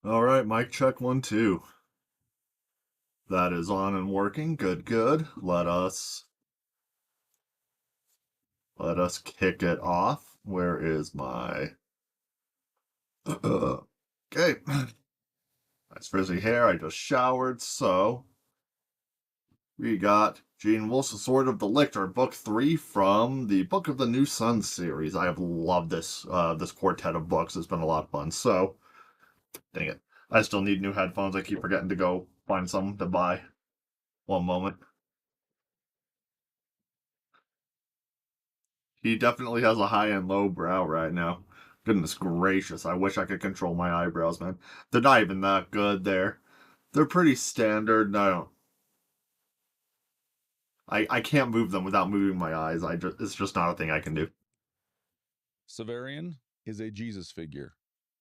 All right, mic check 1, 2. That is on and working. Good, good. Let us kick it off. Where is my okay. Nice frizzy hair. I just showered, so we got Gene Wilson Sword of the Lictor, book 3 from the Book of the New Sun series. I have loved this quartet of books. It's been a lot of fun. So dang it. I still need new headphones. I keep forgetting to go find some to buy. One moment. He definitely has a high and low brow right now. Goodness gracious, I wish I could control my eyebrows, man. They're not even that good. They're pretty standard. I can't move them without moving my eyes. It's just not a thing I can do. Severian is a Jesus figure,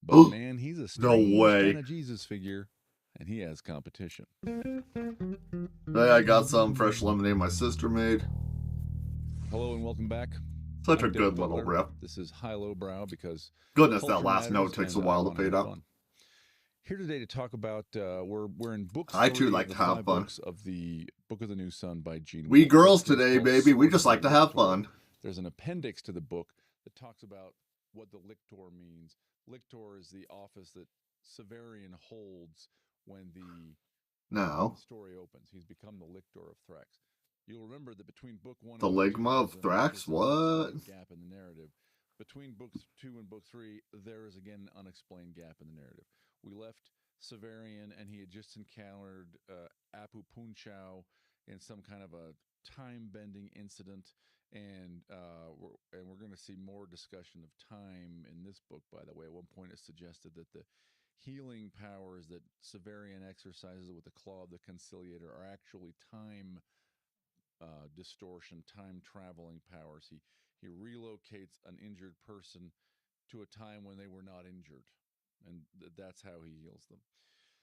but man, he's a No strange way. kind of Jesus figure, and he has competition. Hey, I got some fresh lemonade my sister made. Hello and welcome back. Such a I'm Dave good little Butler. riff. This is High Low Brow because Goodness, that culture last note matters takes a and I while to want to fade have up. fun. Here today to talk about we're in book I too 3 like of the to have 5 fun. books of the Book of the New Sun by Gene We Wolfe. girls Book 2 is today, called baby, we Sword just of the like to have Lictor. fun. There's an appendix to the book that talks about what the lictor means. Lictor is the office that Severian holds when the Now, story opens. He's become the lictor of Thrax. You'll remember that between book 1 the and book 2 Ligma of Thrax, there's an what? unexplained gap in the narrative. Between book 2 and book 3, there is again an unexplained gap in the narrative. We left Severian, and he had just encountered Apu Punchau in some kind of a time-bending incident, and we're going to see more discussion of time in this book. By the way, at one point it's suggested that the healing powers that Severian exercises with the Claw of the Conciliator are actually time distortion, time traveling powers. He relocates an injured person to a time when they were not injured, and that's how he heals them.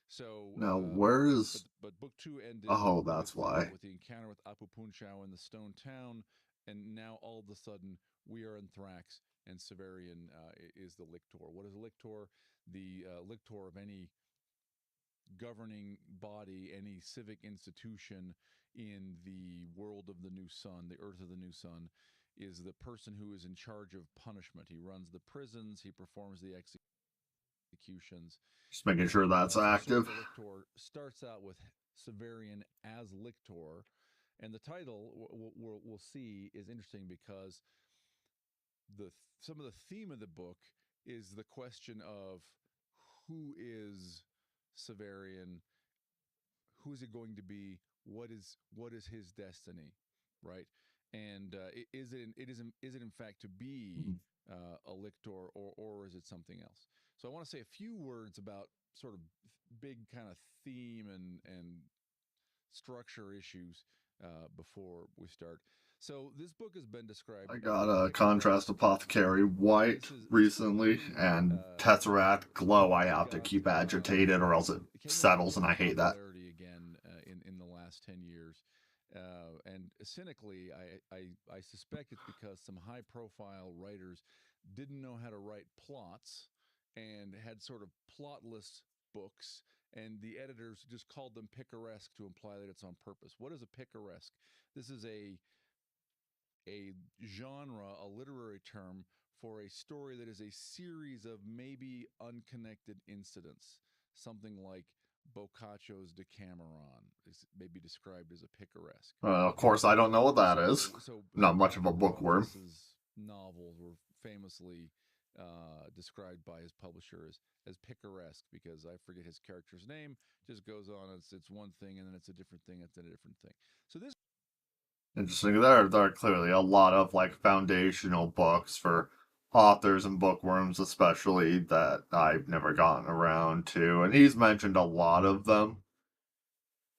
So, Now, where's... but book 2 ended Oh, that's with why. with the encounter with Apu Punchau in the stone town, and now all of a sudden we are in Thrax, and Severian is the lictor. What is a lictor? The lictor of any governing body, any civic institution in the world of the new sun, the earth of the new sun, is the person who is in charge of punishment. He runs the prisons, he performs the executions. Just making sure And that's so Sword active. of the Lictor starts out with Severian as Lictor. And the title, we'll see, is interesting because some of the theme of the book is the question of who is Severian, who is it going to be, what is his destiny, right? And is it in fact to be a lictor, or is it something else? So I want to say a few words about sort of big kind of theme and structure issues before we start. So this book has been described I as got a a Contrast Apothecary White recently, and Tesseract Glow I have to keep agitated or else it settles and I hate that. Popularity again in the last 10 years. And cynically, I suspect it's because some high profile writers didn't know how to write plots and had sort of plotless books, and the editors just called them picaresque to imply that it's on purpose. What is a picaresque? This is a genre, a literary term for a story that is a series of maybe unconnected incidents. Something like Boccaccio's Decameron is maybe described as a picaresque. Of course, I don't know what that is. So Not much of a Dr. bookworm. Rothfuss's novels were famously described by his publisher as picaresque, because I forget his character's name. Just goes on. It's one thing, and then it's a different thing. It's a different thing. So this Interesting. There are clearly a lot of like foundational books for authors and bookworms, especially that I've never gotten around to. And he's mentioned a lot of them.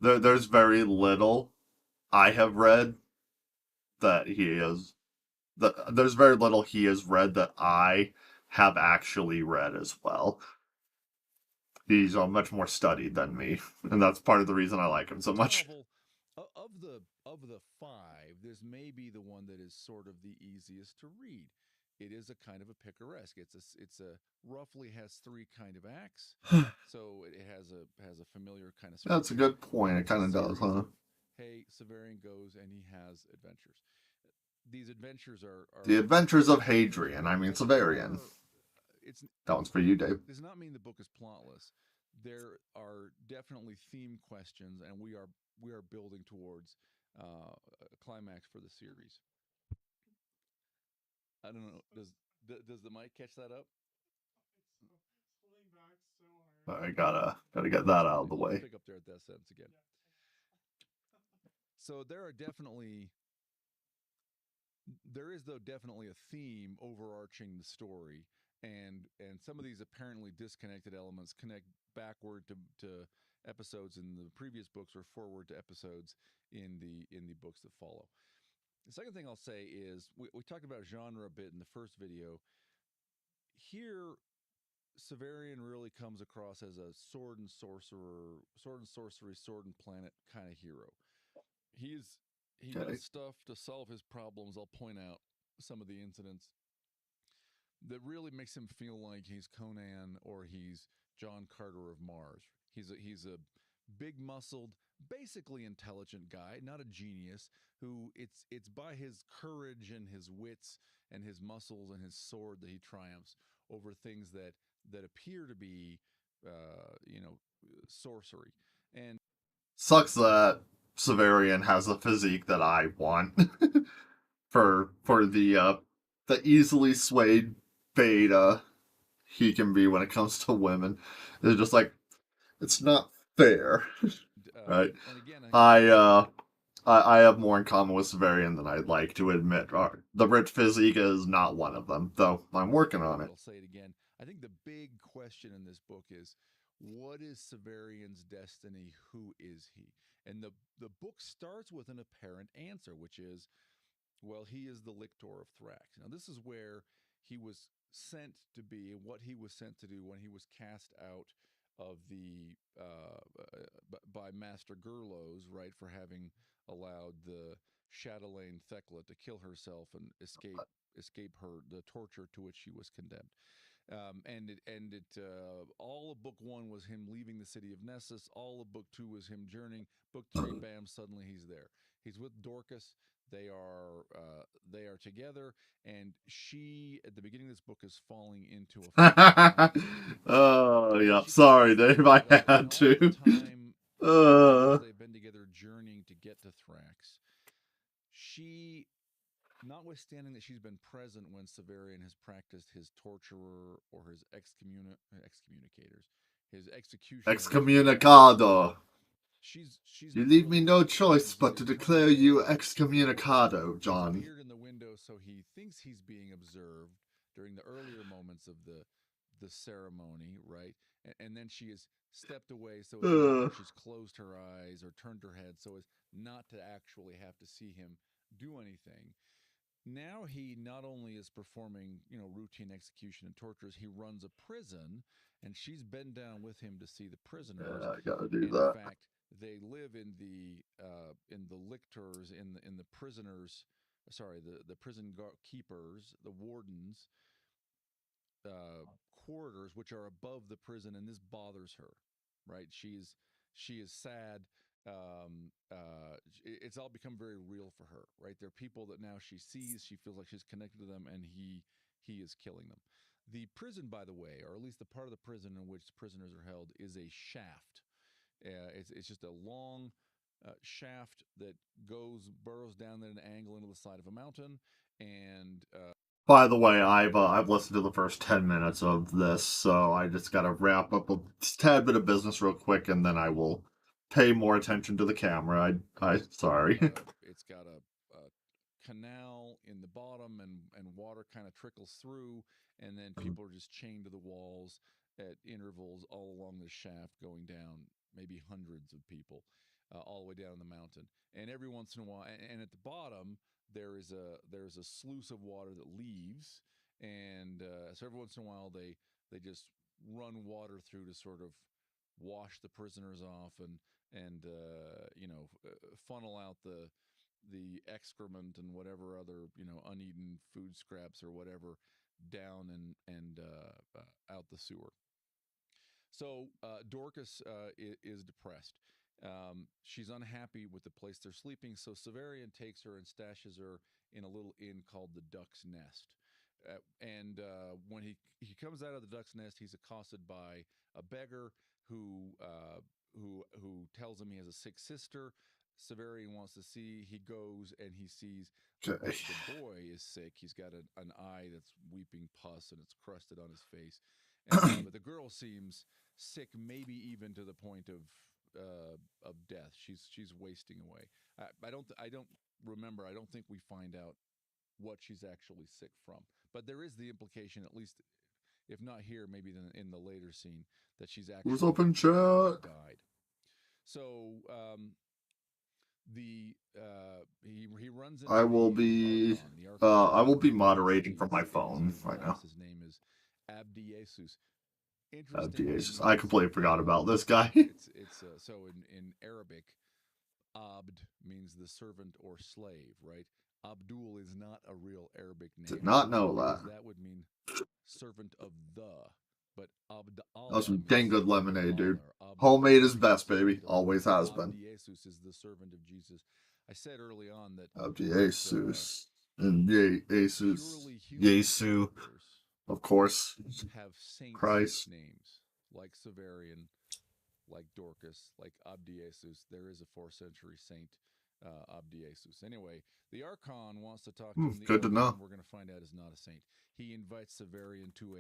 There's very little I have read that he is. There's very little he has read that I have actually read as well. He's much more studied than me, and that's part of the reason I like him so much. novel, of the five, there's maybe the one that is sort of the easiest to read. It is a kind of a picaresque. It's a roughly has three kind of acts, so it has a familiar kind of That's a structure. good point. It It's a kind of does, series huh? of, hey, Severian goes and he has adventures. These adventures The are Adventures of Hadrian. I mean, Severian. are it's That one's for you, Dave. does not mean the book is plotless. There are definitely theme questions, and we are building towards a climax for the series. I don't know. Does the mic catch that up? I gotta get that out of the Let's way. pick up there at that sentence again. So there is though definitely a theme overarching the story, and some of these apparently disconnected elements connect backward to episodes in the previous books, or forward to episodes in the books that follow. The second thing I'll say is we talked about genre a bit in the first video. here Severian really comes across as a sword and sorcerer, sword and sorcery, sword and planet kind of hero. He Okay. does stuff to solve his problems. I'll point out some of the incidents that really makes him feel like he's Conan or he's John Carter of Mars. He's a big muscled, basically intelligent guy, not a genius, who it's by his courage and his wits and his muscles and his sword that he triumphs over things that appear to be sorcery. And Sucks that Severian has a physique that I want for the easily swayed beta he can be when it comes to women. It's just like it's not fair, right? and again, I uh I have more in common with Severian than I'd like to admit. The Brit physique is not one of them, though I'm working on it. I'll say it again. I think the big question in this book is, what is Severian's destiny? Who is he? And the book starts with an apparent answer, which is, well, he is the lictor of Thrax. Now, this is where he was sent to be and what he was sent to do when he was cast out of the by Master Gurlos, right, for having allowed the Chatelaine Thecla to kill herself and escape her the torture to which she was condemned. All of book one was him leaving the city of Nessus. All of book two was him journeying. Book three, bam, suddenly he's there. He's with Dorcas. They are together, and she at the beginning of this book is falling into a Oh, yeah. she can't Sorry, figure Dave. I it out. And had all the to. time, Uh, they've been together journeying to get to Thrax. She, notwithstanding that she's been present when Severian has practiced his torturer or his excommunicators, his executioners, excommunicado. she's You leave me brutally no disappeared. choice but to declare you excommunicado, She's John. appeared in the window, so he thinks he's being observed during the earlier moments of the ceremony, right? And then she has stepped away so as not, Uh, or she's closed her eyes or turned her head so as not to actually have to see him do anything. Now he not only is performing, routine execution and tortures, he runs a prison, and she's been down with him to see the prisoners. yeah, I gotta do And in that. fact, they live in the lictors, in the prisoners, sorry, the prison keepers, the wardens, quarters, which are above the prison, and this bothers her, right? She is sad. It's all become very real for her, right? There are people that now she sees, she feels like she's connected to them, and he is killing them. The prison, by the way, or at least the part of the prison in which prisoners are held, is a shaft. It's just a long shaft that burrows down at an angle into the side of a mountain, and By the way, I've listened to the first 10 minutes of this, so I just gotta wrap up a tad bit of business real quick, and then I will pay more attention to the camera. I sorry. it's got a canal in the bottom, and water kind of trickles through, and then people are just chained to the walls at intervals all along the shaft going down, maybe hundreds of people, all the way down the mountain. And every once in a while, and at the bottom there's a sluice of water that leaves, and so every once in a while they just run water through to sort of wash the prisoners off, and funnel out the excrement and whatever other uneaten food scraps or whatever down and out the sewer. So Dorcas is depressed. She's unhappy with the place they're sleeping, so Severian takes her and stashes her in a little inn called the Duck's Nest. And when he comes out of the Duck's Nest, he's accosted by a beggar who tells him he has a sick sister. Severian wants to see. He goes and he sees that Okay. the boy is sick. He's got an eye that's weeping pus and it's crusted on his face. But the girl seems sick, maybe even to the point of death. She's wasting away. I don't remember. I don't think we find out what she's actually sick from. But there is the implication, at least if not here, maybe in the later scene, that she's Who's actually open chat? died. So he runs into the Archon. The Archon I is will be the moderating seat from my in the phone city of right now. glass. His name is Abdiesus. Interesting Jesus. I means completely forgot about this guy. it's so in Arabic, Abd means the servant or slave, right? Abdul is not a real Arabic Did name not know because that. that would mean servant of the, but Abd That was Allah some means dang good servant of lemonade, dude. Allah. Abd Homemade is Allah means best, baby. servant of Always Allah. has been. Abd Jesus is the servant of Jesus. I said early on that Jesus. And Jesus. purely human Yesu, characters of course. have saints Christ. names like Severian, like Dorcas, like Abdiesus. There is a 4th century saint, Abdiesus. Anyway, the Archon wants to talk to him. The Good to know. Archon, we're going to find out, is not a saint. He invites Severian to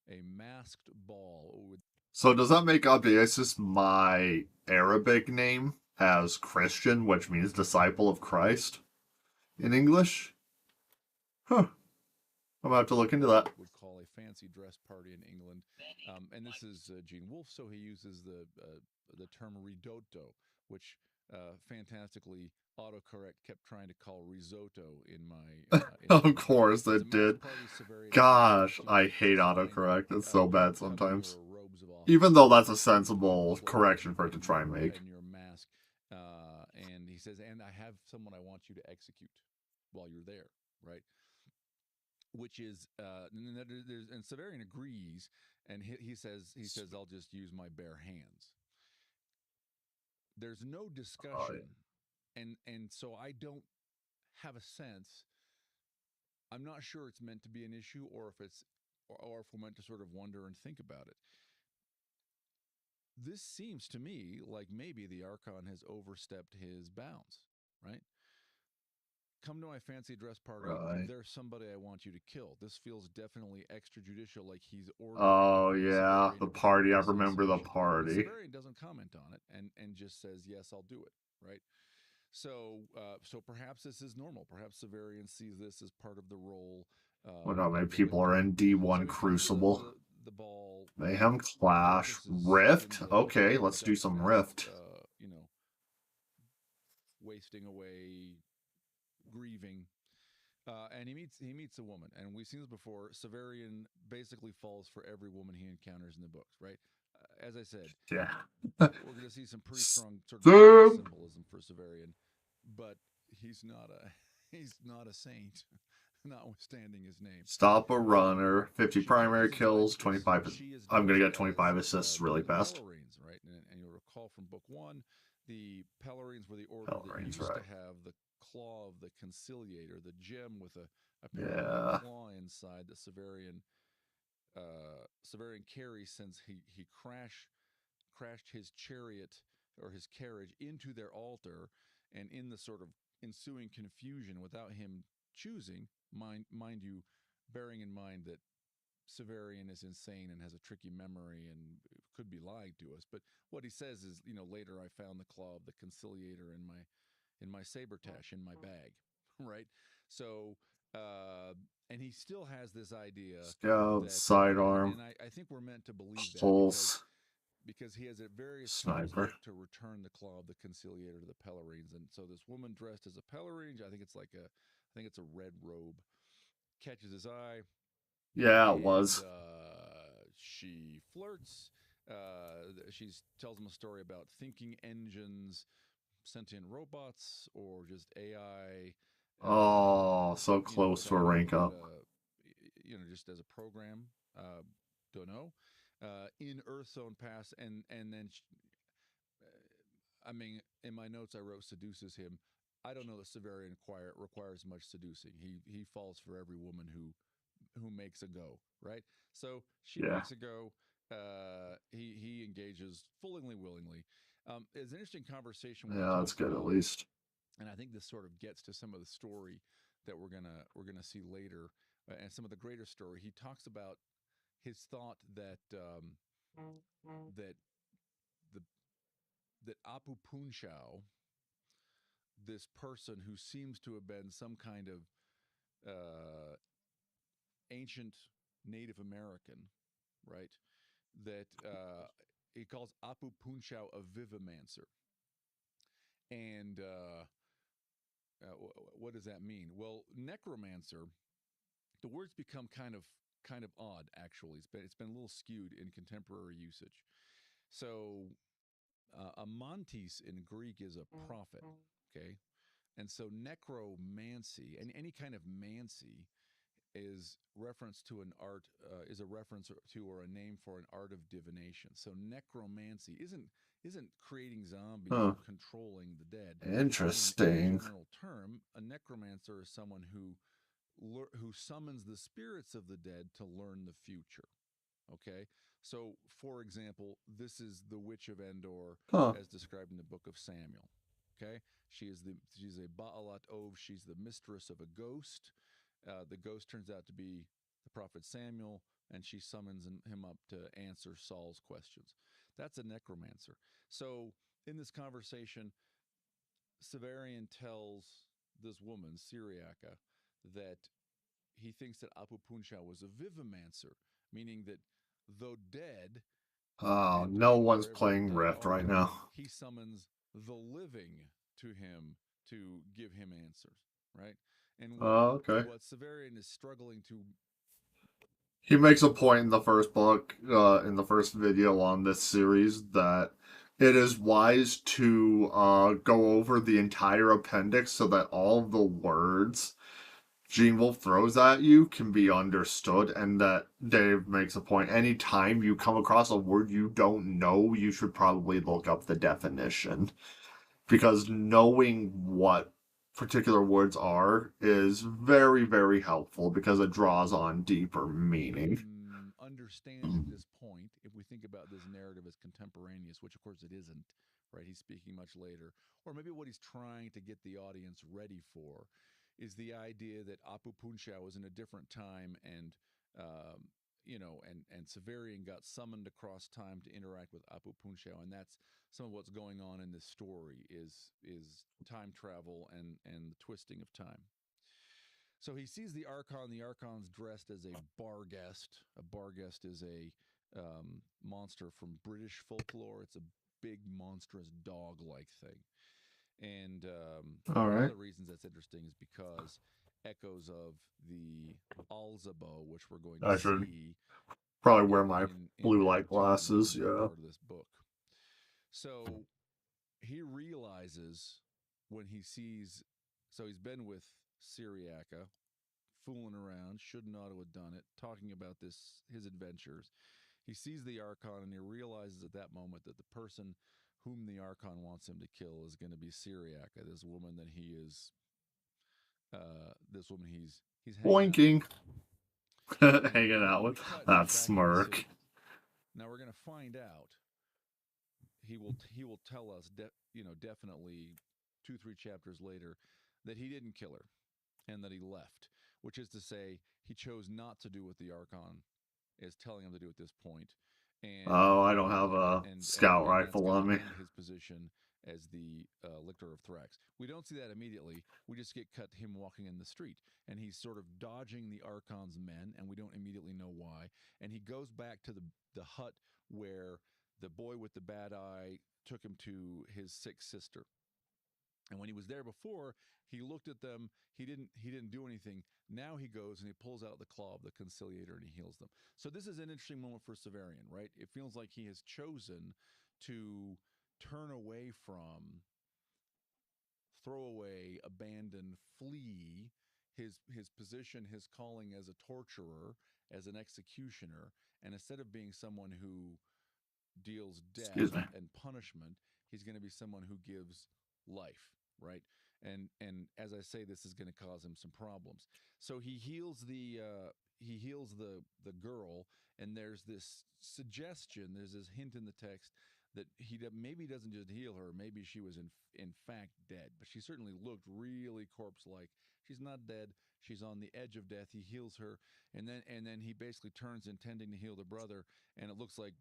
a masked ball. So does that make Abdiasis my Arabic name as Christian, which means disciple of Christ in English? Huh. I'm gonna have to look into that. Would call a fancy dress party in England, and this is Gene Wolfe, so he uses the term ridotto, which fantastically autocorrect kept trying to call risotto in my Of notes. course It's a it did. masked party. Severian Gosh, to I hate find autocorrect. It's so bad women covered in sometimes. your robes of office, Even though that's a your sensible cloak correction for it to try and make. and your mask. And he says, and I have someone I want you to execute while you're there, right? Which is and Severian agrees, and he says I'll just use my bare hands. There's no discussion, and so I don't have a sense. I'm not sure it's meant to be an issue, or if we're meant to sort of wonder and think about it. This seems to me like maybe the Archon has overstepped his bounds, right? Come to my fancy dress party. Right. There's somebody I want you to kill. This feels definitely extrajudicial, like he's ordering. Oh yeah, Severian the to bring party. I about remember the assassination. But party. Severian doesn't comment on it and just says, yes, I'll do it, right? So perhaps this is normal. Perhaps Severian sees this as part of the role. Wonder how many Of the people are lictor. in So D1 he comes to Crucible. the ball. Mayhem Clash. Dorcas is Rift? in Okay, the let's do dungeon some mask, Rift. wasting away, grieving. And he meets a woman, and we've seen this before. Severian basically falls for every woman he encounters in the books, right? As I said, Yeah. we're going to see some pretty strong sort of symbolism for Severian, but he's not a saint, notwithstanding his name. Stop a runner. 50 She primary comes inside kills, because 25. she is I'm gonna dressed get 25 as assists really the fast. Pellerines, right? And you'll recall from book 1, the Pellerines were the order that Pellerines, used right. to have the claw of the conciliator, the gem with apparently Yeah. a claw inside that Severian carries, since he crashed his chariot or his carriage into their altar, and in the sort of ensuing confusion, without him choosing, mind you, bearing in mind that Severian is insane and has a tricky memory and could be lying to us. But what he says is, later I found the claw of the conciliator in my sabertash, in my bag, right? So, and he still has this idea Scout, that, sidearm, and I think we're meant to believe that pulse, because he has at various times sniper. looked to return the claw of the conciliator to the Pellerines. And so this woman dressed as a Pellerine, I think it's a red robe, catches his eye. Yeah, it And was. she flirts. She tells him a story about thinking engines, sentient robots, or just AI. Oh, so close to a rank up. Just as a program. Don't know. In Earth Zone Pass, and then, in my notes I wrote seduces him. I don't know that Severian requires much seducing. He falls for every woman who makes a go, right? So she makes a go. He engages willingly. It's an interesting conversation where he Yeah, that's talks good about, at least. and I think this sort of gets to some of the story that we're gonna see later, and some of the greater story. He talks about his thought that that the that Apu Punchao, this person who seems to have been some kind of ancient Native American, right? That he calls Apu Punchao a vivimancer. And what does that mean? Well, necromancer, the words become kind of kind of odd, actually. It's been a little skewed in contemporary usage. So a mantis in Greek is a prophet. Okay, and so necromancy and any kind of mancy is reference to an art is a reference to or a name for an art of divination. So necromancy isn't creating zombies Huh. or controlling the dead. In a Interesting. general term, a necromancer is someone who summons the spirits of the dead to learn the future. Okay, so for example, this is the witch of Endor, Huh. as described in the book of Samuel. Okay, she's a Baalat Ov. She's the mistress of a ghost. The ghost turns out to be the prophet Samuel, and she summons him up to answer Saul's questions. That's a necromancer. So in this conversation, Severian tells this woman, Syriaca, that he thinks that Apu Puncha was a vivimancer, meaning that though dead Oh, and no one's wherever the playing dead Rift right are, now. he summons the living to him to give him answers, right? And Oh, okay. what Severian is struggling to He makes a point in the first book, in the first video on this series, that it is wise to go over the entire appendix so that all of the words Gene Wolfe throws at you can be understood, and that Dave makes a point. Anytime you come across a word you don't know, you should probably look up the definition. Because knowing what particular words are is very, very helpful because it draws on deeper we meaning. can understand at this point, if we think about this narrative as contemporaneous, which of course it isn't, right? He's speaking much later. Or maybe what he's trying to get the audience ready for is the idea that Apu Puncha was in a different time and, and Severian got summoned across time to interact with Apu Puncha. And that's some of what's going on in this story is time travel and the twisting of time. So he sees the Archon. The Archon's dressed as a bar guest. A bar guest is a monster from British folklore. It's a big, monstrous dog-like thing. And All one of right. the reasons that's interesting is because echoes of the Alzabo, which we're going to I should see probably wear my in blue light Act 2, the glasses. middle Yeah. part of this book. So he realizes when he sees, so he's been with Syriaca, fooling around, should not have done it, talking about his adventures. He sees the Archon and he realizes at that moment that the person whom the Archon wants him to kill is going to be Syriaca, this woman he's hanging out with. Boinking. Hanging And out then we with cut that back in the smirk. city. Now we're going to find out. He will tell us, definitely 2-3 chapters later, that he didn't kill her and that he left, which is to say, he chose not to do what the Archon is telling him to do at this point, and Oh, I don't have a scout and that's rifle going on to me. end his position as the lictor of Thrax. We don't see that immediately. We just get cut to him walking in the street, and he's sort of dodging the Archon's men, and we don't immediately know why. And he goes back to the hut where the boy with the bad eye took him to his sick sister. And when he was there before, he looked at them. He didn't do anything. Now he goes and he pulls out the claw of the conciliator and he heals them. So this is an interesting moment for Severian, right? It feels like he has chosen to turn away from, throw away, abandon, flee his position, his calling as a torturer, as an executioner, and instead of being someone who deals death Excuse me. and punishment, he's going to be someone who gives life, right? And as I say, this is going to cause him some problems. So he heals the girl, and there's this suggestion, there's this hint in the text that maybe doesn't just heal her, maybe she was in fact dead, but she certainly looked really corpse-like. She's not dead. She's on the edge of death. He heals her, and then he basically turns intending to heal the brother, and it looks like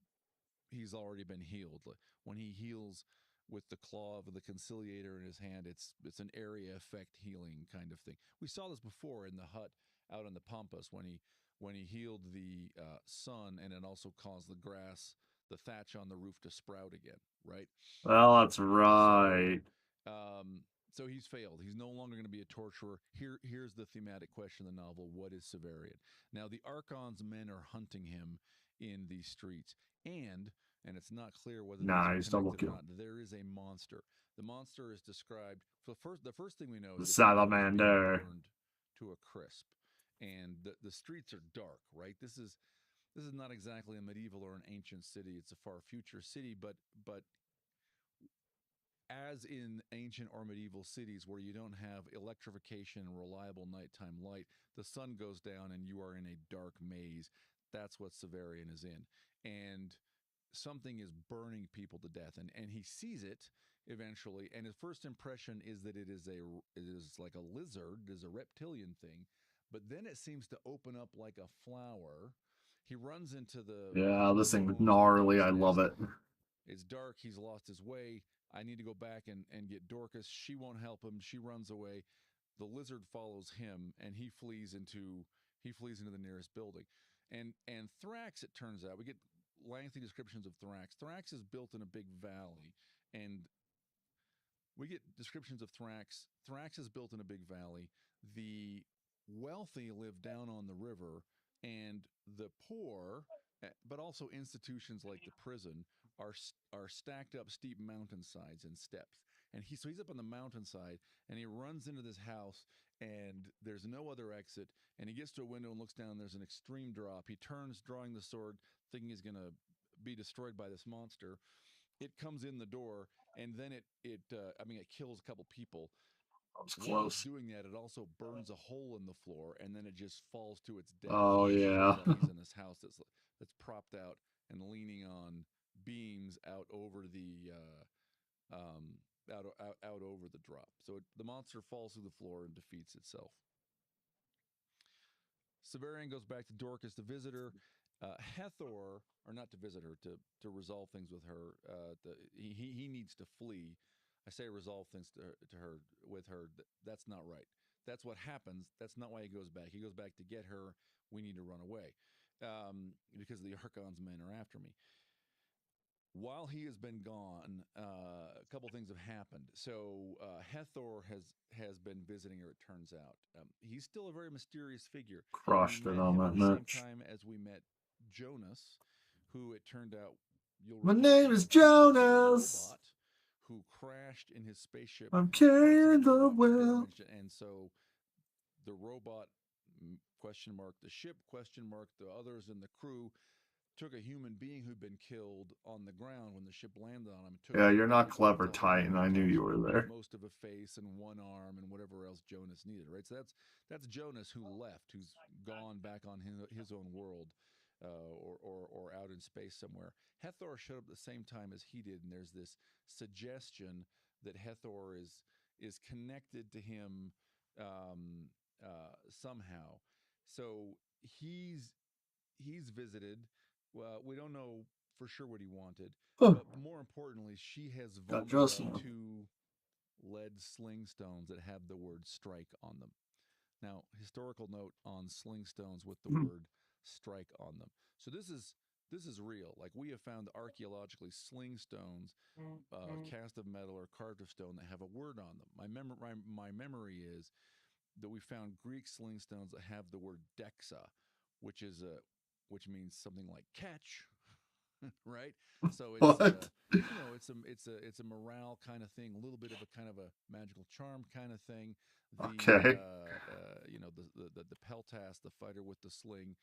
he's already been healed. When he heals with the claw of the conciliator in his hand, it's an area effect healing kind of thing. We saw this before in the hut out in the Pampas when he healed the sun, and it also caused the thatch on the roof to sprout again, right? Well, that's So right. um, So he's failed. He's no longer going to be a torturer. Here's the thematic question of the novel: what is Severian? Now, the Archon's men are hunting him in these streets, and it's not clear whether these are Nice double connected or kill. not. There is a monster. The monster is described. The first thing we know The is that Butler is being salamander. burned to a crisp, and the streets are dark. Right. This is not exactly a medieval or an ancient city. It's a far future city, but as in ancient or medieval cities where you don't have electrification and reliable nighttime light, the sun goes down and you are in a dark maze. That's what Severian is in. And something is burning people to death. And he sees it eventually. And his first impression is that it is like a lizard, it is a reptilian thing. But then it seems to open up like a flower. He runs into Yeah, one this of the thing was homes and gnarly. thinks I love it. it's dark. He's lost his way. I need to go back and get Dorcas. She won't help him. She runs away. The lizard follows him, and he flees into the nearest building. And Thrax, it turns out, we get lengthy descriptions of Thrax. Thrax is built in a big valley, and we get descriptions of Thrax. Thrax is built in a big valley. The wealthy live down on the river, and the poor, but also institutions like the prison, are stacked up steep mountainsides and steps. And he's up on the mountainside, and he runs into this house, and there's no other exit. And he gets to a window and looks down. There's an extreme drop. He turns, drawing the sword, thinking he's going to be destroyed by this monster. It comes in the door, and then it kills a couple people. That was While it's close. doing that, it also burns a hole in the floor, and then it just falls to its death. Oh, And it yeah. turns out he's in this house that's propped out and leaning on beams out over the out over the drop. So the monster falls through the floor and defeats itself. Severian goes back to Dorcas, the visitor. Hathor, or not to visit her, to resolve things with her. He needs to flee. I say resolve things to her with her. That's not right. That's what happens. That's not why he goes back. He goes back to get her. We need to run away because the Archon's men are after me. While he has been gone, a couple things have happened. So Hathor has been visiting her. It turns out he's still a very mysterious figure. We Crushed it met on him at that the same match. time as we met Jonas, who it turned out you'll My recall name from is the teaser, is a Jonas. robot who crashed in his spaceship. I'm Parts of the carrying the robot were will. damaged, and so the robot question mark the ship question mark the others in the crew took a human being who'd been killed on the ground when the ship landed on him, took Yeah, him you're not body parts clever, off the ground, Titan. I knew you attached were there. most of a face and one arm and whatever else Jonas needed, right? So that's Jonas who left, who's gone back on his own world, or out in space somewhere. Hathor showed up at the same time as he did, and there's this suggestion that Hathor is connected to him somehow. So he's visited. Well, we don't know for sure what he wanted, Huh. but more importantly, she has Got vomited out Justin. 2 lead sling stones that have the word strike on them. Now, historical note on sling stones with the word strike on them. So this is real. Like, we have found archaeologically sling stones, cast of metal or carved of stone, that have a word on them. My memory is that we found Greek sling stones that have the word dexa, which means something like catch, right? So What? it's a morale kind of thing, a little bit of a kind of a magical charm kind of thing. The Okay. the peltas, the fighter with the sling,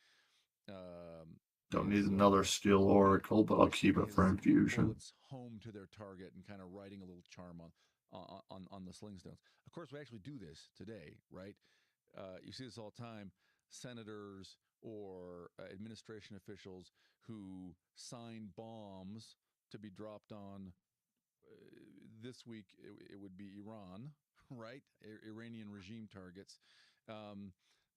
Don't need is another steel oracle, but I'll pushing keep it for his infusion. bullets home to their target and kind of writing a little charm on the sling stones. Of course, we actually do this today, right? You see this all the time. Senators or administration officials who sign bombs to be dropped on. This week, it would be Iran, right? Iranian regime targets.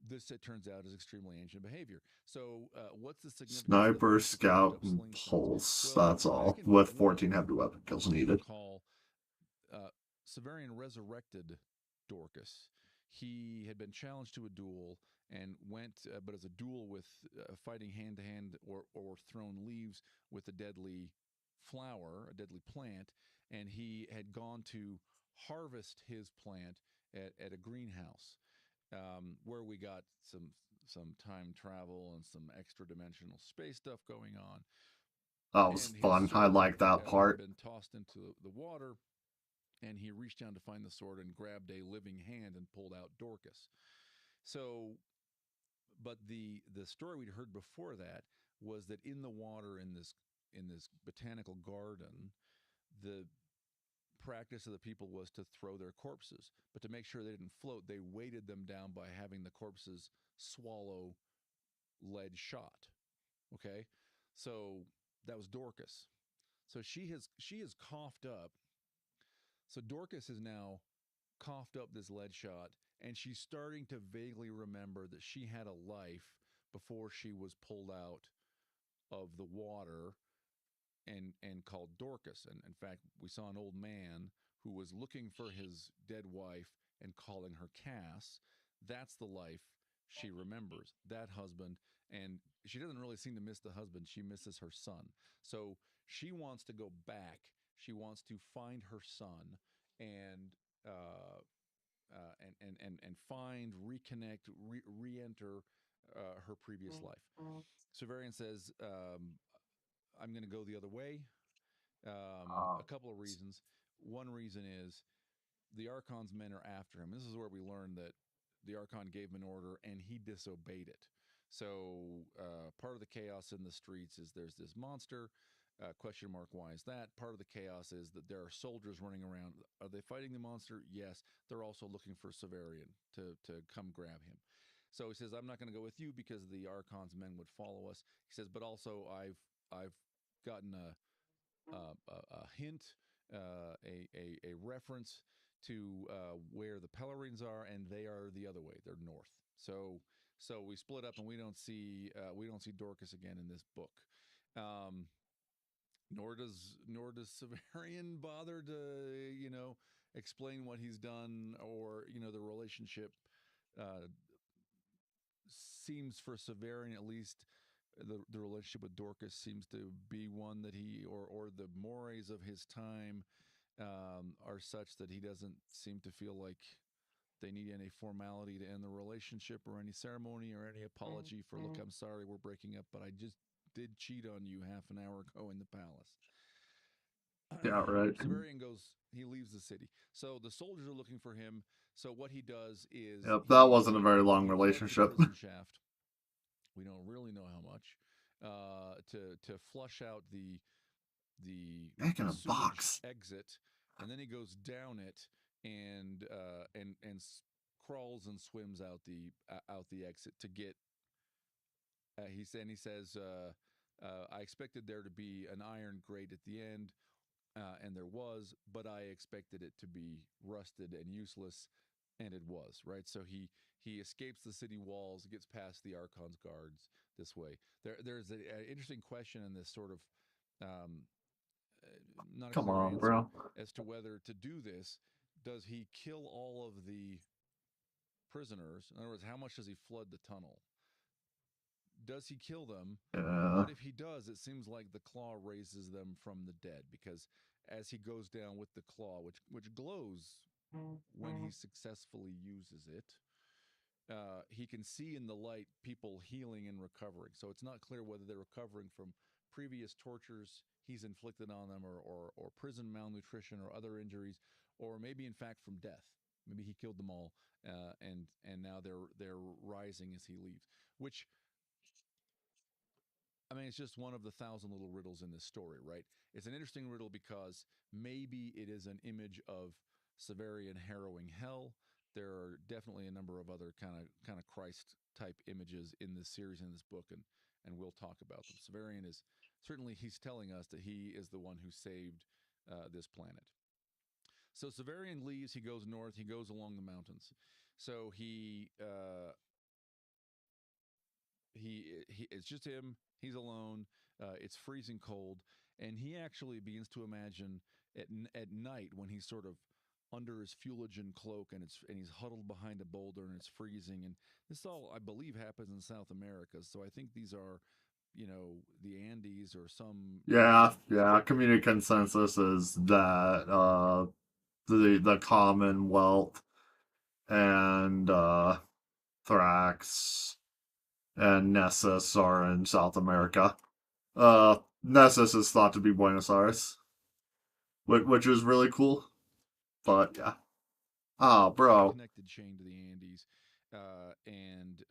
This, it turns out, is extremely ancient behavior. So, what's the significance of the Sniper, fact that they put scout, up and sling stones? pulse. Well, That's back all. in With book 14 one, heavy weapon kills you'll needed. recall Severian resurrected Dorcas. He had been challenged to a duel and went, but as a duel with fighting hand to hand or thrown leaves with a deadly flower, a deadly plant, and he had gone to harvest his plant at a greenhouse, where we got some time travel and some extra dimensional space stuff going on. That was And his fun. I sword like that had part. been tossed into the water, and he reached down to find the sword and grabbed a living hand and pulled out Dorcas. So, but the story we'd heard before that was that in the water in this botanical garden, the practice of the people was to throw their corpses, but to make sure they didn't float, they weighted them down by having the corpses swallow lead shot. Okay, so that was Dorcas. So she has coughed up. So Dorcas has now coughed up this lead shot, and she's starting to vaguely remember that she had a life before she was pulled out of the water and called Dorcas. And in fact, we saw an old man who was looking for his dead wife and calling her Cass. That's the life she remembers, that husband. And she doesn't really seem to miss the husband. She misses her son. So she wants to go back. She wants to find her son and and find, reconnect, re-enter her previous life. Severian says, "I'm going to go the other way." Uh, A couple of reasons. One reason is the Archon's men are after him. This is where we learn that the Archon gave him an order and he disobeyed it. So part of the chaos in the streets is there's this monster. Question mark, why is that? Part of the chaos is that there are soldiers running around. Are they fighting the monster? Yes. They're also looking for Severian to come grab him. So he says, I'm not going to go with you because the Archon's men would follow us. He says, but also I've gotten a hint, a reference to where the Pelorines are, and they are the other way. They're north. So we split up, and we don't see Dorcas again in this book. Um, nor does Severian bother to explain what he's done, or the relationship uh, seems for Severian at least. The relationship with Dorcas seems to be one that he or the mores of his time are such that he doesn't seem to feel like they need any formality to end the relationship or any ceremony or any apology for, look, I'm sorry we're breaking up, but I just did cheat on you half an hour ago in the palace. yeah, right. Severian he leaves the city. So the soldiers are looking for him. So what he does is Yep, that wasn't a very long he floods the relationship. prison shaft. We don't really know how much to flush out the Back in a sewage box. exit, and then he goes down it and crawls and swims out the exit to get. He says, I expected there to be an iron grate at the end, and there was, but I expected it to be rusted and useless, and it was, right. So he escapes the city walls, gets past the Archon's guards this way. There's an interesting question in this sort of um, not a Come clear on, answer bro. as to whether to do this. Does he kill all of the prisoners? In other words, how much does he flood the tunnel? Does he kill them? Yeah. But if he does, it seems like the claw raises them from the dead, because as he goes down with the claw, which glows when he successfully uses it, he can see in the light people healing and recovering. So it's not clear whether they're recovering from previous tortures he's inflicted on them, or prison malnutrition or other injuries, or maybe in fact from death. Maybe he killed them all, and now they're rising as he leaves. Which, I mean, it's just one of the thousand little riddles in this story, right? It's an interesting riddle because maybe it is an image of Severian harrowing hell. There are definitely a number of other kind of Christ type images in this series, in this book, and we'll talk about them. Severian is certainly, he's telling us that he is the one who saved this planet. So Severian leaves. He goes north. He goes along the mountains. So he it's just him. He's alone. It's freezing cold, and he actually begins to imagine at night, when he's sort of under his Fuligen cloak, and he's huddled behind a boulder and it's freezing. And this all, I believe, happens in South America. So I think these are, the Andes or some Yeah, yeah. steppe Community region. consensus is that the Commonwealth and Thrax and Nessus are in South America. Nessus is thought to be Buenos Aires, which is really cool. But yeah. Oh, bro. connected chain to the Andes, and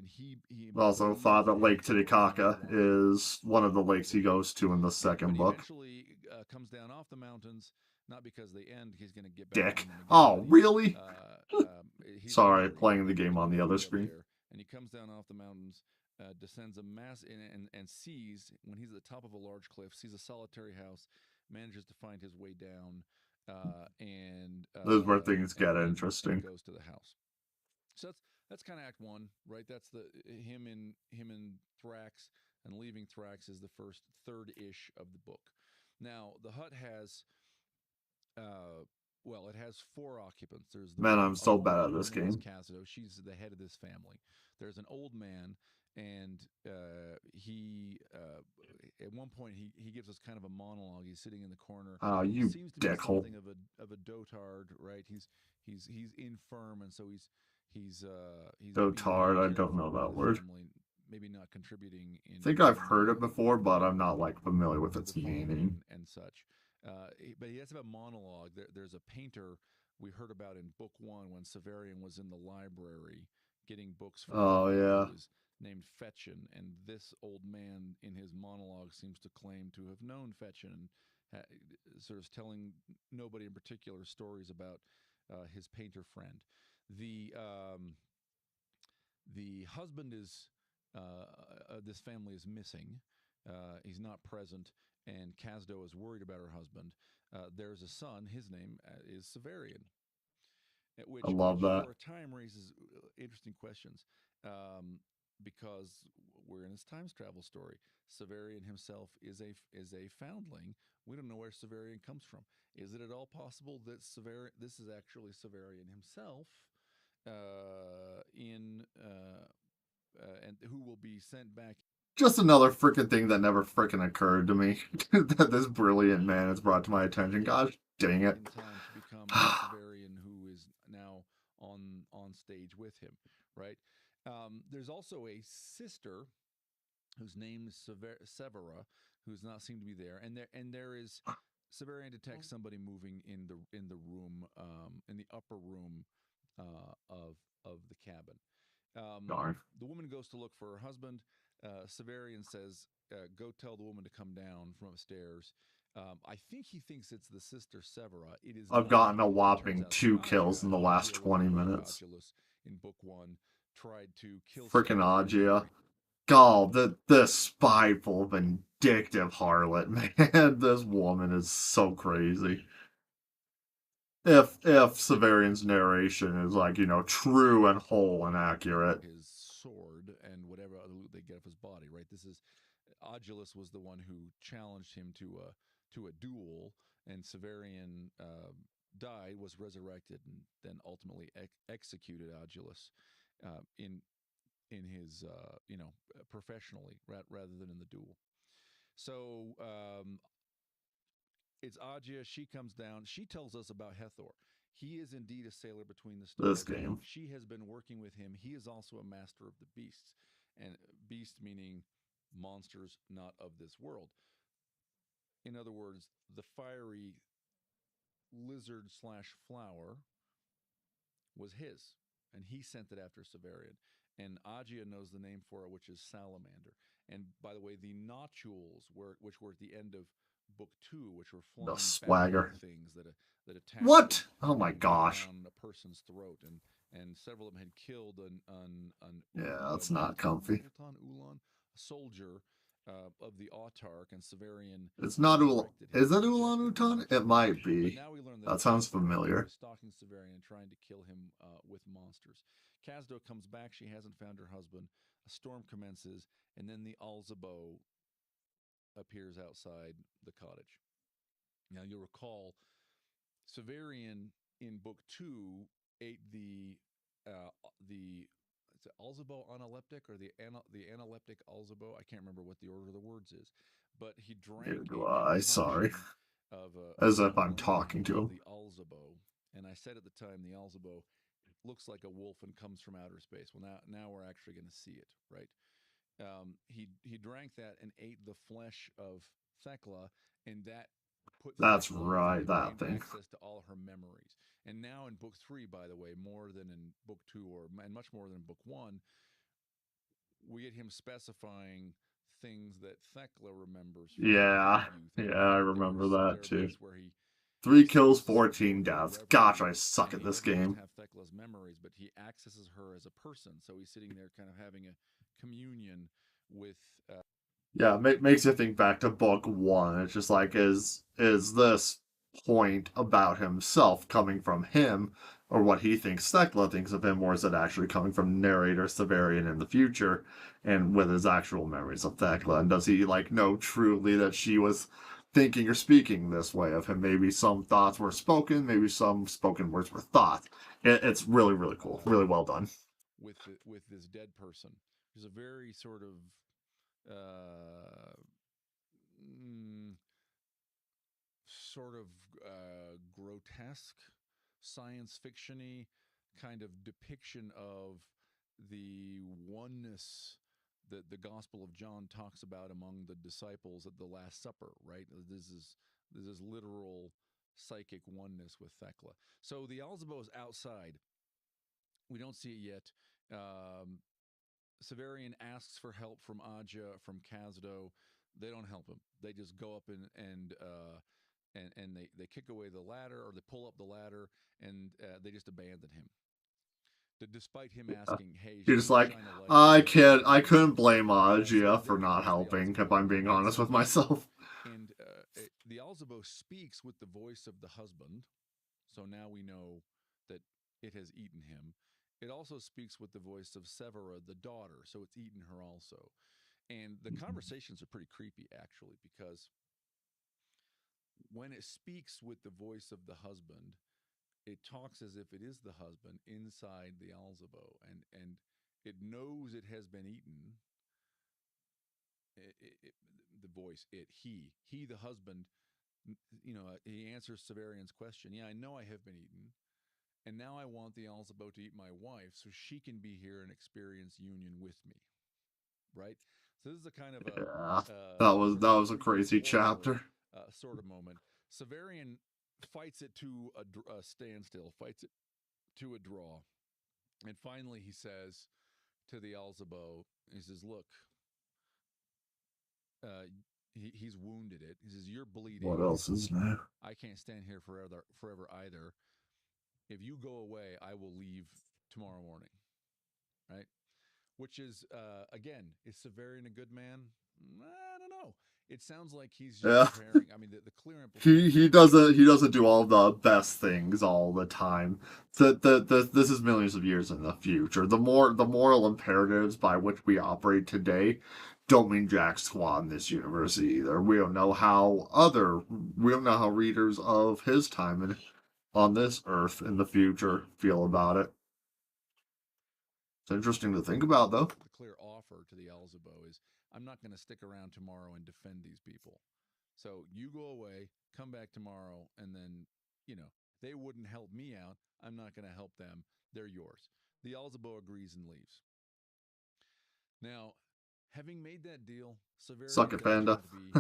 he Also believes thought that that Lake Hathor found Titicaca one. is one of the lakes he goes to in the But second he book. eventually comes down off the mountains, not because they end. He's going to get back Dick. on them again, but Oh, really? he's Sorry, older. playing the He game was on the other moved up screen. there, and he comes down off the mountains, descends a mass, and sees when he's at the top of a large cliff, sees a solitary house, manages to find his way down, This is where things get and interesting. goes to the house. So that's kind of Act One, right? That's the him and Thrax, and leaving Thrax is the first third ish of the book. Now the hut has, uh, well, it has four occupants. There's Man, I'm a so woman bad at whose this name is game. Casado. She's the head of this family. There's an old man, and he at one point he gives us kind of a monologue. He's sitting in the corner. Oh, He you seems to be dickhole. something of a dotard, right? He's infirm, and so he's being Dotard, very I cared don't know for by that the word. family, maybe not contributing I think I've in heard it before, but I'm not like familiar with to the its farming meaning. and such. But he has a monologue. There's a painter we heard about in book one when Severian was in the library getting books for Oh Valiant, yeah. who is named Fetchin, and this old man in his monologue seems to claim to have known Fetchin, and sort of telling nobody in particular stories about his painter friend. The um, the husband is this family is missing. He's not present, and Casdo is worried about her husband. There's a son. His name is Severian, I which love that. for a time raises interesting questions, um, because we're in his times travel story. Severian himself is a foundling. We don't know where Severian comes from. Is it at all possible that this is actually Severian himself, in and who will be sent back Just another freaking thing that never freaking occurred to me. That this brilliant man has brought to my attention. Gosh dang it. in time to become the Severian who is now on stage with him, right? There's also a sister whose name is Severa, who's not seemed to be there, and there is Severian detects somebody moving in the room, in the upper room of the cabin. Um, Darn. the woman goes to look for her husband. Severian says, "Go tell the woman to come down from upstairs." I think he thinks it's the sister Severa. It is I've not. gotten a It turns whopping out it's 2 kills in Agia. the last Agia was the 20 one who minutes. Agilis in book one tried to kill Freaking Severian. Agia. God, the spiteful, vindictive harlot, man. This woman is so crazy. If Severian's narration is like, true and whole and accurate. His sword and whatever other loot they get off his body, right? This is Agilis was the one who challenged him to a duel, and Severian died, was resurrected, and then ultimately executed Agilis in his professionally rather than in the duel. So it's Agia. She comes down. She tells us about Hathor. He is indeed a sailor between the This stars. game. She has been working with him. He is also a master of the beasts, and beast meaning monsters not of this world. In other words, the fiery lizard slash flower was his, and he sent it after Severian. And Agia knows the name for it, which is salamander. And by the way, the nodules, which were at the end of book two, which were The flying bat-like swagger. things that attacked What? Oh my and went gosh. down a person's throat, and several of them had killed an Yeah, that's not Ultan comfy. Ulan, a soldier of the Autarch, and Severian It's not resurrected him Is it and injected the Ulan-Utan? It nodules. might But be. now we learn that That it's sounds Hathor, who familiar. is stalking Severian and trying to kill him with monsters. Casdo comes back. She hasn't found her husband. A storm commences, and then the Alzabo appears outside the cottage. Now you'll recall Severian in book two ate the is it Alzabo analeptic, or the analeptic Alzabo? I can't remember what the order of the words is, but he Neither drank do a I. Sorry. concoction as a if I'm gleam talking to of him. the Alzabo. And I said at the time, the Alzabo looks like a wolf and comes from outer space. Well, now we're actually going to see it, right? He drank that and ate the flesh of Thecla, and that put That's Thecla within right, him, that gained thing. access to all her memories. And now in book 3, by the way, more than in book 2, and much more than in book 1, we get him specifying things that Thecla remembers from Yeah, his youth. yeah, And I there's remember that there are too. bits where he 3 kills, expresses some 14 devotion and deaths. reverence, Gosh, I suck and at he this doesn't just game. have Thecla's memories, but he accesses her as a person. So he's sitting there kind of having a communion with Yeah, makes you think back to book 1. It's just like, is this point about himself coming from him, or what he thinks Thecla thinks of him, or is it actually coming from narrator Severian in the future, and with his actual memories of Thecla? And does he like know truly that she was thinking or speaking this way of him? Maybe some thoughts were spoken, maybe some spoken words were thought. It's really, really cool, really well done. with this dead person. There's a very sort of uh, mm, sort of grotesque, science fictiony kind of depiction of the oneness that the Gospel of John talks about among the disciples at the Last Supper. Right? This is literal psychic oneness with Thecla. So the Alzabo is outside. We don't see it yet. Um, Severian asks for help from Aja, from Kazdo. They don't help him. They just go up and they kick away the ladder, or they pull up the ladder, and they just abandon him. Despite him asking, "Hey, You're just can you like, shine a light on this?" I And couldn't blame so Agia for there not goes the helping, if Alzabo, I'm being and honest so with myself. the Alzabo speaks with the voice of the husband. So now we know that it has eaten him. It also speaks with the voice of Severa, the daughter, so it's eaten her also. And the conversations are pretty creepy, actually, because when it speaks with the voice of the husband, it talks as if it is the husband inside the Alzabo, and it knows it has been eaten. The voice, he, the husband, he answers Severian's question. Yeah, I know I have been eaten, and now I want the Alzabo to eat my wife so she can be here and experience union with me. Right? So this is a kind of Yeah, sort that of was a creepy crazy horror chapter. sort of moment. Severian fights it to a standstill, fights it to a draw, and finally he says to the Alzabo, he says, "Look, uh, he's wounded it. He says, you're What bleeding. else is new? I can't stand here forever either. If you go away, I will leave tomorrow morning." Right? Which is, again, is Severian a good man? I don't know. It sounds like he's just Yeah, preparing. I mean, the clear implication he is that doesn't he doesn't do all the best things all the time. This is millions of years in the future. The moral imperatives by which we operate today don't mean jack squat in this universe either. We don't know how readers of his time and on this earth in the future feel about it. It's interesting to think about though. the clear offer to the Alzabo is, I'm not going to stick around tomorrow and defend these people. So you go away, come back tomorrow, and then, they wouldn't help me out. I'm not going to help them. They're yours. The Alzabo agrees and leaves. Now, having made that deal, Suck Severian it, does turn Panda. out to be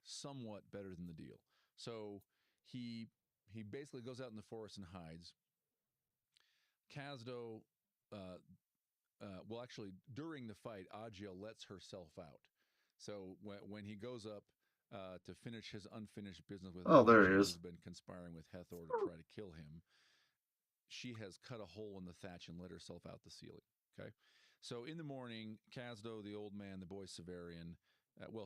somewhat better than the deal. So he basically goes out in the forest and hides. Kazdo, uh, well, actually, during the fight, Agia lets herself out. So when he goes up to finish his unfinished business with Oh, there he Agia, who's is. been conspiring with Hathor to try to kill him, she has cut a hole in the thatch and let herself out the ceiling. Okay. So in the morning, Kazdo, the old man, the boy Severian,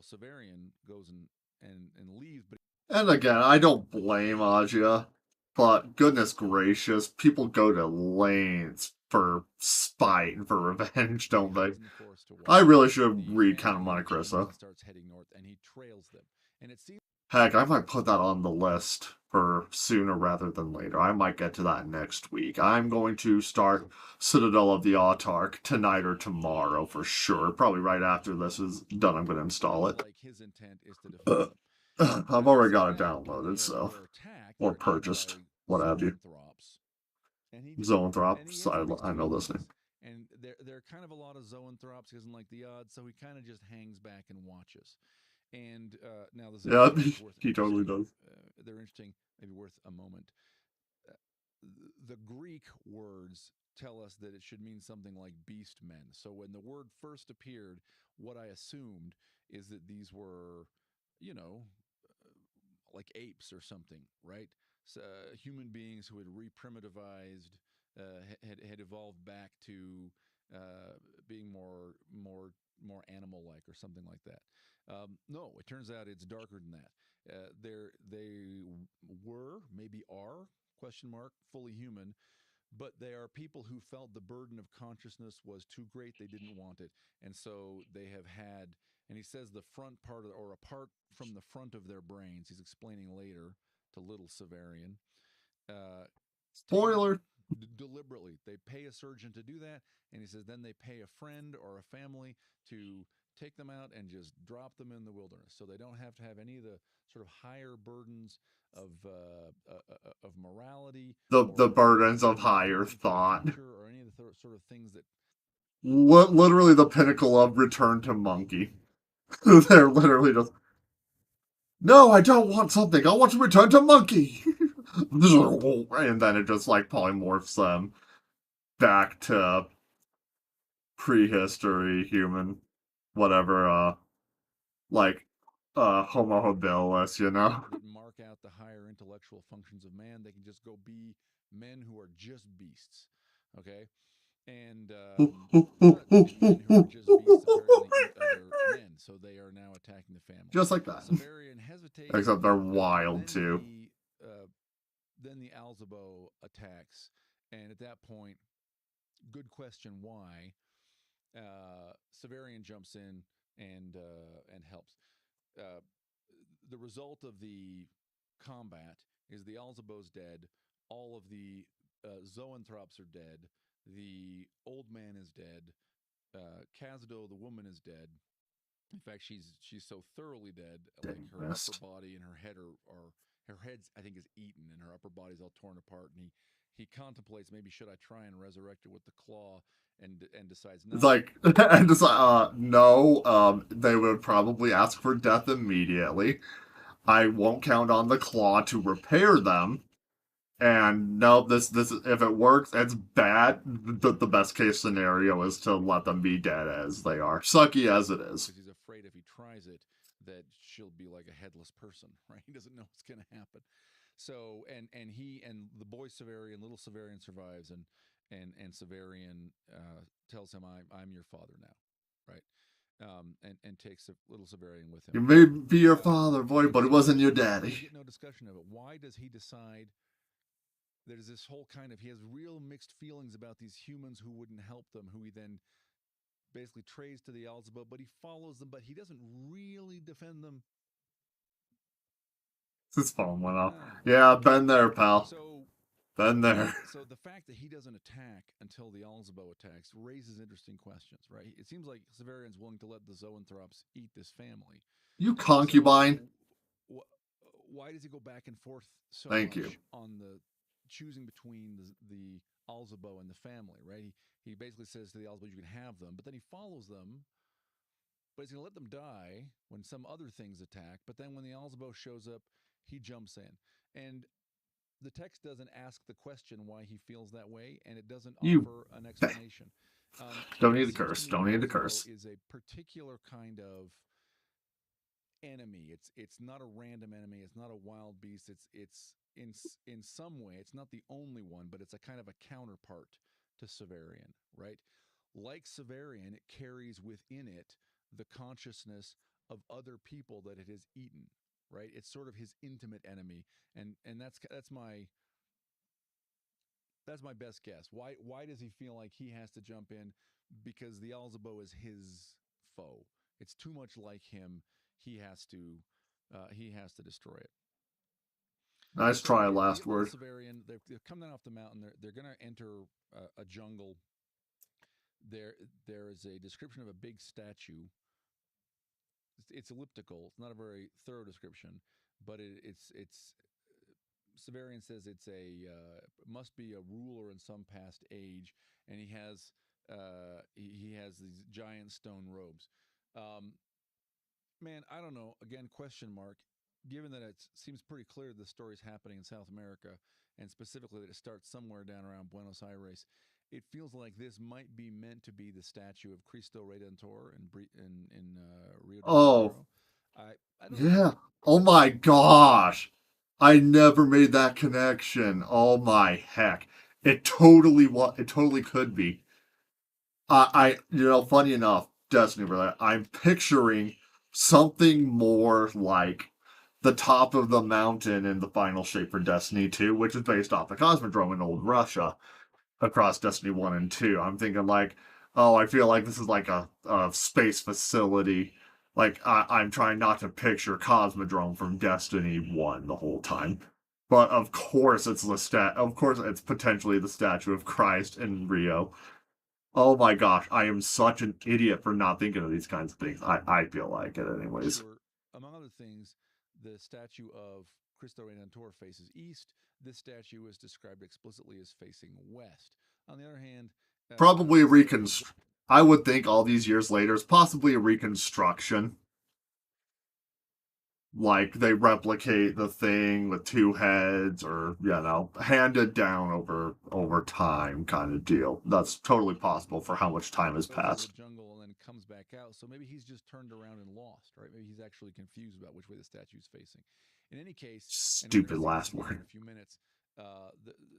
Severian goes and leaves, but And again, I don't blame Aja, but goodness gracious, people go to lengths for spite and for revenge, he don't they? hides in the forest to I watch. really should The read Count of family Monte then changes Cristo. and starts heading north, and he trails them. And it seems Heck, I might put that on the list for sooner rather than later. I might get to that next week. I'm going to start Citadel of the Autarch tonight or tomorrow for sure. Probably right after this is done, I'm going to install it. like his intent is to defend them. I've Now, already so got it now when downloaded, so they're attacked, or they're attacked purchased, by what have you. zoanthropes, and he Zoanthropes, has at least I two know of this name. these, and there are kind of a lot of zoanthropes. He doesn't like the odds, so he kind of just hangs back and watches. And now the Yeah, zoanthropes worth he totally interesting. does. They're interesting, maybe worth a moment. Uh, the Greek words tell us that it should mean something like beast men. So when the word first appeared, what I assumed is that these were, you know, like apes or something, right? So, human beings who had reprimitivized, had evolved back to being more animal like or something like that. No, it turns out it's darker than that. They were, maybe are, question mark, fully human, but they are people who felt the burden of consciousness was too great. They didn't want it. And so they have had, and he says the front part, or a part from the front of their brains, he's explaining later to little Severian, taken out Spoiler. deliberately. They pay a surgeon to do that. And he says then they pay a friend or a family to take them out and just drop them in the wilderness. So they don't have to have any of the sort of higher burdens of morality The or burdens of higher thinking for the thought. future or any of the sort of things that Literally the pinnacle of Return to Monkey. They're literally just, no, I don't want something. I want to return to Monkey. And then it just like polymorphs them back to prehistory human, whatever, like, Homo habilis, you know? that mark out the higher intellectual functions of man. They can just go be men who are just beasts. Okay. And not men who are just beasts apparently eat other men, so they are now attacking the family. Just like that. Severian hesitates, Except they're but wild too. then the Alzabo attacks, and at that point, good question why. Severian jumps in and helps. Uh, the result of the combat is the Alzabo's dead. All of the zoanthropes are dead. The old man is dead. Kazdo, the woman, is dead. In fact, she's so thoroughly dead, like Dang her upper missed. body and her head are her head, I think, is eaten, and her upper body's all torn apart. And he contemplates, maybe should I try and resurrect her with the claw, and decides It's no. like, and just like, no, they would probably ask for death immediately. I won't count on the claw to repair them. And no, this if it works, it's bad. The best case scenario is to let them be dead as they are, sucky as it is. Because he's afraid if he tries it, that she'll be like a headless person, right? He doesn't know what's going to happen. So and he and the boy Severian, little Severian survives, and Severian tells him, I'm your father now, right? And takes the little Severian with him. You may be your Uh, father, boy, but this it wasn't your question, we daddy. get no discussion of it. Why does he decide? There's this whole kind of, he has real mixed feelings about these humans who wouldn't help them, who he then basically trays to the Alzabo, but he follows them, but he doesn't really defend them. His phone went off. Ah. Yeah, been there, pal. So Been there. so the fact that he doesn't attack until the Alzabo attacks raises interesting questions, right? It seems like Severian's willing to let the Zoanthropes eat this family. You So concubine. why does he go back and forth so Thank you. much on the choosing between the Alzabo and the family, right? He basically says to the Alzabo, you can have them, but then he follows them, but he's going to let them die when some other things attack. But then when the Alzabo shows up, he jumps in. And the text doesn't ask the question why he feels that way, and it doesn't You. offer an explanation. Don't It need to seems to curse. me the Don't need to Alzabo curse. is a particular kind of enemy. It's not a random enemy. It's not a wild beast. It's in some way it's not the only one, but it's a kind of a counterpart to Severian, right? Like Severian, it carries within it the consciousness of other people that it has eaten, right? It's sort of his intimate enemy, and that's my best guess. Why does he feel like he has to jump in? Because the Alzabo is his foe. It's too much like him. He has to destroy it. Nice So try, we last get little word. Severian. They've come down off the mountain. They're going to enter a jungle. There is a description of a big statue it's elliptical. It's not a very thorough description, but it's Severian says it's a must be a ruler in some past age, and he has these giant stone robes. Um, Man, I don't know. Again, question mark. Given that it seems pretty clear the story's happening in South America, and specifically that it starts somewhere down around Buenos Aires, it feels like this might be meant to be the statue of Cristo Redentor in Rio de Oh, Janeiro. I don't know. yeah. Oh my gosh. I never made that connection. Oh my heck. It totally could be. Funny enough, Destiny, brother, I'm picturing something more like the top of the mountain in the final shape for Destiny 2, which is based off the Cosmodrome in old Russia across Destiny 1 and 2. I'm thinking like, oh, I feel like this is like a space facility. Like I'm trying not to picture Cosmodrome from Destiny 1 the whole time. But of course of course it's potentially the statue of Christ in Rio. Oh my gosh, I am such an idiot for not thinking of these kinds of things. I feel like it anyways. Sure. Among other things, the statue of Cristo Redentor faces east. This statue is described explicitly as facing west. On the other hand, Probably a Severian reconst I would think all these years later is possibly a reconstruction. Like they replicate the thing with two heads or, handed down over time kind of deal. That's totally possible for how much time has goes into the passed. jungle and then comes back out. So maybe he's just turned around and lost, right? Maybe he's actually confused about which way the statue's facing. In any case, and we're going Stupid to see this last again in word. a few minutes.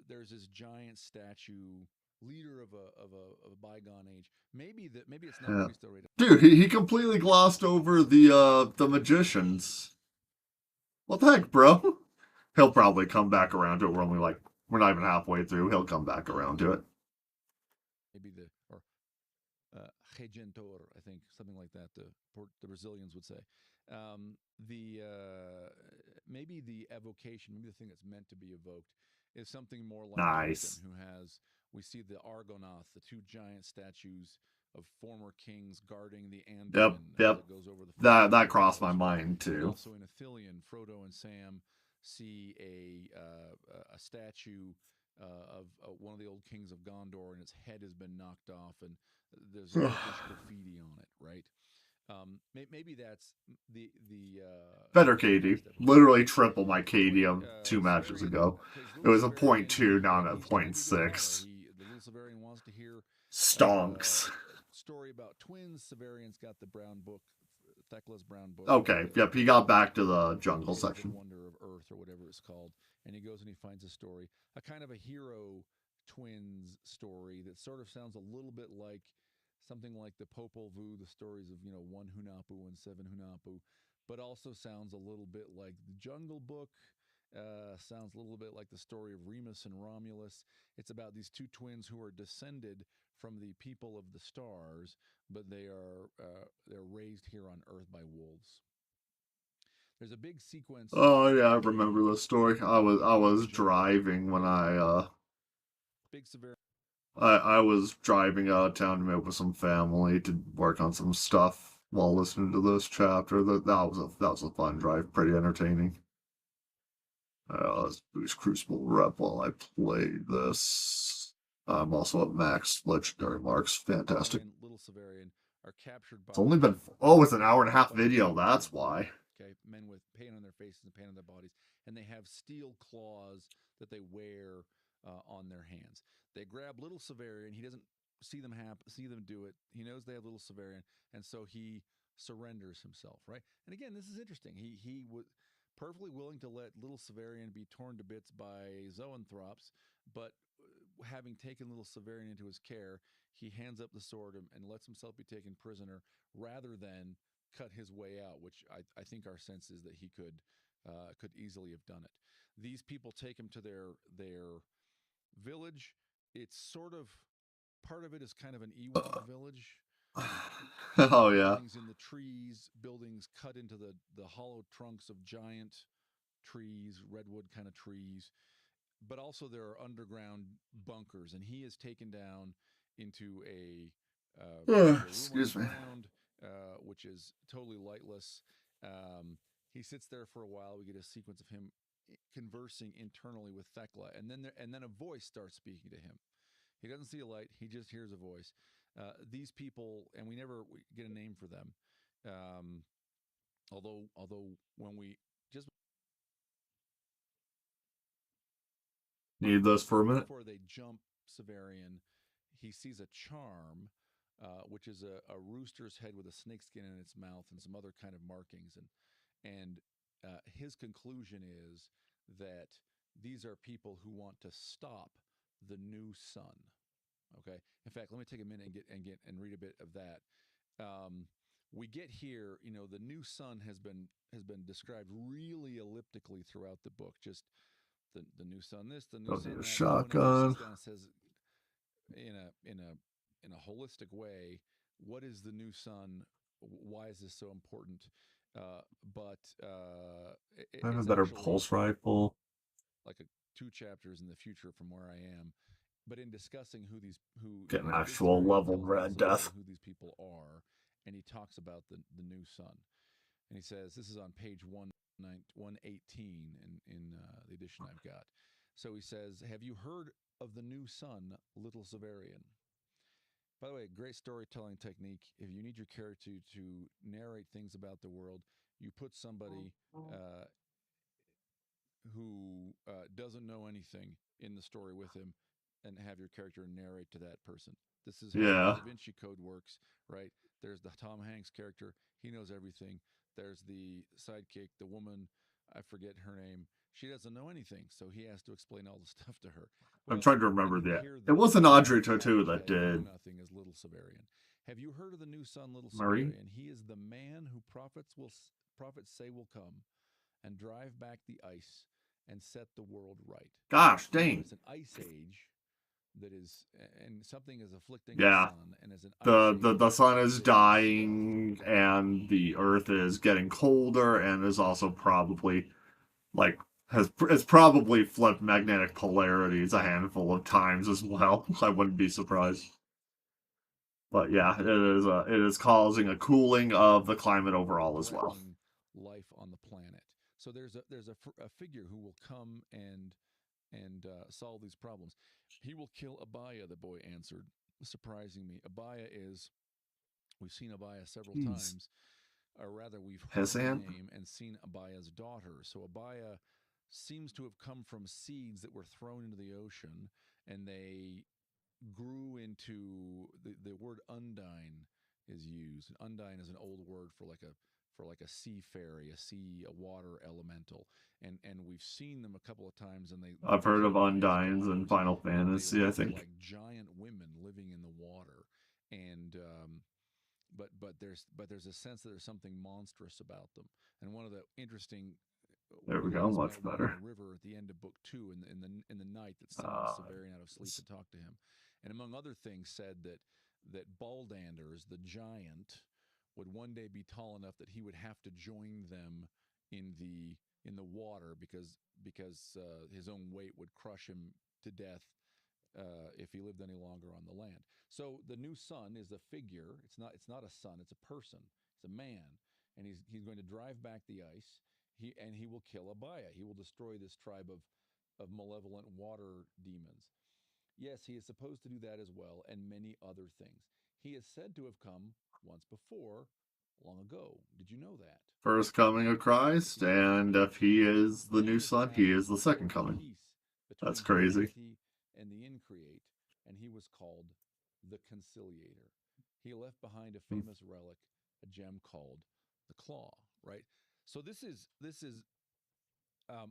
There's this giant statue, leader of a bygone age. Maybe it's not Yeah. Cristo Rey. Dude, he completely glossed over the magicians. What the heck, bro? He'll probably come back around to it. We're not even halfway through. He'll come back around to it. Maybe the or Regentor, I think something like that. The Brazilians would say. The Maybe the evocation, maybe the thing that's meant to be evoked, is something more like Vulcan, Nice. who has. We see the Argonath, the two giant statues of former kings guarding the Yep, Anduin as yep. it goes over the That frontier of crossed my Mars. mind And too. also in Ithilien, Frodo and Sam see a statue of one of the old kings of Gondor, and its head has been knocked off, and there's elvish graffiti on it, right? Maybe that's Better the KD. next evolution. Literally triple my KD Anyway, of 2 matches Severian ago. plays It Little was a Severian, point and two, again not a he's trying to point be a good father. six. The Little Severian wants to hear Stonks. story about twins. Severian's got the brown book, Thekla's brown book, Okay, yep, he got back to the jungle Tales of section. Wonder of Earth or whatever it's called, and he goes and he finds a story, a kind of a hero twins story that sort of sounds a little bit like something like the Popol Vuh, the stories of one Hunahpu and seven Hunahpu, but also sounds a little bit like the Jungle Book. Sounds a little bit like the story of Remus and Romulus. It's about these two twins who are descended from the people of the stars, but they're raised here on Earth by wolves. There's a big sequence Oh yeah, I in remember the the story. I was jungle. driving when Big severe. I was driving out of town to meet with some family to work on some stuff while listening to this chapter. That was a fun drive, pretty entertaining. Let's boost Crucible Rep while I play this. I'm also at max legendary marks. Fantastic. Little Severian are captured It's only by been it's an hour and a half video. That's why. okay, men with paint on their faces and paint on their bodies, and they have steel claws that they wear on their hands. They grab Little Severian. He doesn't see them do it. He knows they have Little Severian, and so he surrenders himself. Right. And again, this is interesting. He would perfectly willing to let Little Severian be torn to bits by Zoanthropes, but having taken Little Severian into his care, he hands up the sword and lets himself be taken prisoner rather than cut his way out, which I think our sense is that he could easily have done it. These people take him to their village. It's sort of part of it is kind of an Ewok village. Oh yeah. Buildings in the trees, buildings cut into the hollow trunks of giant trees, redwood kind of trees, but also there are underground bunkers, and he is taken down into a room Excuse me. underground which is totally lightless. He sits there for a while. We get a sequence of him conversing internally with Thekla, and then a voice starts speaking to him. He doesn't see a light; he just hears a voice. These people, and we never get a name for them. Although when we just Need those for a minute. before they jump Severian, he sees a charm, which is a rooster's head with a snakeskin in its mouth and some other kind of markings, and his conclusion is that these are people who want to stop the new sun. Okay. In fact, let me take a minute and read a bit of that. We get here, the new sun has been described really elliptically throughout the book. Just the new sun this, the new sun that. Shotgun. Kind of says in a holistic way, what is the new sun? Why is this so important? I have a better pulse rifle. Like 2 chapters in the future from where I am. But in discussing who get an actual level red death, who these people are, and he talks about the new sun, and he says this is on page 118 in the edition I've got. So he says, "Have you heard of the new sun, Little Severian?" By the way, great storytelling technique. If you need your character to narrate things about the world, you put somebody who doesn't know anything in the story with him and have your character narrate to that person. This is how the Da Vinci Code works, right? There's the Tom Hanks character. He knows everything. There's the sidekick, the woman, I forget her name. She doesn't know anything, so he has to explain all the stuff to her. Well, I'm trying to remember that. It wasn't Audrey Tautou that did. Nothing is Little Severian. Have you heard of the new son, Little Severian? He is the man who prophets say will come and drive back the ice and set the world right. Gosh, dang. It's an ice age that is, and something is afflicting the sun, and as the sun is dying, and the earth is getting colder, and is also probably has probably flipped magnetic polarities a handful of times as well. I wouldn't be surprised. But yeah, it is causing a cooling of the climate overall as well. Life on the planet. So there's a figure who will come and solve these problems. He will kill Abaya, the boy answered, surprising me. Abaya we've seen Abaya several times, or rather we've heard the name and seen Abaya's daughter. So Abaya seems to have come from seeds that were thrown into the ocean, and they grew into the word undine is used. Undine is an old word for like a sea fairy, a water elemental, and we've seen them a couple of times. And I've heard of undines in Final Fantasy. I think like giant women living in the water, and but there's a sense that there's something monstrous about them. And one of the interesting there we go, much better. The river at the end of book 2 in the night that summons Severian out of sleep to talk to him, and among other things said that Baldanders, the giant, would one day be tall enough that he would have to join them in the water because his own weight would crush him to death if he lived any longer on the land. So the new sun is a figure. It's not a sun. It's a person. It's a man, and he's going to drive back the ice. He will kill Abaya. He will destroy this tribe of malevolent water demons. Yes, he is supposed to do that as well, and many other things. He is said to have come once before, long ago. Did you know that? First coming of Christ, and if he is the new son, he is the second coming. That's crazy. And the Increate, and he was called the Conciliator. He left behind a famous relic, a gem called the Claw, right? So this is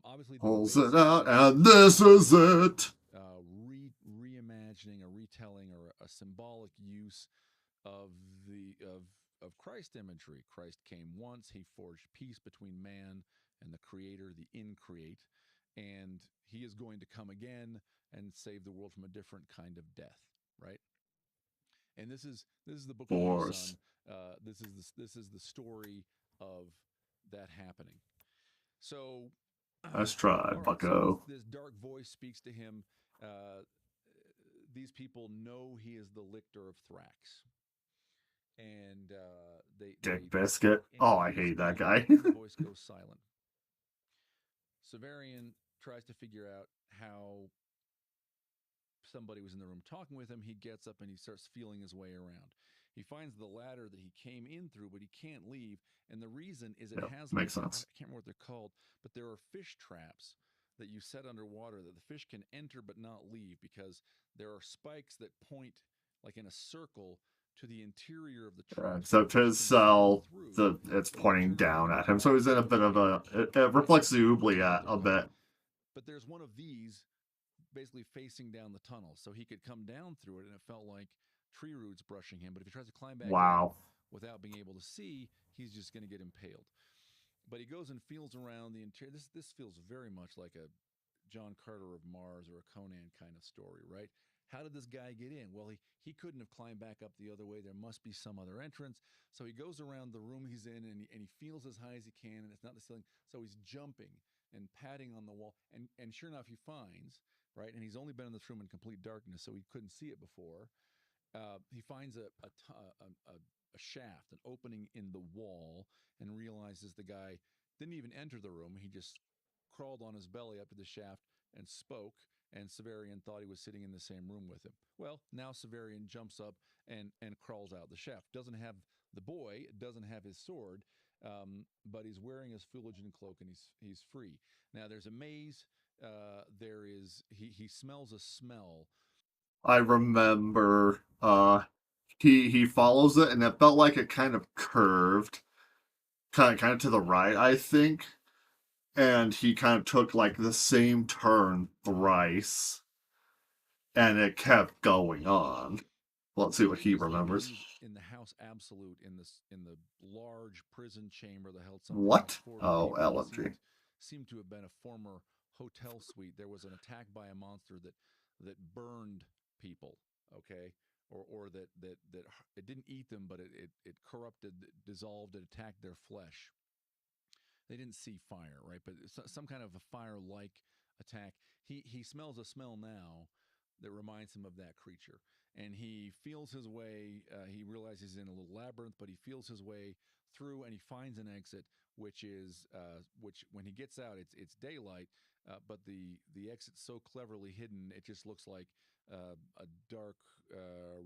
obviously pulls it out, and this is it. Reimagining, a retelling, or a symbolic use of Christ imagery. Christ came once. He forged peace between man and the Creator, the Increate, and he is going to come again and save the world from a different kind of death, right? And this is the book of the Sun. This is the story of that happening. So let's try, bucko. So this dark voice speaks to him. These people know he is the lictor of Thrax. and Dick they Biscuit. talk, and Oh, he I hears, hate that and guy. then the voice goes silent. Severian tries to figure out how somebody was in the room talking with him. He gets up and he starts feeling his way around. He finds the ladder that he came in through, but he can't leave. And the reason is it Yep, has like, makes I sense. can't remember what they're called, but there are fish traps that you set underwater that the fish can enter but not leave, because there are spikes that point like in a circle to the interior of the trap, so the Except fish his can swim cell, through it's but pointing return back down to at the him, so bottom he's in a of the bit of trap. a. It reflects the oubliette a bit. But there's one of these basically facing down the tunnel, so he could come down through it, and it felt like tree roots brushing him. But if he tries to climb back in Wow. without being able to see, he's just going to get impaled. But he goes and feels around the interior. This feels very much like a John Carter of Mars or a Conan kind of story, right? How did this guy get in? Well, he couldn't have climbed back up the other way. There must be some other entrance. So he goes around the room he's in, and he feels as high as he can, and it's not the ceiling. So he's jumping and patting on the wall. And sure enough, he finds, right? And he's only been in this room in complete darkness, so he couldn't see it before. He finds a shaft, an opening in the wall, and realizes the guy didn't even enter the room. He just crawled on his belly up to the shaft and spoke. And Severian thought he was sitting in the same room with him. Well, now Severian jumps up and crawls out the shaft. Doesn't have the boy, doesn't have his sword, but he's wearing his Fuligen cloak, and he's free. Now there's a maze. There is he smells a smell. I remember he follows it and it felt like it kind of curved kind of to the right, I think. And he kind of took like the same turn thrice and it kept going on. Let's see what he Previously, when he remembers. was in the House Absolute, in the large prison chamber that held something like What? 40 Oh, people, that LMG. seemed to have been a former hotel suite. There was an attack by a monster that burned people, okay, or that it didn't eat them, but it corrupted, dissolved, it attacked their flesh. They didn't see fire, right? But some kind of a fire-like attack. He smells a smell now that reminds him of that creature, and he feels his way. He realizes he's in a little labyrinth, but he feels his way through, and he finds an exit, which is which when he gets out, it's daylight, but the exit's so cleverly hidden, it just looks like a dark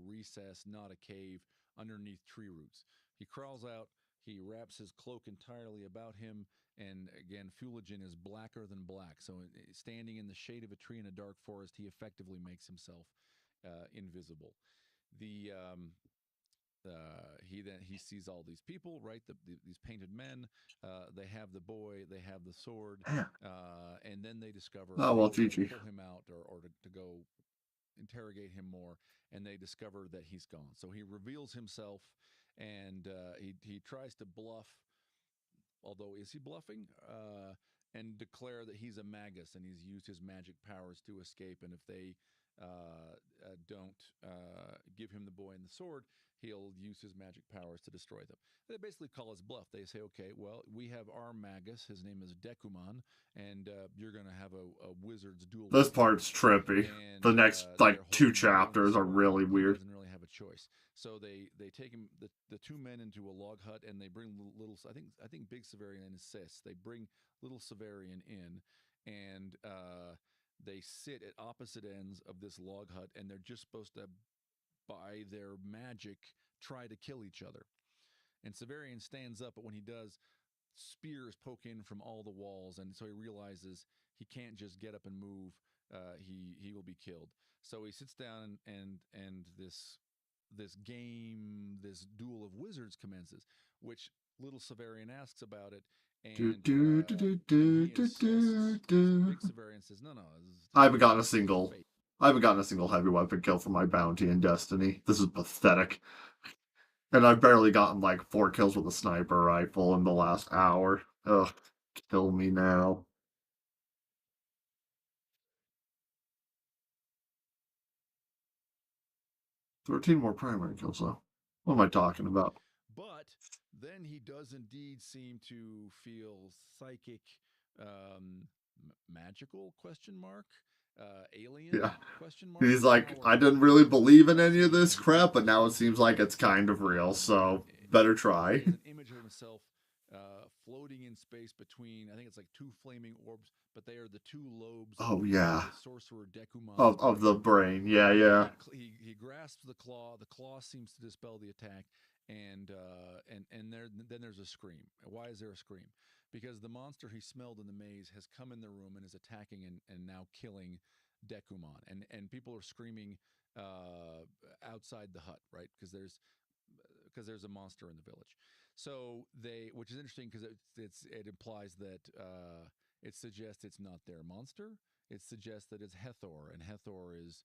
recess, not a cave, underneath tree roots. He crawls out. He wraps his cloak entirely about him, and again, Fuligen is blacker than black. So, standing in the shade of a tree in a dark forest, he effectively makes himself invisible. The he sees all these people, right? These painted men. They have the boy. They have the sword, Yeah. and then they discover Oh, well, they go to GG. pull him out, or to go interrogate him more, and they discover that he's gone. So he reveals himself, and he tries to bluff, although is he bluffing? And declare that he's a magus and he's used his magic powers to escape. And if they don't give him the boy and the sword, he'll use his magic powers to destroy them. They basically call his bluff. They say, okay, well, we have our magus. His name is Decuman, and you're going to have a wizard's duel This with him. part's trippy. The And next, like, they're two holding the boy and the chapters are sword. really He weird. doesn't really have a choice. So they take him, the two men, into a log hut, and they bring little I think Big Severian insists they bring little Severian in, and they sit at opposite ends of this log hut, and they're just supposed to, by their magic, try to kill each other. And Severian stands up, but when he does, spears poke in from all the walls, and so he realizes he can't just get up and move. He will be killed. So he sits down, and this game, this duel of wizards commences, which little Severian asks about it, Do, and do, do, do, do, he do, do, insists. do. Big Severian says, "No, no, I haven't gotten a this is single. fate." I haven't gotten a single heavy weapon kill for my bounty in Destiny. This is pathetic. And I've barely gotten like 4 kills with a sniper rifle in the last hour. Ugh, kill me now. 13 more primary kills though. What am I talking about? But then he does indeed seem to feel psychic, magical question mark. alien? Yeah. Question mark. He's Now like, or I didn't not? really believe in any of See, this crap, but now it seems like it's kind of real, so better try. there's an image of himself floating in space between, I think it's like two flaming orbs, but they are the two lobes Oh of yeah. the sorcerer Decuman's Of the brain. brain. Yeah, And yeah. he grasps the claw. The claw seems to dispel the attack, and then there's a scream. Why is there a scream? Because the monster he smelled in the maze has come in the room and is attacking and now killing Decuman, and people are screaming outside the hut, right? Because there's a monster in the village. So which is interesting because it implies that it suggests it's not their monster. It suggests that it's Hathor, and Hathor is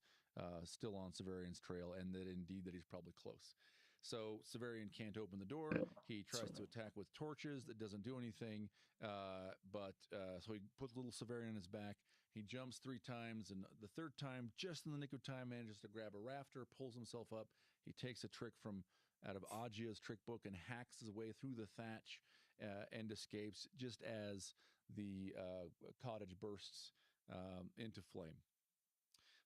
still on Severian's trail, and that indeed that he's probably close. So Severian can't open the door. He tries to attack with torches. That doesn't do anything. So he puts little Severian on his back. He jumps 3 times, and the third time, just in the nick of time, manages to grab a rafter, pulls himself up. He takes a trick from out of Agia's trick book and hacks his way through the thatch and escapes just as the cottage bursts into flame.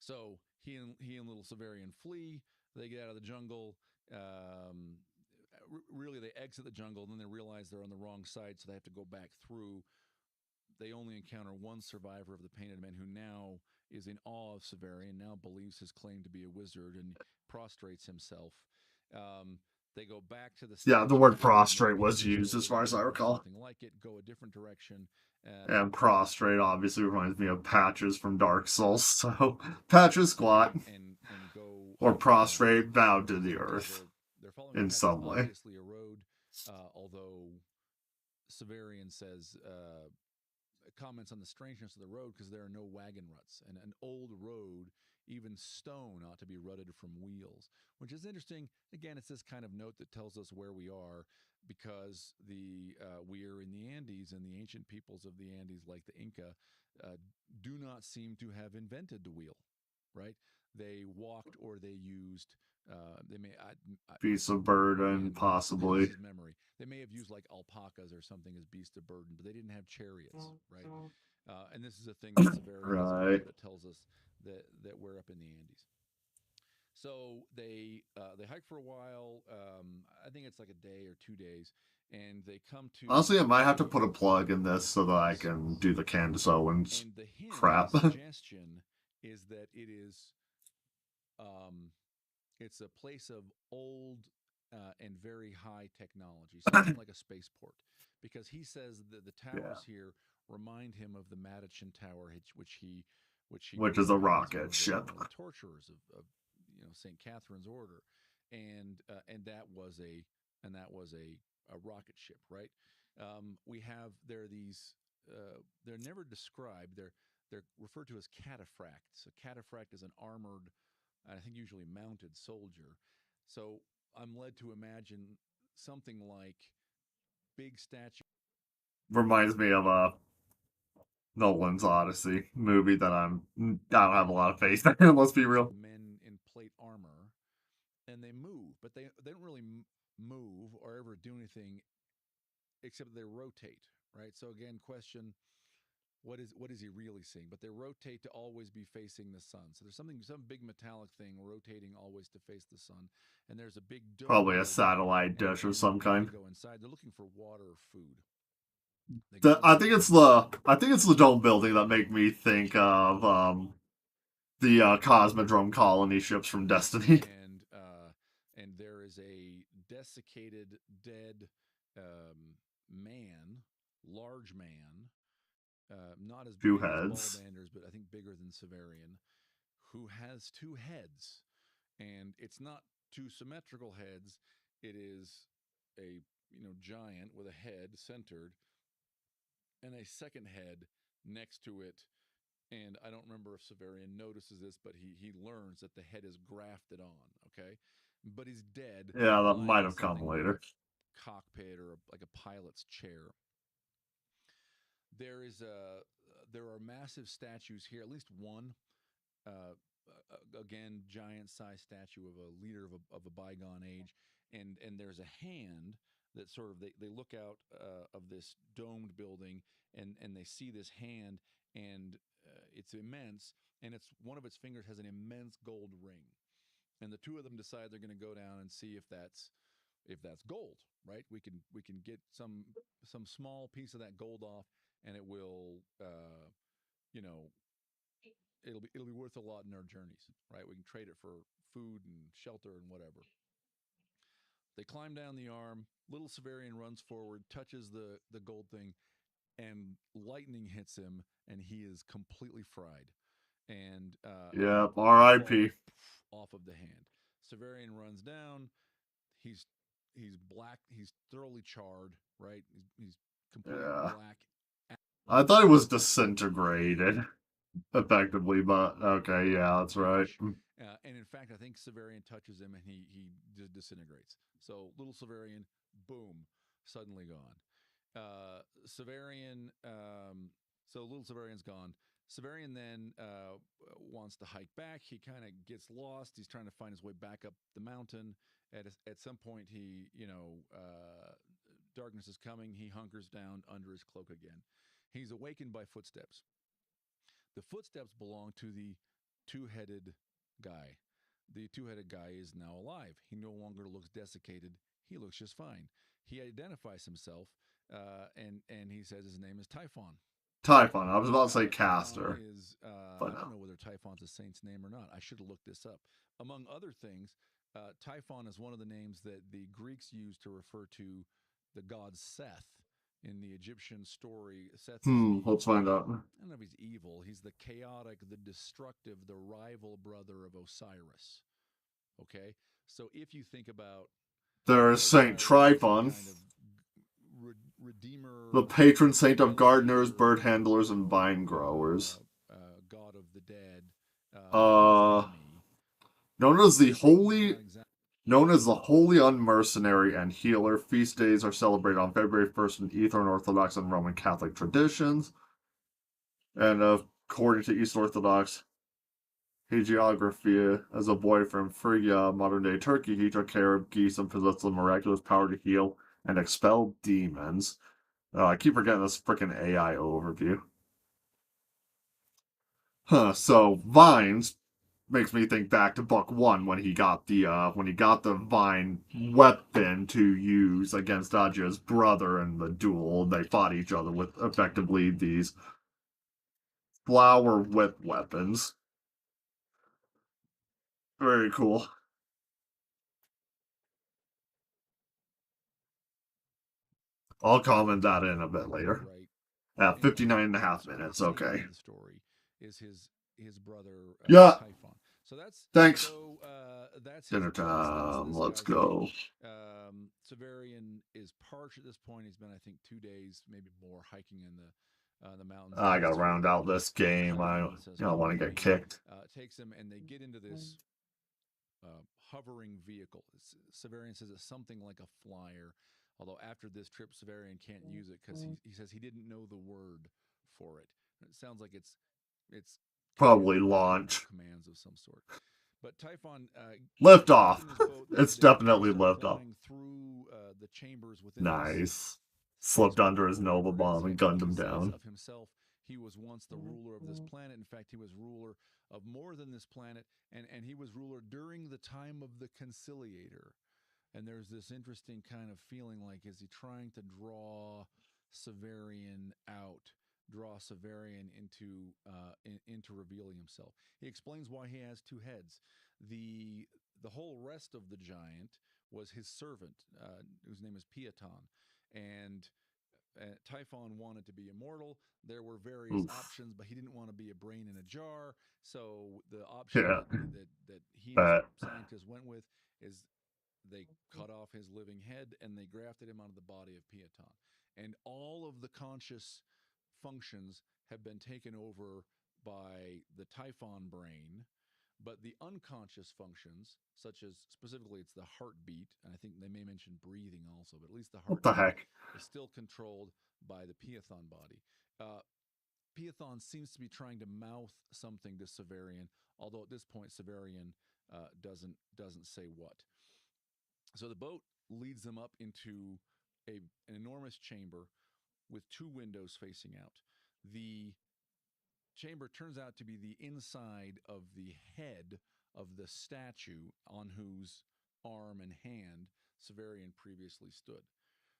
So he and little Severian flee. They get out of the jungle. Really, they exit the jungle, and then they realize they're on the wrong side, so they have to go back through. They only encounter one survivor of the Painted Men, who now is in awe of Severian, now believes his claim to be a wizard, and prostrates himself. Um, they go back to the Yeah, the statue. word prostrate was used as far as I Or recall. something like it. Go a different direction. And prostrate obviously reminds me of Patches from Dark Souls, so Patches squat. And go Or hike for a while prostrate bowed to the because earth they're following a in path that's some way. obviously a road, although Severian says comments on the strangeness of the road because there are no wagon ruts, and an old road, even stone, ought to be rutted from wheels, which is interesting. Again, it's this kind of note that tells us where we are, because we are in the Andes, and the ancient peoples of the Andes, like the Inca, do not seem to have invented the wheel, right? They walked, or they used. They may Beasts of burden, again, this possibly. is memory. They may have used like alpacas or something as beasts of burden, but they didn't have chariots, right? And this is a thing that Severian doesn't know, Right. but it tells us that we're up in the Andes. So they hike for a while. I think it's like a day or 2 days, and they come to Honestly, I might have to a put a plug in this so that I place. can do the Candace Owens And the hint, the crap. suggestion, is that um, it's a place of old and very high technology, something like a spaceport, because he says that the Yeah. towers here remind him of the Madison Tower, which he Which grew is a up in as rocket one ship. of the torturers of St. Catherine's Order, and that was a rocket ship, right? We have there are these they're never described. They're referred to as cataphracts. A cataphract is an armored, I think usually mounted soldier. So I'm led to imagine something like big statue Reminds me of Nolan's Odyssey movie that I don't have a lot of faith in. Let's be real. men in plate armor, and they move, but they don't really move or ever do anything except they rotate, right? So again, question: what is he really seeing? But they rotate to always be facing the sun. So there's some big metallic thing rotating always to face the sun, and there's a big dome Probably a building, satellite dish of some and they kind. go inside. They're looking for water or food. They go inside. I think it's the dome building that make me think of the Cosmodrome colony ships from Destiny. And there is a desiccated, dead man, large man, not as Two big as heads. Baldanders, but I think bigger than Severian, who has 2 heads, and it's not two symmetrical heads. It is a giant with a head centered and a second head next to it. And I don't remember if Severian notices this, but he learns that the head is grafted on. Okay, but he's dead, Yeah, that lying might in have come something like a later. cockpit or like a pilot's chair. There is a there are massive statues here, at least one. Uh, Again, giant size statue of a leader of a bygone age, and there's a hand that sort of they look out of this domed building, and they see this hand, and it's immense, and it's one of its fingers has an immense gold ring. And the two of them decide they're going to go down and see if that's gold, right? We can get some small piece of that gold off, and it will, you know, it'll be worth a lot in our journeys, right? We can trade it for food and shelter and whatever. They climb down the arm. Little Severian runs forward, touches the gold thing, and lightning hits him, and he is completely fried. And Yeah, he falls R.I.P. off of the hand. Severian runs down. He's he's black. He's thoroughly charred. Right. He's completely Yeah. black. I thought it was disintegrated, effectively, but okay, yeah, that's right. Flesh. And in fact, I think Severian touches him and he just disintegrates. So little Severian, boom, suddenly gone. Severian, so little Severian's gone. Severian then wants to hike back. He kind of gets lost. He's trying to find his way back up the mountain. At some point, darkness is coming. He hunkers down under his cloak again. He's awakened by footsteps. The footsteps belong to the two-headed guy. The two-headed guy is now alive. He no longer looks desiccated. He looks just fine. He identifies himself, and he says his name is Typhon. Typhon. I was about to say Typhon Caster, is, but I don't no. know whether Typhon's a saint's name or not. I should have looked this up. Among other things, Typhon is one of the names that the Greeks used to refer to the god Seth. In the Egyptian story, Seth is Let's find out. I don't know if he's evil. He's the chaotic, the destructive, the rival brother of Osiris. Okay? So if you think about There's Saint Osiris as a Tryphon, kind of redeemer, the patron saint of gardeners, vindicator, bird handlers, and vine growers. god of the dead, his Uh, enemy, known as the he's holy not exactly. Known as the Holy Unmercenary and Healer, feast days are celebrated on February 1st in Eastern Orthodox and Roman Catholic traditions. And according to East Orthodox hagiography, as a boy from Phrygia, modern day Turkey, he took care of geese and possessed the miraculous power to heal and expel demons. I keep forgetting this freaking AI overview. So vines makes me think back to book one when he got the vine weapon to use against Aja's brother in the duel. They fought each other with effectively these flower whip weapons. Very cool. I'll comment that in a bit later. Right. At In 59 and a the half sort of minutes, the okay. center of the story is his brother Yeah, Typhon. So thanks. that's his Dinner quest. That's time, this let's guy's thing. go. Severian is parched at this point. He's been, I think, 2 days, maybe more, hiking in the mountains. I Gets gotta to round out this game. I Typhon says, don't "Come want to with get me." kicked. Takes him, and they get into this hovering vehicle. Severian says it's something like a flyer. Although after this trip, Severian can't use it because he says he didn't know the word for it. It sounds like it's Probably command, verbal launch. commands of some sort. But Typhon Lift gets off. in his boat. It's They definitely start lift off. flying through the chambers within this Nice. Slipped spaceboat, under his Nova where, as Bomb I and think gunned he him says down. of himself, he was once the ruler of this planet. In fact, he was ruler of more than this planet, and he was ruler during the time of the Conciliator. And there's this interesting kind of feeling like, is he trying to draw Severian out, draw Severian into revealing himself? He explains why he has two heads. The whole rest of the giant was his servant, whose name is Piaton, and Typhon wanted to be immortal. There were various Oof. options, but he didn't want to be a brain in a jar. So the option Yeah. that he and his Bet. scientists went with is they cut off his living head and they grafted him onto the body of Piaton. And all of the conscious functions have been taken over by the Typhon brain, but the unconscious functions, such as specifically it's the heartbeat, and I think they may mention breathing also, but at least the What the heartbeat heck? is still controlled by the Piathon body. Piathon seems to be trying to mouth something to Severian, although at this point Severian doesn't say what. So the boat leads them up into an enormous chamber with two windows facing out. The chamber turns out to be the inside of the head of the statue on whose arm and hand Severian previously stood.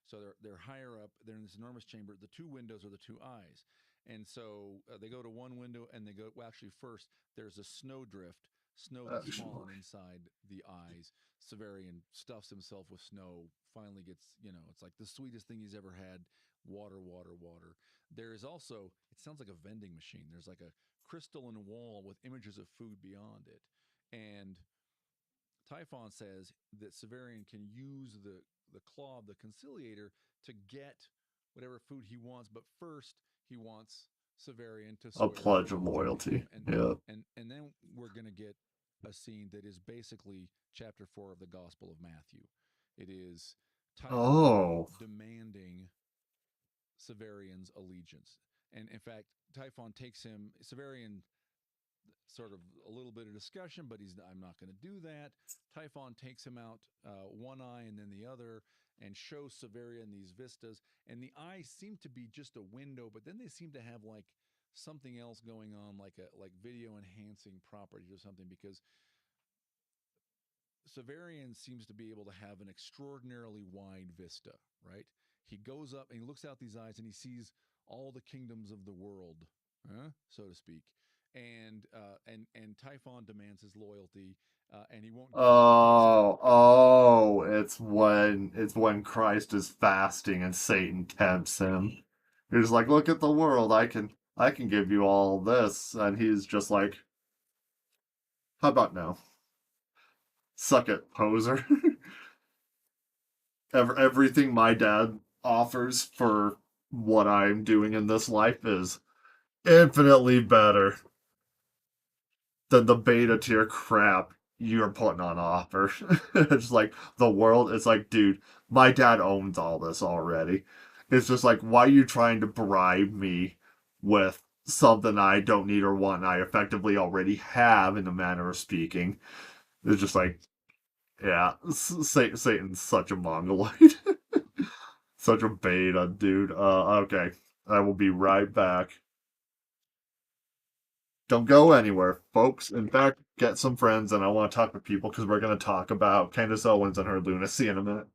So they're higher up. They're in this enormous chamber. The two windows are the two eyes, and so they go to one window and they go. Well, actually, first there's a snowdrift, snow that's fallen inside the eyes. Severian stuffs himself with snow. Finally gets, it's like the sweetest thing he's ever had. Water, water, water. There is also, it sounds like a vending machine. There's like a crystalline wall with images of food beyond it, and Typhon says that Severian can use the claw of the conciliator to get whatever food he wants, but first he wants Severian to A swear pledge of loyalty. Yeah. and then we're gonna get a scene that is basically chapter 4 of the Gospel of Matthew. It is Typhon demanding Severian's allegiance. And in fact, Typhon takes him, Severian sort of a little bit of discussion, but I'm not going to do that. Typhon takes him out one eye and then the other and shows Severian these vistas. And the eyes seem to be just a window, but then they seem to have like something else going on, like video enhancing properties or something, because Severian seems to be able to have an extraordinarily wide vista, right? He goes up and he looks out these eyes and he sees all the kingdoms of the world, so to speak. And Typhon demands his loyalty, and he won't give it It's when Christ is fasting and Satan tempts him. He's like, look at the world, I can give you all this, and he's just like, how about no? Suck it, poser. Everything my dad offers for what I'm doing in this life is infinitely better than the beta tier crap you're putting on offer. It's like the world. It's like, dude, my dad owns all this already. It's just like, why are you trying to bribe me with something I don't need or want? I effectively already have, in a manner of speaking. It's just like, yeah, Satan's such a mongoloid, such a beta, dude. Okay, I will be right back. Don't go anywhere, folks. In fact, get some friends, and I want to talk with people because we're going to talk about Candace Owens and her lunacy in a minute.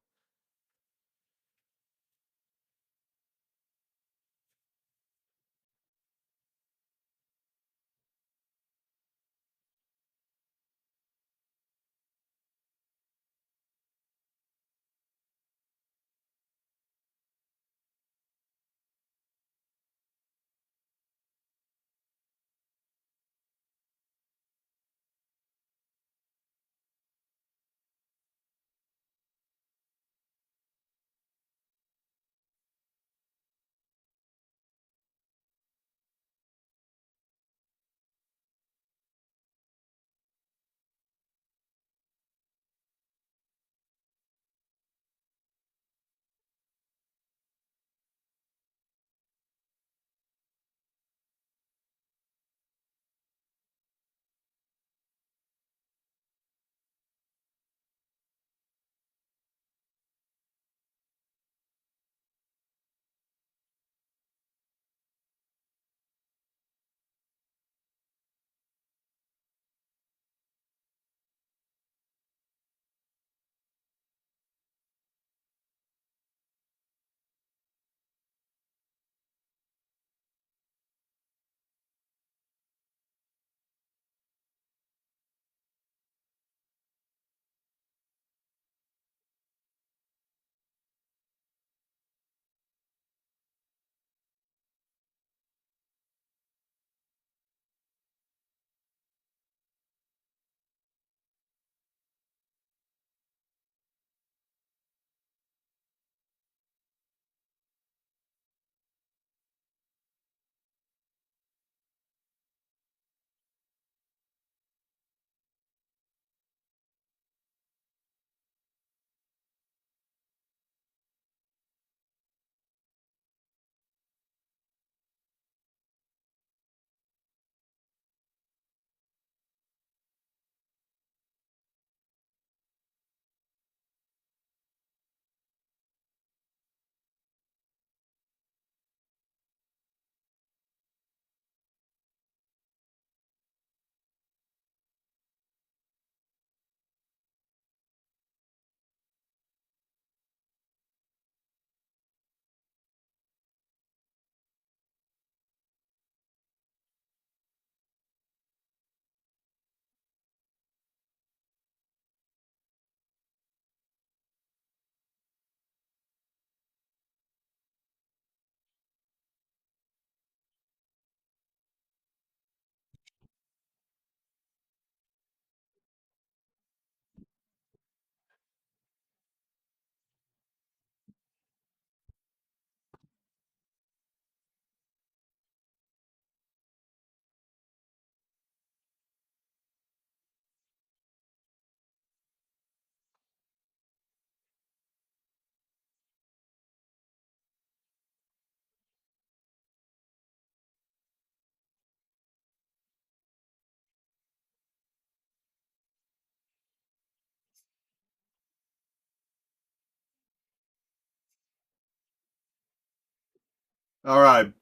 All right.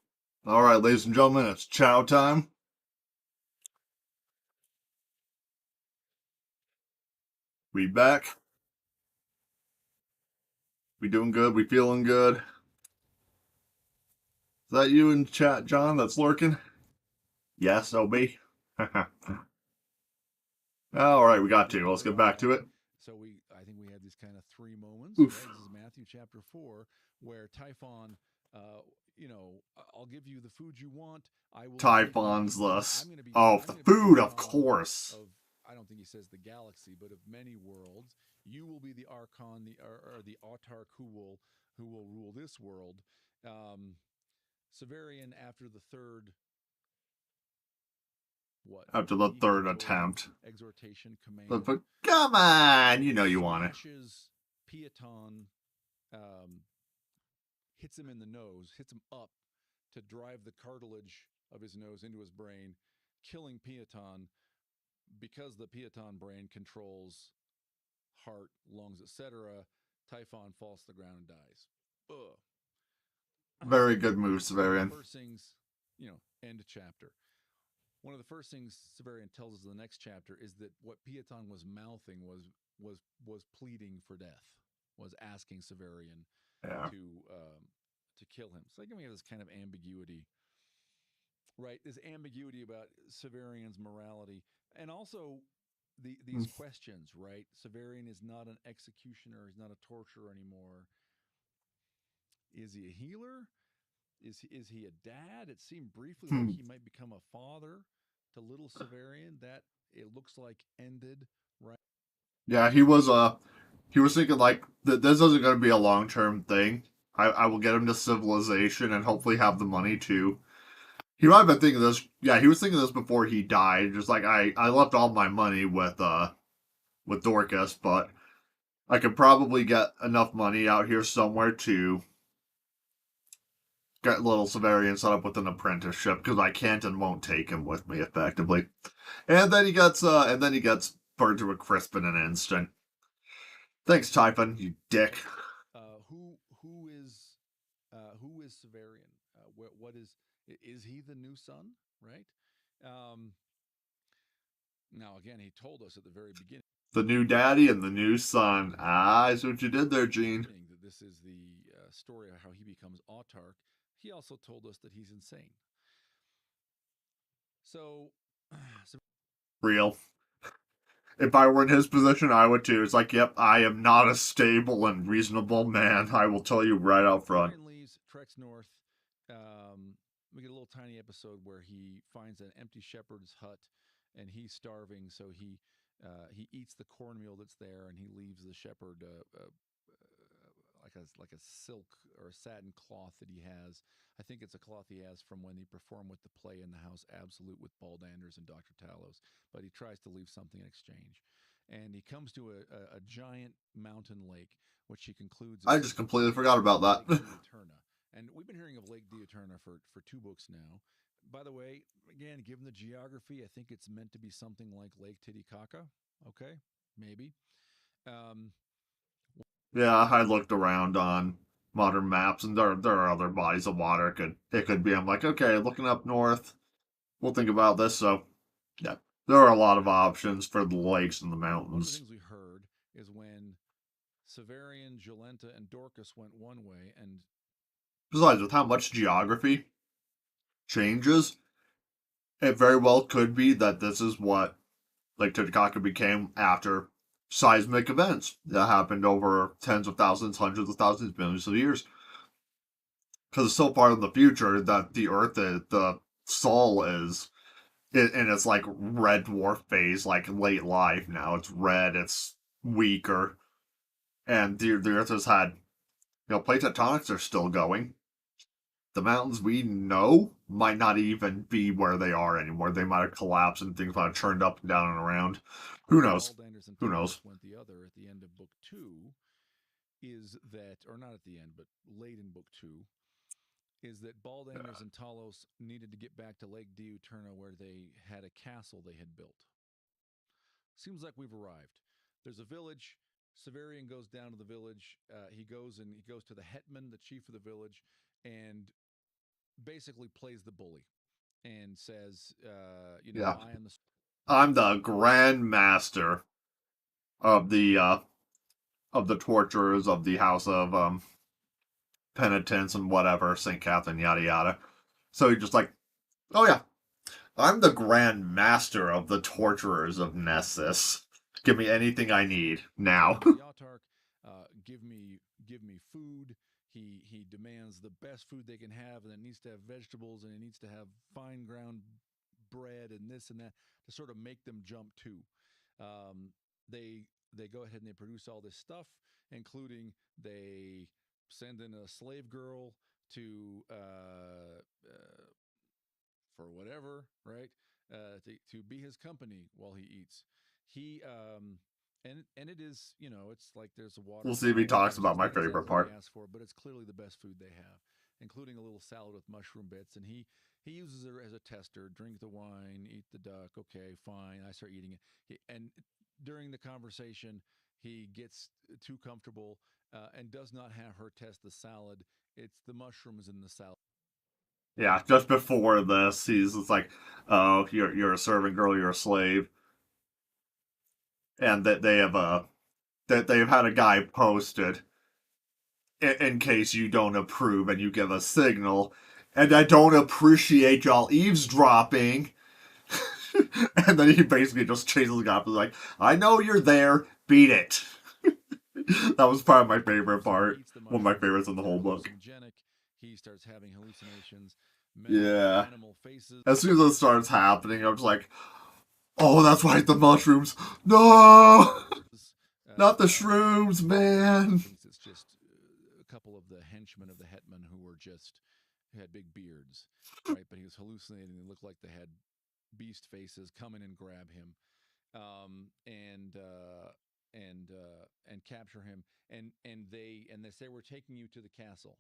All right, ladies and gentlemen, it's chow time. We back. We doing good. We feeling good. Is that you in chat, John, that's lurking? Yes, OB. All right, we got to. Let's get back to it. So I think we had these kind of three moments, right? Oof. This is Matthew chapter 4, where Typhon, I'll give you the food you want. I will make you Typhon's king. less. I'm going to be Oh, I'm the going to be food, of Archon course. of, I don't think he says the galaxy, but of many worlds. You will be the Archon, or the autarch who will rule this world. Severian, after the third, After the plea, third exhorting, attempt. exhortation, command, But come on, you know you want it. smashes Piaton, hits him in the nose, hits him up to drive the cartilage of his nose into his brain, killing Piaton because the Piaton brain controls heart, lungs, etc. Typhon falls to the ground and dies. Ugh. Very good move, One of the Severian. first things, end chapter. One of the first things Severian tells us in the next chapter is that what Piaton was mouthing was pleading for death, was asking Severian Yeah. to kill him. So again, we have this kind of ambiguity, right? This ambiguity about Severian's morality, and also these questions, right? Severian is not an executioner; he's not a torturer anymore. Is he a healer? Is he a dad? It seemed briefly like he might become a father to little Severian. That it looks like ended right. Yeah, he was thinking like this isn't going to be a long term thing. I will get him to civilization and hopefully have the money to. He might have been thinking this. Yeah, he was thinking this before he died. Just like I left all my money with Dorcas, but I could probably get enough money out here somewhere to get little Severian set up with an apprenticeship because I can't and won't take him with me effectively. And then he gets burned to a crisp in an instant. Thanks, Typhon, you dick. Who is Severian? What is he the new son? Right. Um, Now again, he told us at the very beginning The new daddy and the new son. Ah, I see what you did there, Gene. that this is the story of how he becomes autarch. He also told us that he's insane. So, Real. If I were in his position, I would too. It's like, yep, I am not a stable and reasonable man. I will tell you right out front. Severian leaves, treks north. We get a little tiny episode where he finds an empty shepherd's hut, and he's starving. So he eats the cornmeal that's there, and he leaves the shepherd like a silk or a satin cloth that he has. I think it's a cloth he has from when he performed with the play in the House Absolute with Bald Anders and Dr. Talos. But he tries to leave something in exchange, and he comes to a giant mountain lake, which he concludes I is just completely forgot about Lake that. Diaturna. And we've been hearing of Lake Diaturna for two books now. By the way, again, given the geography, I think it's meant to be something like Lake Titicaca. Okay, maybe. Um, Yeah, I looked around on modern maps, and there are other bodies of water it could be. I'm like, okay, looking up north, we'll think about this. So, yeah, there are a lot of options for the lakes and the one of the mountains. things we heard is when Severian, Jolenta, and Dorcas went one way, and Besides, with how much geography changes, it very well could be that this is what Lake Titicaca became after seismic events that happened over tens of thousands, hundreds of thousands, millions of years. Because it's so far in the future that the Earth, the Sol is in its like red dwarf phase, like late life now. It's red, it's weaker, and the Earth has had, plate tectonics are still going. The mountains we know might not even be where they are anymore. They might have collapsed and things might have turned up and down and around. Who knows? Bald Anders and Who knows? Talos went the other at the end of book two. Is that, or not at the end, but late in book two, is that Bald Anders and Talos needed to get back to Lake Diuturna where they had a castle they had built. Seems like we've arrived. There's a village. Severian goes down to the village. He goes to the hetman, the chief of the village, and basically plays the bully and says, Yeah. I am the I'm the Grand Master of the torturers of the House of Penitence and whatever, St. Catherine, yada yada. So he's just like, oh yeah, I'm the Grand Master of the torturers of Nessus. Give me anything I need now. the autarch. Give me food. He demands the best food they can have, and it needs to have vegetables, and it needs to have fine ground bread, and this and that to sort of make them jump too. Um, they go ahead and they produce all this stuff, including they send in a slave girl to for whatever, right? To be his company while he eats. He and it is, it's like there's a We'll see if he waterfall, talks which about is my not favorite exactly what part. he asked for, but it's clearly the best food they have, including a little salad with mushroom bits. And he uses it as a tester. Drink the wine, eat the duck. Okay, fine. I start eating it. And during the conversation, he gets too comfortable and does not have her test the salad. It's the mushrooms in the salad. Yeah, just before this, he's just like, "Oh, you're a servant girl, you're a slave," and that they've had a guy posted in case you don't approve and you give a signal, and I don't appreciate y'all eavesdropping. And then he basically just chases the guy up and is like, I know you're there, beat it. That was probably my favorite So he part. eats the One of my mushrooms. favorites in the They're whole book. hallucinogenic. He starts having hallucinations, Yeah. animal faces. As soon as it starts happening, I'm just like, oh, that's right, the mushrooms. No! Not the shrooms, man. Thinks it's just a couple of the henchmen of the hetman who had big beards, right? But he was hallucinating. They looked like they had beast faces come in and grab him, and capture him. And they say, we're taking you to the castle.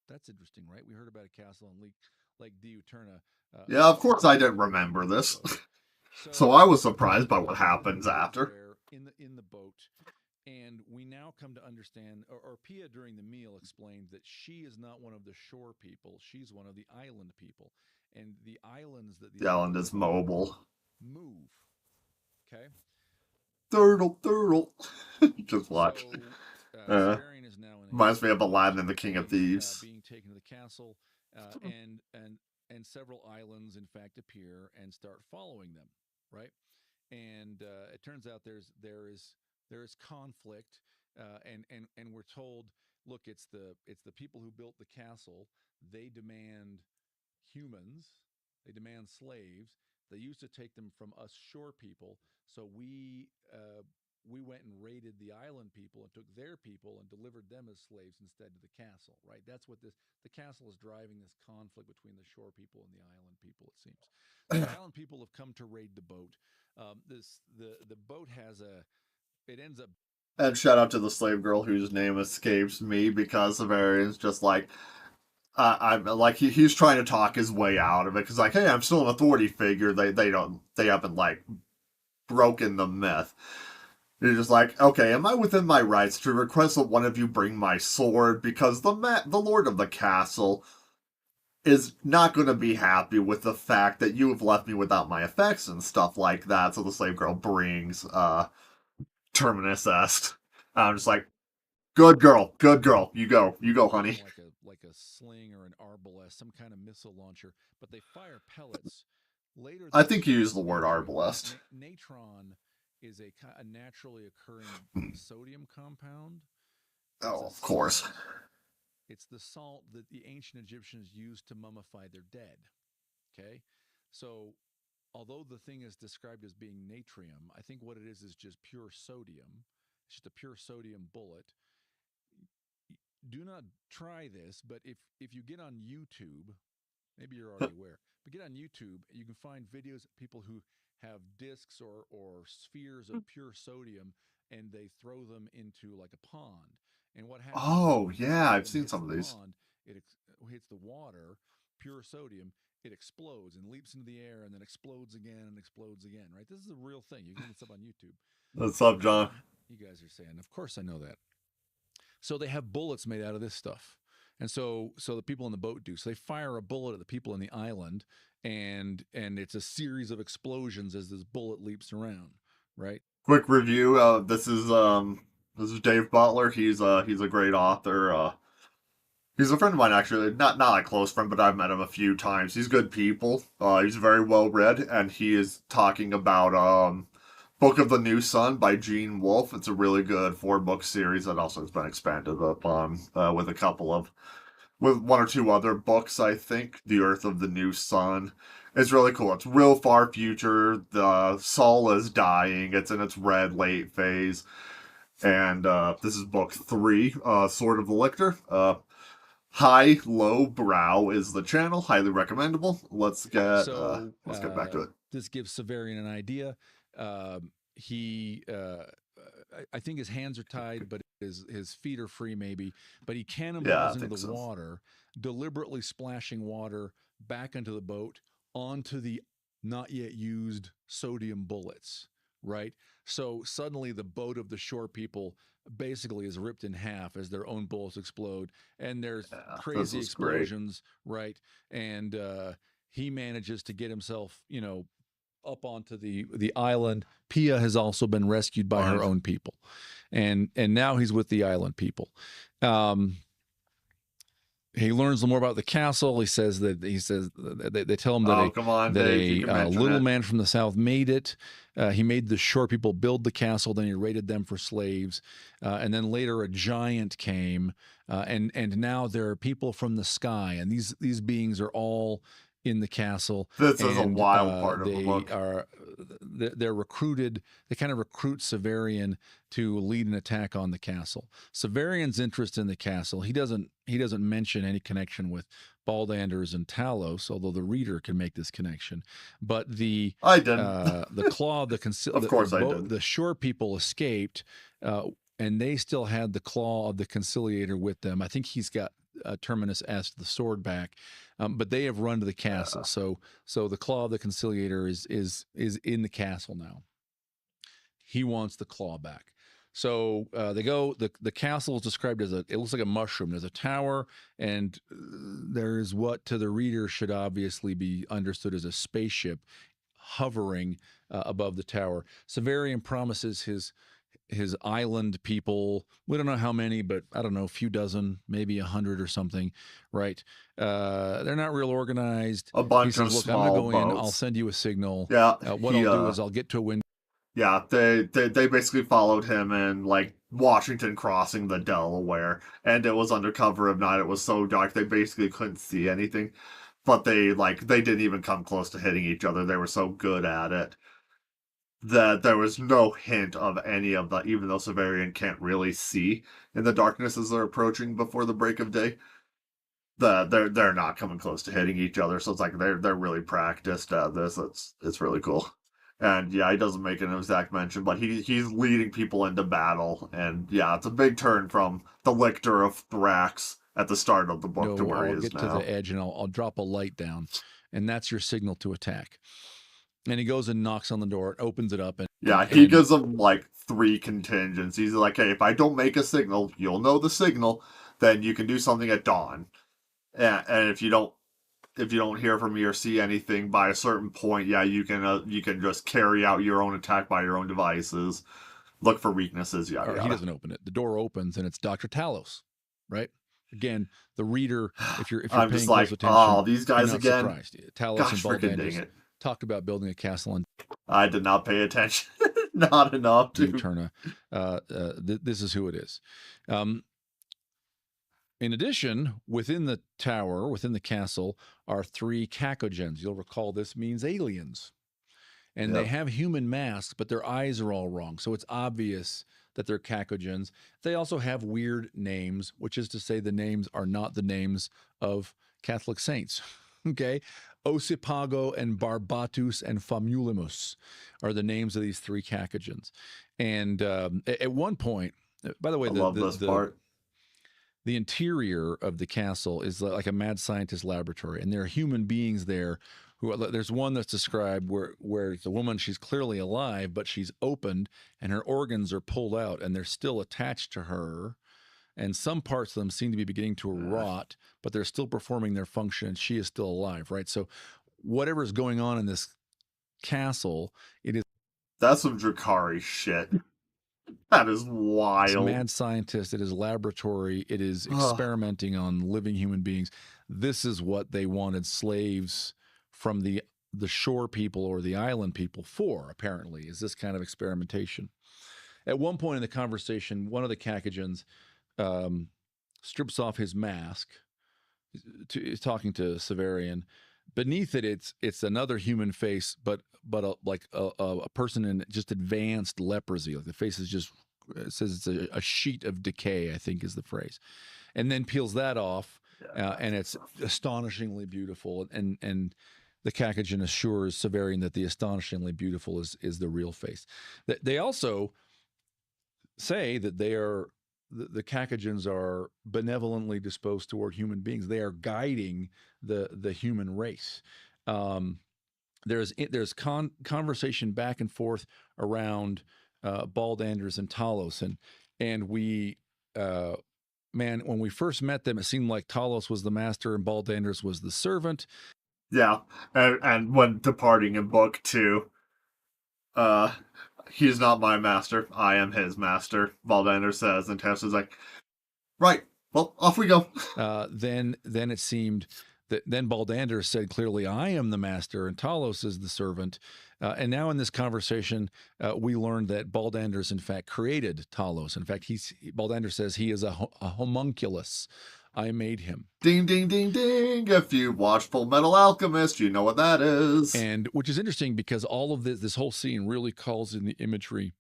That's interesting, right? We heard about a castle in Lake Diuturna. Yeah, of course I didn't remember this. So So I was surprised by what happens after. there in the boat, and we now come to understand, or Pia during the meal explained that she is not one of the shore people; she's one of the island people, and the islands that these The people island is live on mobile. move. Okay, Turtle, turtle. Just watch. so Uh, Severian is now in a Reminds me of boat Aladdin and the King of Thieves. being taken to the castle, and several islands, in fact, appear and start following them. Right, and it turns out there is conflict, and we're told, look, it's the people who built the castle. They demand humans. They demand slaves. They used to take them from us shore people, so we went and raided the island people and took their people and delivered them as slaves instead to the castle. Right? That's what the castle is driving this conflict between the shore people and the island people. It seems. So the island people have come to raid the boat. The boat has it ends up. And shout out to the slave girl whose name escapes me because Severian's just like, I'm like he's trying to talk his way out of it because like, hey, I'm still an authority figure. They haven't like broken the myth. You're just like, okay, am I within my rights to request that one of you bring my sword because the lord of the castle is not going to be happy with the fact that you have left me without my effects and stuff like that. So the slave girl brings Terminus Est. I'm just like, good girl, you go, honey. Like a sling or an arbalest, some kind of missile launcher, but they fire pellets. Later, I they think you discover used the word arbalest. natron is a naturally occurring sodium compound. It's Oh, a of course. salt. It's the salt that the ancient Egyptians used to mummify their dead. Okay, so although the thing is described as being natrium, I think what it is just pure sodium. It's just a pure sodium bullet. Do not try this, but if you get on YouTube, maybe you're already aware, but get on YouTube, you can find videos of people who have discs or spheres of pure sodium, and they throw them into like a pond. And what happens is Oh, when the yeah, I've sodium seen hits some the of these. pond, it hits the water, pure sodium, it explodes and leaps into the air and then explodes again and explodes again, right? This is a real thing. You can look this up on YouTube. What's up, John? You guys are saying, of course I know that. So they have bullets made out of this stuff. And so the people on the boat do. So they fire a bullet at the people on the island, and it's a series of explosions as this bullet leaps around, right? Quick review. This is Dave Butler. He's a great author. He's a friend of mine, actually. Not a close friend, but I've met him a few times. He's good people. He's very well read, and he is talking about Book of the New Sun by Gene Wolfe. It's a really good 4-book series that also has been expanded upon with one or two other books. I think The Earth of the New Sun. It's really cool. It's real far future. The Sol is dying. It's in its red late phase, and this is book 3, Sword of the Lictor. High, low brow is the channel. Highly recommendable. Let's get back to it. This gives Severian an idea. He, I think his hands are tied, but his feet are free, maybe. But he cannonballs into the water, deliberately splashing water back into the boat onto the not yet used sodium bullets. Right. So suddenly the boat of the shore people basically is ripped in half as their own bullets explode, and there's crazy explosions, right? And he manages to get himself, up onto the island. Pia has also been rescued by her own people, and now he's with the island people. He learns more about the castle. They tell him that a little man from the south made it. He made the shore people build the castle. Then he raided them for slaves, and then later a giant came, and now there are people from the sky, and these beings are all in the castle. This is a wild part of the book. They're recruited. They kind of recruit Severian to lead an attack on the castle. Severian's interest in the castle, he doesn't mention any connection with Baldanders and Talos, although the reader can make this connection. But the claw of the shore people escaped, and they still had the claw of the conciliator with them. I think he's got Terminus asked the sword back, but they have run to the castle. So the claw of the conciliator is in the castle now. He wants the claw back. So they go. The castle is described as it looks like a mushroom. There's a tower, and there's what to the reader should obviously be understood as a spaceship hovering above the tower. Severian promises his island people, we don't know how many, but I don't know, a few dozen, maybe 100 or something, right? They're not real organized. A bunch of small I'm gonna go boats. in. I'll send you a signal. Yeah. What I'll do is I'll get to a window. Yeah, they basically followed him in like Washington crossing the Delaware, and it was under cover of night. It was so dark they basically couldn't see anything. But they didn't even come close to hitting each other. They were so good at it that there was no hint of any of that, even though Severian can't really see in the darkness as they're approaching before the break of day. They're not coming close to hitting each other, so it's like they're really practiced at this. It's really cool. And yeah, he doesn't make an exact mention, but he's leading people into battle, and yeah, it's a big turn from the Lictor of Thrax at the start of the book to where he is now. I'll get to the edge and I'll drop a light down, and that's your signal to attack. And he goes and knocks on the door, opens it up, and he gives them like 3 contingencies. He's like, hey, if I don't make a signal, you'll know the signal, then you can do something at dawn. And if you don't hear from me or see anything by a certain point, you can just carry out your own attack by your own devices. Look for weaknesses. He doesn't open it. The door opens and it's Dr. Talos, right? Again, the reader, if you're paying close attention, oh, these guys again. Surprised. Talos and Baldanders talked about building a castle, and I did not pay attention. Not enough to Uterna. This is who it is. In addition, within the tower, within the castle, are 3 cacogens. You'll recall this means aliens. And they have human masks, but their eyes are all wrong. So it's obvious that they're cacogens. They also have weird names, which is to say the names are not the names of Catholic saints. Okay? Osipago and Barbatus and Famulimus are the names of these 3 cacogens. And at one point, by the way, I love this part. The interior of the castle is like a mad scientist laboratory, and there are human beings there. There's one that's described where it's a woman. She's clearly alive, but she's opened, and her organs are pulled out, and they're still attached to her. and some parts of them seem to be beginning to rot, but they're still performing their function, and she is still alive, right? So whatever is going on in this castle, it is That's some Drakari shit. That is wild. mad scientist, it is laboratory, it is experimenting on living human beings. This is what they wanted slaves from the shore people or the island people for, apparently, is this kind of experimentation. At one point in the conversation, one of the Kakajans strips off his mask, is talking to Severian. Beneath it, it's another human face, but a person in just advanced leprosy. Like the face is just, it says it's a sheet of decay, I think is the phrase, and then peels that off, and it's astonishingly beautiful. And the Kakajan assures Severian that the astonishingly beautiful is the real face. They also say that they are the Kakajans are benevolently disposed toward human beings. They are guiding the human race. There's conversation back and forth around Baldanders and Talos, and we man, when we first met them, it seemed like Talos was the master and Baldanders was the servant. Yeah, and when departing in book 2, he's not my master, I am his master, Baldander says, and Tess is like, right, well, off we go. Then it seemed that then Baldander said clearly, I am the master and Talos is the servant. And now in this conversation, we learned that Baldander's in fact created Talos. In fact, Baldander says he is a homunculus. I made him. Ding, ding, ding, ding. If you watch Full Metal Alchemist, you know what that is. And which is interesting because all of this whole scene really calls in the imagery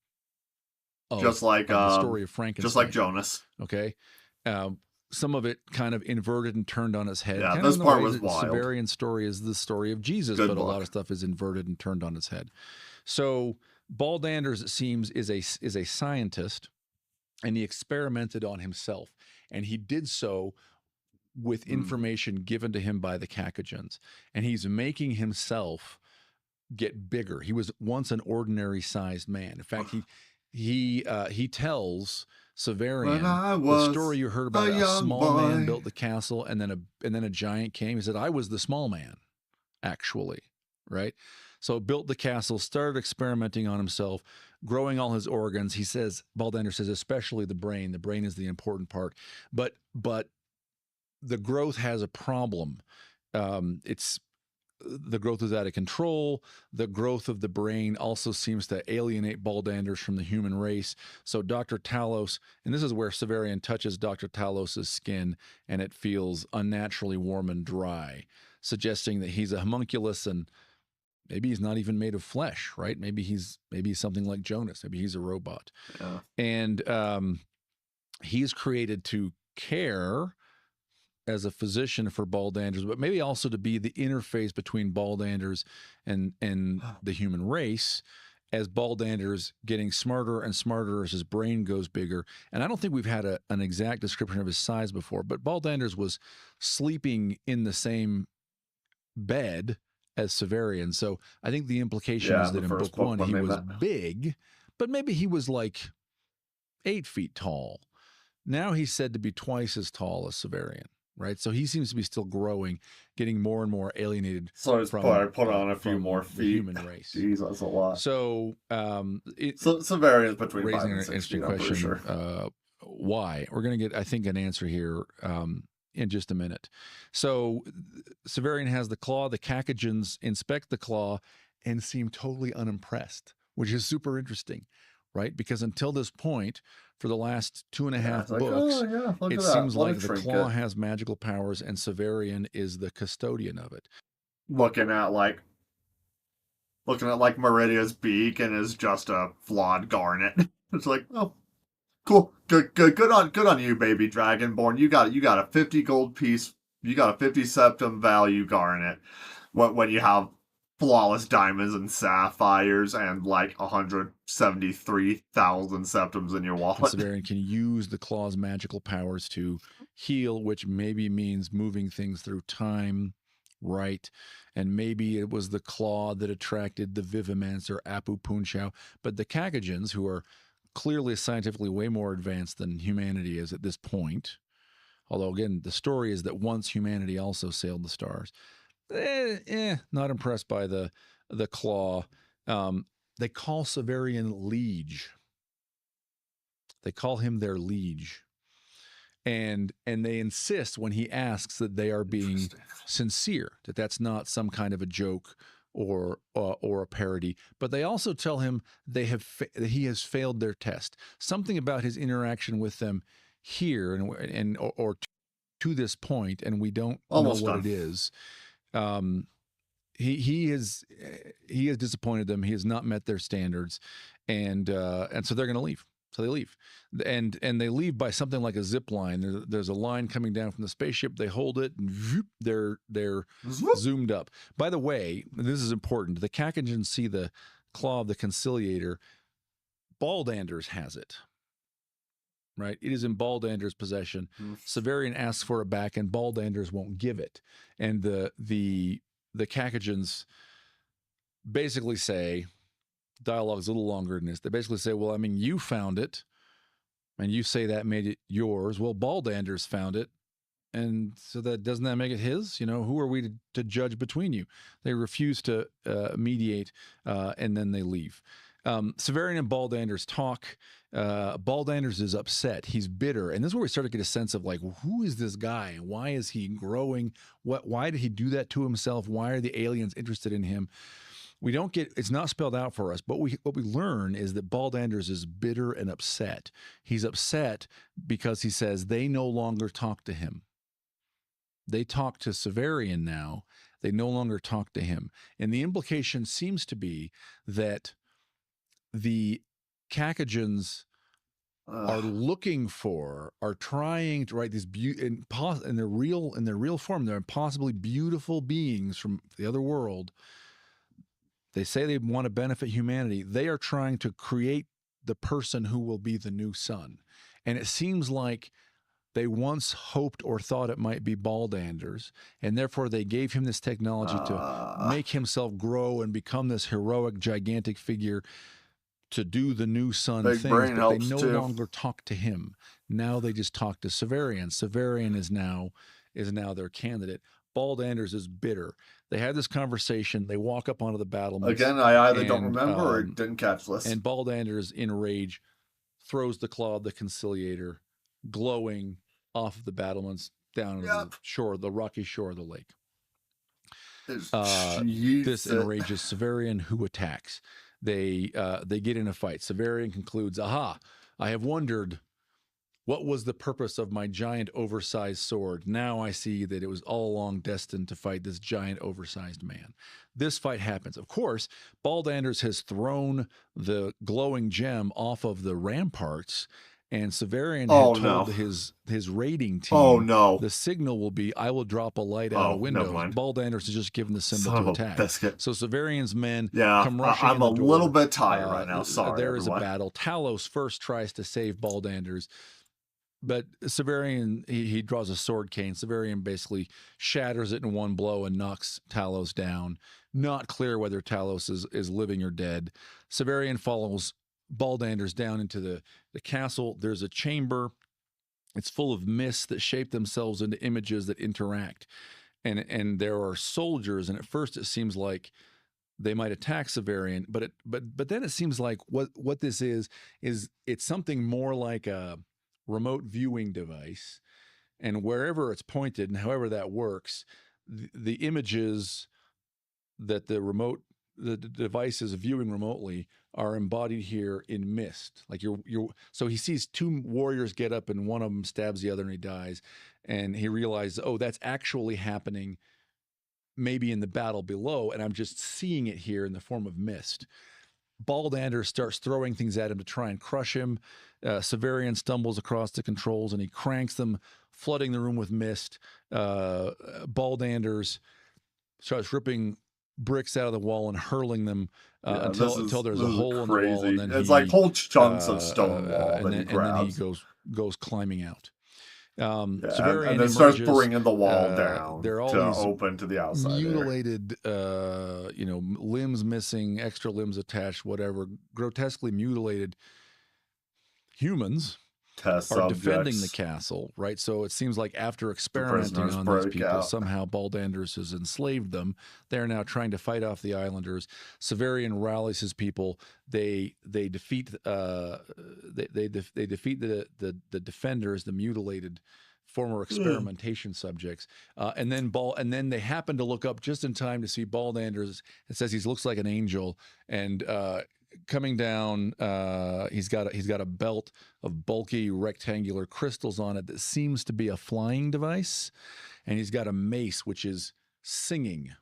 of, just like the story of Frankenstein. Just like Jonas. Okay. Some of it kind of inverted and turned on its head. Yeah, kind this part was wild. Severian's story is the story of Jesus, but a lot of stuff is inverted and turned on its head. So Baldanders, it seems, is a scientist, and he experimented on himself, and he did so with information given to him by the Kakajans, and he's making himself get bigger. He was once an ordinary sized man. In fact, he tells Severian the story you heard about a small man built the castle and then a giant came. He said, I was the small man, actually, right? So built the castle, started experimenting on himself, growing all his organs. He says, Baldander says, especially the brain. The brain is the important part. But the growth has a problem. The growth is out of control. The growth of the brain also seems to alienate Baldanders from the human race. So Dr. Talos, and this is where Severian touches Dr. Talos's skin, and it feels unnaturally warm and dry, suggesting that he's a homunculus and maybe he's not even made of flesh, right? Maybe he's something like Jonas. Maybe he's a robot. Yeah. And he's created to care as a physician for Baldanders, but maybe also to be the interface between Baldanders and the human race, as Baldander's getting smarter and smarter as his brain goes bigger. And I don't think we've had an exact description of his size before, but Baldander's was sleeping in the same bed as Severian. So I think the implication is that in book 1 he was big, but maybe he was like 8 feet tall. Now he's said to be twice as tall as Severian. Right, so he seems to be still growing, getting more and more alienated. So he's put on a few more feet. The human race. Jeez, that's a lot. So, Severian's between raising 5 and 6 an interesting feet, question. Sure. Why? We're going to get, I think, an answer here in just a minute. So, Severian has the claw. The Kakajans inspect the claw and seem totally unimpressed, which is super interesting, right? Because until this point, for the last 2.5 books, it seems like the claw has magical powers and Severian is the custodian of it. Looking at like Meridia's beak and is just a flawed garnet. It's like, oh, cool, good on you, baby Dragonborn. You got a 50 gold piece. You got a 50 septum value garnet. When you have flawless diamonds and sapphires and like 173,000 septums in your wallet. Severian can use the claw's magical powers to heal, which maybe means moving things through time, right? And maybe it was the claw that attracted the Vivimancer Apu Punchao. But the Kakajans, who are clearly scientifically way more advanced than humanity is at this point. Although, again, the story is that once humanity also sailed the stars. Not impressed by the claw. They call Severian liege. They call him their liege. And they insist when he asks that they are being sincere, that that's not some kind of a joke or a parody. But they also tell him that he has failed their test. Something about his interaction with them here and to this point, and we don't Almost know what done. it is. He has disappointed them. He has not met their standards, and so they're going to leave. So they leave, and they leave by something like a zip line. There's a line coming down from the spaceship. They hold it, and they're zoomed up. By the way, this is important. The Cacogans see the claw of the Conciliator. Baldanders has it. Right, it is in Baldander's possession. Severian asks for it back, and Baldanders won't give it. And the Cacogans basically say, dialogue's a little longer than this. They basically say, well, I mean, you found it, and you say that made it yours. Well, Baldanders found it, and so doesn't that make it his? Who are we to judge between you? They refuse to mediate, and then they leave. Severian and Baldanders talk. Baldanders is upset. He's bitter. And this is where we start to get a sense of like, who is this guy? Why is he growing? Why did he do that to himself? Why are the aliens interested in him? We don't get, it's not spelled out for us, but what we learn is that Baldanders is bitter and upset. He's upset because he says they no longer talk to him. They talk to Severian now. They no longer talk to him. And the implication seems to be that the Cacogans are trying to write these in their real form. They're impossibly beautiful beings from the other world. They say they want to benefit humanity. They are trying to create the person who will be the new sun. And it seems like they once hoped or thought it might be Baldanders, and therefore they gave him this technology to make himself grow and become this heroic, gigantic figure to do the new sun Big things, brain but they helps no too. longer talk to him. Now they just talk to Severian. Severian is now their candidate. Baldanders is bitter. They had this conversation. They walk up onto the battlements. Again, I either don't remember or didn't catch this. And Baldanders, in rage, throws the claw of the Conciliator, glowing, off of the battlements down to the shore, the rocky shore of the lake. This enrages Severian, who attacks. They get in a fight. Severian concludes, aha, I have wondered what was the purpose of my giant oversized sword. Now I see that it was all along destined to fight this giant oversized man. This fight happens. Of course, Baldanders has thrown the glowing gem off of the ramparts, and Severian had told his raiding team, the signal will be, I will drop a light out of windows. Baldanders has just given the symbol to attack. So Severian's men come rushing in the door. I'm a little bit tired right now. Sorry, there is a battle. Talos first tries to save Baldanders, but Severian, he draws a sword cane. Severian basically shatters it in one blow and knocks Talos down. Not clear whether Talos is living or dead. Severian follows Baldanders down into the castle. There's a chamber. It's full of mists that shape themselves into images that interact. And there are soldiers, and at first it seems like they might attack Severian, but then it seems like what this is it's something more like a remote viewing device, and wherever it's pointed and however that works, the images that the device is viewing remotely are embodied here in mist. Like so he sees two warriors get up and one of them stabs the other and he dies, and he realizes, oh, that's actually happening maybe in the battle below, and I'm just seeing it here in the form of mist. Baldander starts throwing things at him to try and crush him. Severian stumbles across the controls and he cranks them, flooding the room with mist. Baldanders starts ripping bricks out of the wall and hurling them until there's a hole in the wall. And then it's like whole chunks of stone wall that he grabs. And then he goes climbing out. And then starts bringing the wall down they're all to open to the outside. Mutilated, limbs missing, extra limbs attached, whatever, grotesquely mutilated humans Test are defending the subjects. castle, right? So it seems like after The experimenting prisoners on these break people, out. somehow Baldanders has enslaved them. They're now trying to fight off the islanders. Severian rallies his people. They defeat they defeat the defenders, the mutilated former experimentation subjects, and then they happen to look up just in time to see Baldanders. It says he looks like an angel, and coming down, he's got a belt of bulky rectangular crystals on it that seems to be a flying device, and he's got a mace which is singing,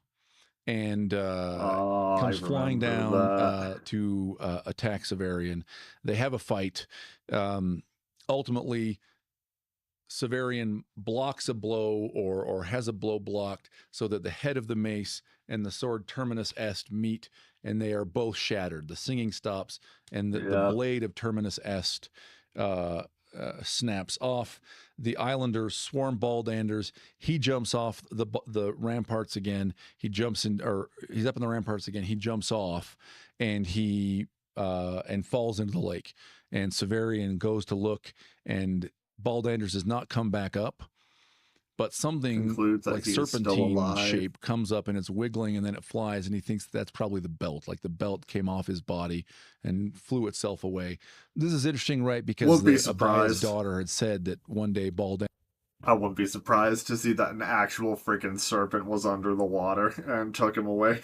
and I comes flying remember down that. to attack Severian. They have a fight. Ultimately, Severian blocks a blow or has a blow blocked so that the head of the mace and the sword Terminus Est meet, and they are both shattered. The singing stops, and the Yeah. blade of Terminus Est snaps off. The islanders swarm Baldanders. He jumps off the ramparts again. He jumps in, or he's up in the ramparts again. He jumps off, and he and falls into the lake. And Severian goes to look, and Baldanders does not come back up, but something Concludes that like he is still serpentine alive. shape comes up, and it's wiggling, and then it flies, and he thinks that's probably the belt. Like the belt came off his body and flew itself away. This is interesting, right? Because Won't be Abaya's surprised. daughter had said that one day Baldanders. I wouldn't be surprised to see that an actual freaking serpent was under the water and took him away.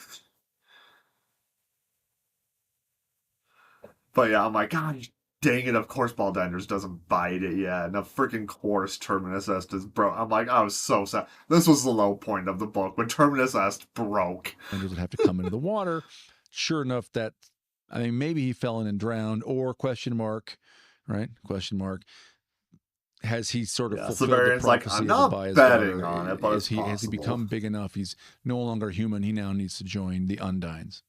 But yeah, I'm like, God dang it, of course Baldanders doesn't bite it yet. And of freaking course Terminus Est is broke. I'm like, I was so sad. This was the low point of the book, when Terminus Est broke. Would have to come into the water. Sure enough, that, I mean, maybe he fell in and drowned, or question mark, right? Question mark. Has he sort of fulfilled the Severian's like, prophecy I'm of not Abaya's betting daughter? on it, but it's possible. Has he become big enough? He's no longer human. He now needs to join the Undines.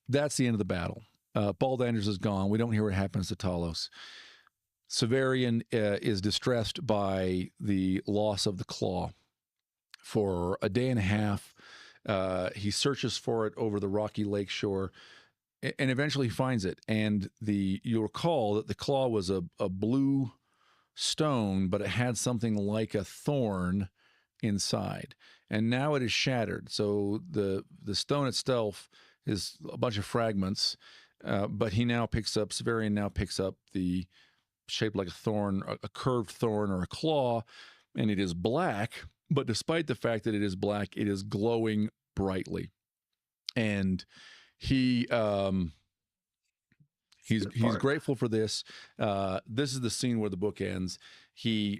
That's the end of the battle. Baldanders is gone. We don't hear what happens to Talos. Severian is distressed by the loss of the claw. For a day and a half, he searches for it over the rocky lake shore, and eventually finds it. And you'll recall that the claw was a blue stone, but it had something like a thorn inside, and now it is shattered. So the stone itself is a bunch of fragments, but Severian now picks up the shaped like a thorn, a curved thorn or a claw, and it is black. But despite the fact that it is black, it is glowing brightly, and he's grateful for this. This is the scene where the book ends. I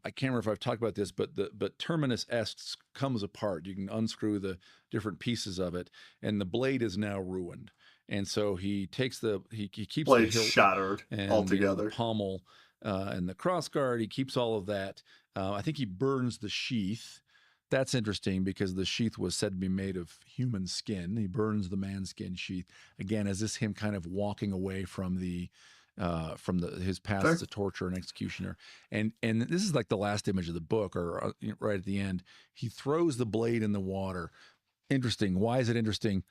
can't remember if I've talked about this, but Terminus Est comes apart. You can unscrew the different pieces of it, and the blade is now ruined. And so he takes he keeps blade the hilt shattered and altogether. the pommel and the crossguard. He keeps all of that. I think he burns the sheath. That's interesting because the sheath was said to be made of human skin. He burns the man skin sheath. Again, is this him kind of walking away from his past as a torturer and executioner? And this is like the last image of the book, or right at the end, he throws the blade in the water. Interesting. Why is it interesting?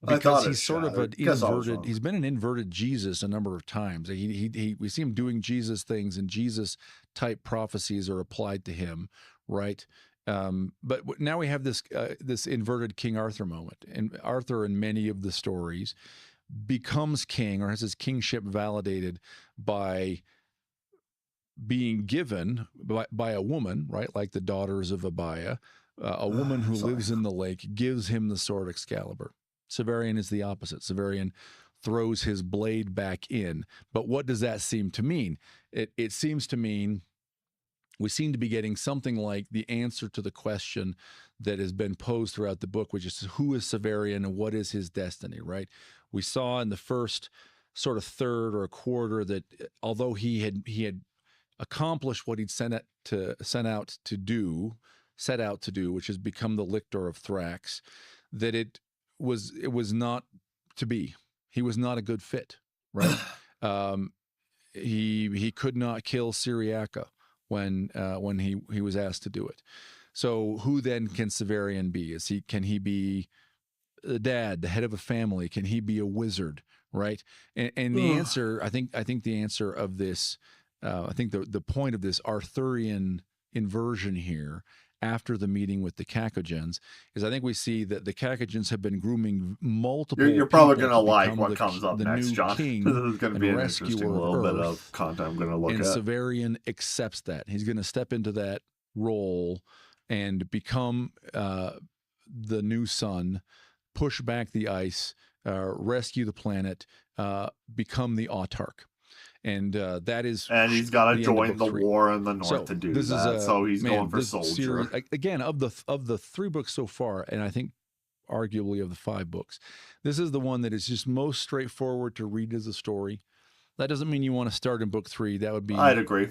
Because he's sort of an inverted. He's been an inverted Jesus a number of times. We see him doing Jesus things, and Jesus type prophecies are applied to him, right? But now we have this inverted King Arthur moment, and Arthur in many of the stories becomes king or has his kingship validated by being given by a woman, right? Like the daughters of Abaya, a woman who lives in the lake gives him the sword Excalibur. Severian is the opposite. Severian throws his blade back in. But what does that seem to mean? It seems to mean we seem to be getting something like the answer to the question that has been posed throughout the book, which is who is Severian and what is his destiny, right? We saw in the first sort of third or a quarter that although he had accomplished what he'd set out to do, which is become the lictor of Thrax, that it was not to be. He was not a good fit, right? He could not kill Syriaca when he was asked to do it. So who then can Severian be? Can he be the dad, the head of a family? Can he be a wizard, right? And the answer, I think the answer of this, I think the point of this Arthurian inversion here after the meeting with the Cacogens is I think we see that the Cacogens have been grooming multiple You're probably people going to to like become what comes up the next, new John. king This is going to and be an interesting rescuer little of bit Earth. of content I'm going to look And at. Severian accepts that. He's going to step into that role and become the new sun, push back the ice, rescue the planet, become the autarch. And that is And he's got to the end of join book the 3. war in the north So to do this that. is So he's going for this soldier. series, again, of the 3 books so far, and I think arguably of the 5 books, this is the one that is just most straightforward to read as a story. That doesn't mean you want to start in book 3. That would be, I'd agree,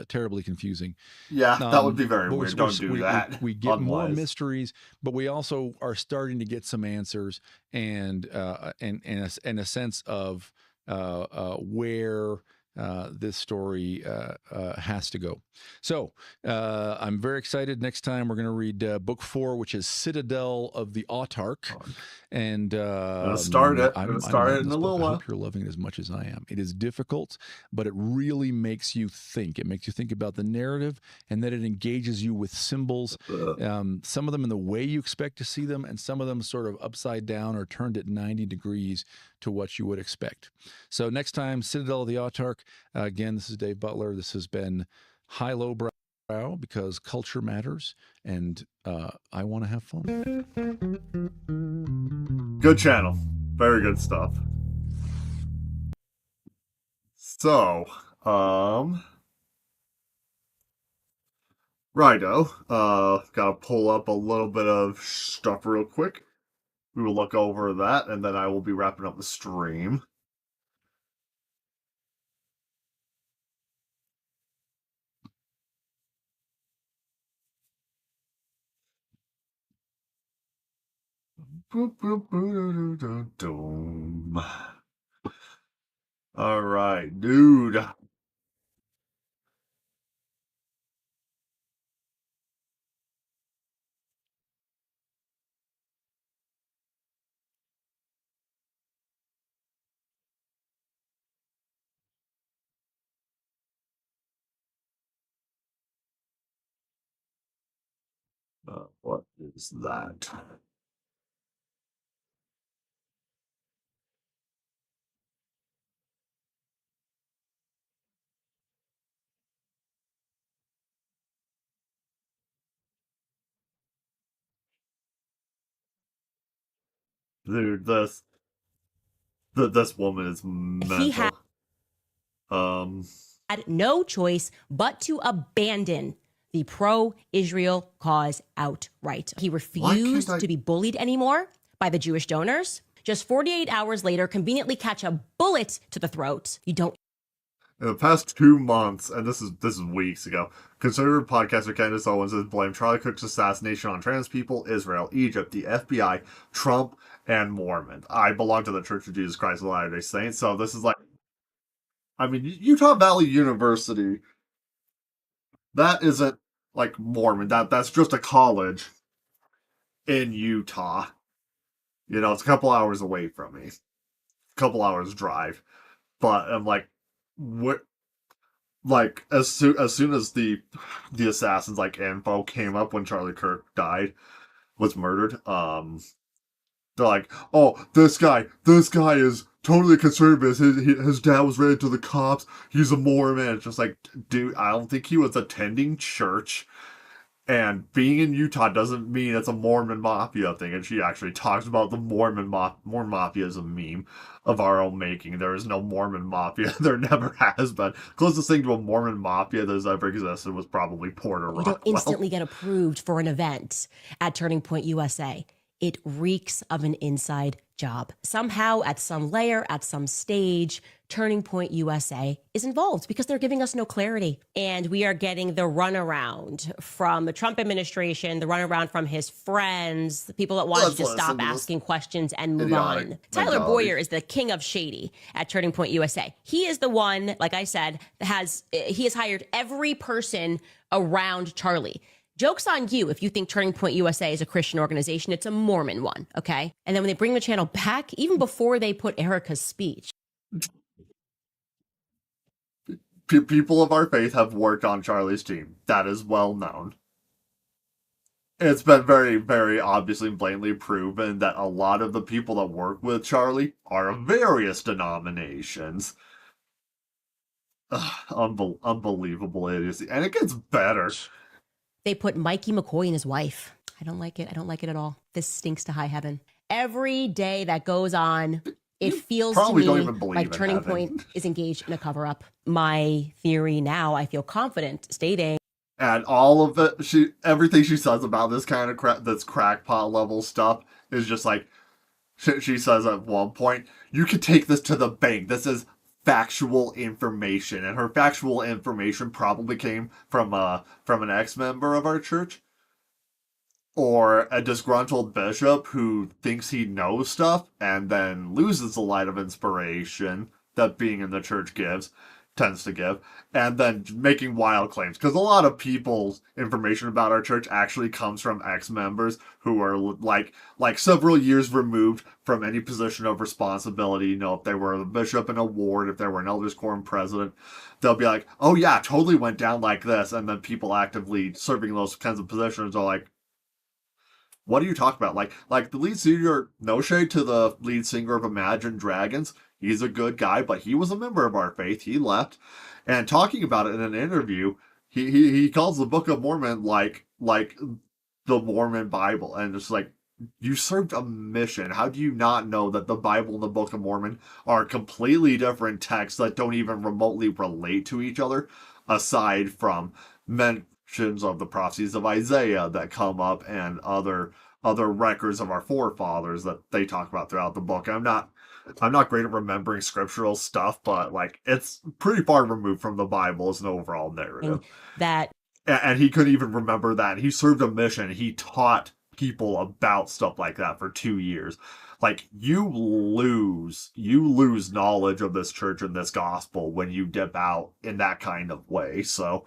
terribly confusing. Yeah, that would be very but weird. Don't do that. We get more Unwise. mysteries, but we also are starting to get some answers and a sense of where this story has to go. So I'm very excited. Next time we're going to read book 4, which is Citadel of the Autarch. And Gonna start it. I'm start it in a little I while. hope you're loving it as much as I am. It is difficult, but it really makes you think. It makes you think about the narrative, and that it engages you with symbols. Some of them in the way you expect to see them, and some of them sort of upside down or turned at 90 degrees to what you would expect. So next time, Citadel of the Autarch. Again, this is Dave Butler. This has been High Low Brow, because culture matters, and I want to have fun. Good channel. Very good stuff. So, righto. Gotta pull up a little bit of stuff real quick. We will look over that, and then I will be wrapping up the stream. All right, dude. What is that? Dude, this woman is mental. He had no choice but to abandon the pro-Israel cause outright. He refused to be bullied anymore by the Jewish donors. Just 48 hours later, conveniently catch a bullet to the throat. You don't. In the past 2 months, and this is weeks ago, conservative podcaster Candace Owens has blamed Charlie Kirk's assassination on trans people, Israel, Egypt, the FBI, Trump, and Mormon. I belong to the Church of Jesus Christ of Latter-day Saints, so this is like, I mean, Utah Valley University, that isn't like Mormon. That's just a college in Utah. You know, it's a couple hours away from me. A couple hours drive. But I'm like, what? Like, as soon as the assassins, like, info came up when Charlie Kirk was murdered, they're like, oh, this guy is totally conservative. His dad was related to the cops. He's a Mormon. It's just like, dude, I don't think he was attending church. And being in Utah doesn't mean it's a Mormon Mafia thing. And she actually talks about the Mormon Mafia as a meme of our own making. There is no Mormon Mafia. There never has been. Closest thing to a Mormon Mafia that's ever existed was probably Porter Rockwell. You don't instantly get approved for an event at Turning Point USA. It reeks of an inside job. Somehow, at some layer, at some stage, Turning Point USA is involved because they're giving us no clarity. And we are getting the runaround from the Trump administration, the runaround from his friends, the people that wanted to stop asking questions and move on. Tyler Boyer is the king of shady at Turning Point USA. He is the one, like I said, he has hired every person around Charlie. Joke's on you if you think Turning Point USA is a Christian organization. It's a Mormon one, okay? And then when they bring the channel back, even before they put Erica's speech. People of our faith have worked on Charlie's team. That is well known. It's been very, very obviously and blatantly proven that a lot of the people that work with Charlie are of various denominations. Unbelievable idiocy. And it gets better. They put Mikey McCoy and his wife. I don't like it. I don't like it at all. This stinks to high heaven. Every day that goes on, it feels to me like Turning Point is engaged in a cover-up. My theory now, I feel confident stating. And all of it, everything she says about this kind of this crackpot level stuff is just like, she says at one point, you could take this to the bank. This is factual information, and her factual information probably came from an ex-member of our church or a disgruntled bishop who thinks he knows stuff and then loses the light of inspiration that being in the church tends to give, and then making wild claims, because a lot of people's information about our church actually comes from ex-members who are like several years removed from any position of responsibility. You know, if they were the bishop in a ward, if they were an elders quorum president, they'll be like, oh yeah, totally went down like this, and then people actively serving those kinds of positions are like, what are you talking about? Like the lead singer, no shade to the lead singer of Imagine Dragons, he's a good guy, but he was a member of our faith. He left. And talking about it in an interview, he calls the Book of Mormon like the Mormon Bible. And it's like, you served a mission. How do you not know that the Bible and the Book of Mormon are completely different texts that don't even remotely relate to each other, aside from mentions of the prophecies of Isaiah that come up and other records of our forefathers that they talk about throughout the book. I'm not great at remembering scriptural stuff, but like it's pretty far removed from the Bible as an overall narrative. And he couldn't even remember that. He served a mission. He taught people about stuff like that for 2 years. Like you lose knowledge of this church and this gospel when you dip out in that kind of way. So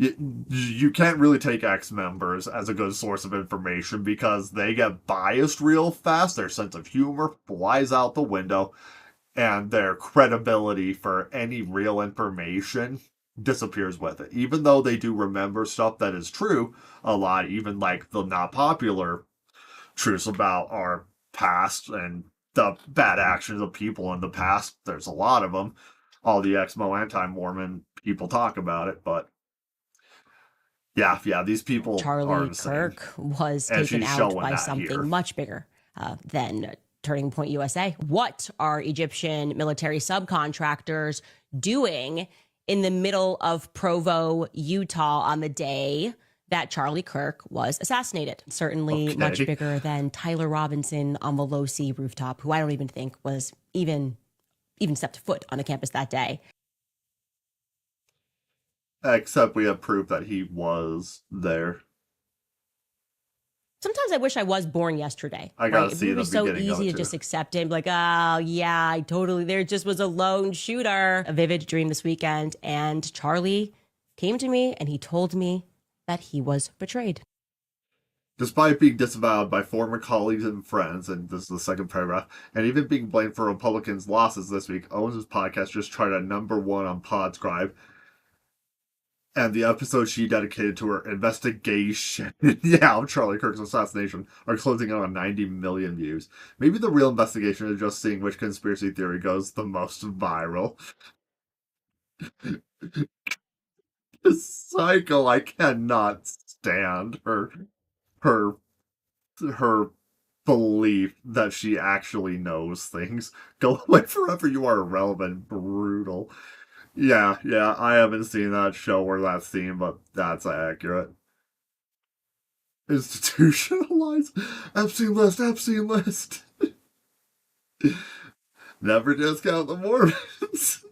you can't really take ex-members as a good source of information because they get biased real fast. Their sense of humor flies out the window, and their credibility for any real information disappears with it. Even though they do remember stuff that is true a lot, even like the not popular truths about our past and the bad actions of people in the past. There's a lot of them. All the ex-Mo anti-Mormon people talk about it, but yeah, these people Charlie Kirk was taken out by something much bigger than Turning Point USA. What are Egyptian military subcontractors doing in the middle of Provo, Utah on the day that Charlie Kirk was assassinated? Certainly much bigger than Tyler Robinson on the Low C rooftop, who I don't even think was even stepped foot on the campus that day. Except we have proof that he was there. Sometimes I wish I was born yesterday. I gotta see it would be so easy to just accept it. Like, oh, yeah, there just was a lone shooter. A vivid dream this weekend. And Charlie came to me and he told me that he was betrayed. Despite being disavowed by former colleagues and friends, and this is the second paragraph, and even being blamed for Republicans' losses this week, Owens' podcast just charted #1 on Podscribe. And the episode she dedicated to her investigation, of Charlie Kirk's assassination, are closing in on 90 million views. Maybe the real investigation is just seeing which conspiracy theory goes the most viral. Psycho, I cannot stand her belief that she actually knows things. Go away forever, you are irrelevant. Brutal. Yeah, I haven't seen that show or that scene, but that's accurate. Institutionalized? Epstein list. Never discount the Mormons.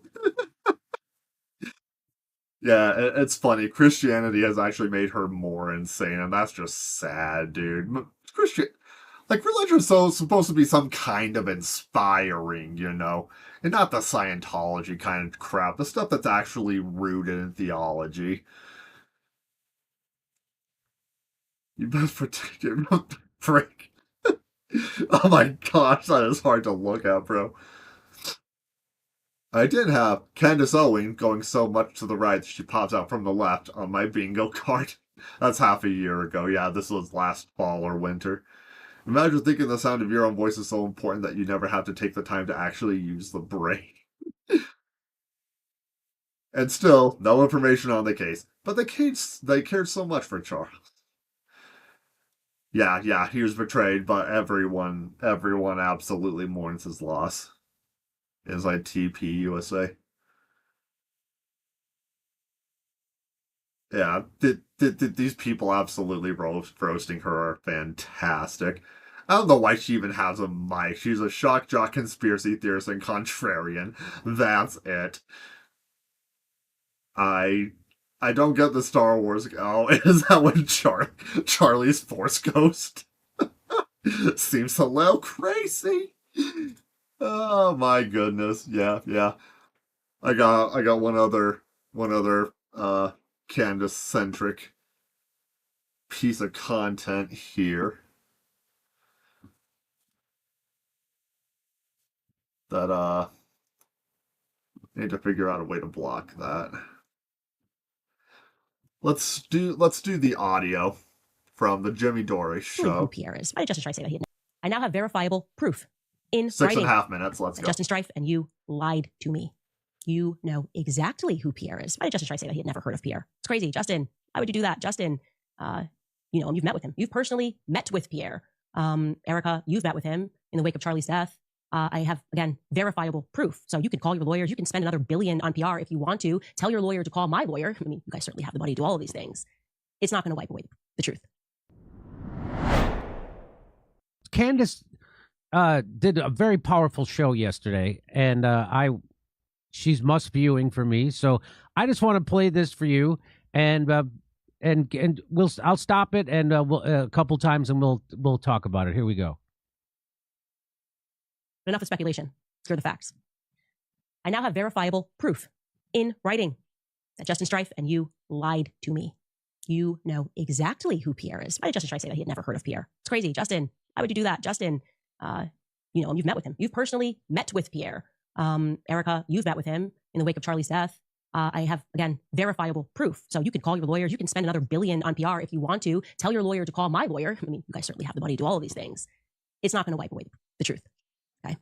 Yeah, it's funny. Christianity has actually made her more insane, and that's just sad, dude. Religion is supposed to be some kind of inspiring, and not the Scientology kind of crap, the stuff that's actually rooted in theology. You best protect your break. Oh my gosh, that is hard to look at, bro. I did have Candace Owen going so much to the right that she pops out from the left on my bingo card. That's half a year ago. Yeah, this was last fall or winter. Imagine thinking the sound of your own voice is so important that you never have to take the time to actually use the brain. And still, no information on the case. But they cared so much for Charles. Yeah, he was betrayed, but everyone absolutely mourns his loss. Inside TP USA. Yeah, these people absolutely roasting her are fantastic. I don't know why she even has a mic. She's a shock jock conspiracy theorist and contrarian. That's it. I don't get the Star Wars. Oh, is that when Charlie's Force Ghost? Seems a little crazy. Oh my goodness. Yeah. I got one other Candace centric piece of content here that need to figure out a way to block that. Let's do the audio from the Jimmy Dore show. Who Pierre is. Why did Justin Strife say that? I now have verifiable proof in 6.5 minutes. Let's go. Justin Strife and you lied to me. You know exactly who Pierre is. Why did Justin Strife say that he had never heard of Pierre? It's crazy. Justin, why would you do that? Justin, you know him. You've met with him. You've personally met with Pierre. Erica, you've met with him in the wake of Charlie's death. I have, again, verifiable proof. So you can call your lawyers. You can spend another $1 billion on PR if you want to. Tell your lawyer to call my lawyer. I mean, you guys certainly have the money to do all of these things. It's not going to wipe away the truth. Candace did a very powerful show yesterday, and she's must viewing for me. So I just want to play this for you, and I'll stop it and we'll a couple times, and we'll talk about it. Here we go. Enough of speculation. Let's hear the facts. I now have verifiable proof in writing that Justin Strife and you lied to me. You know exactly who Pierre is. Why did Justin Strife say that he had never heard of Pierre? It's crazy. Justin, why would you do that? Justin, you know him. You've met with him. You've personally met with Pierre. Erica, you've met with him in the wake of Charlie's death. I have, again, verifiable proof. So you can call your lawyers. You can spend another $1 billion on PR if you want to. Tell your lawyer to call my lawyer. I mean, you guys certainly have the money to do all of these things. It's not going to wipe away the truth. Okay.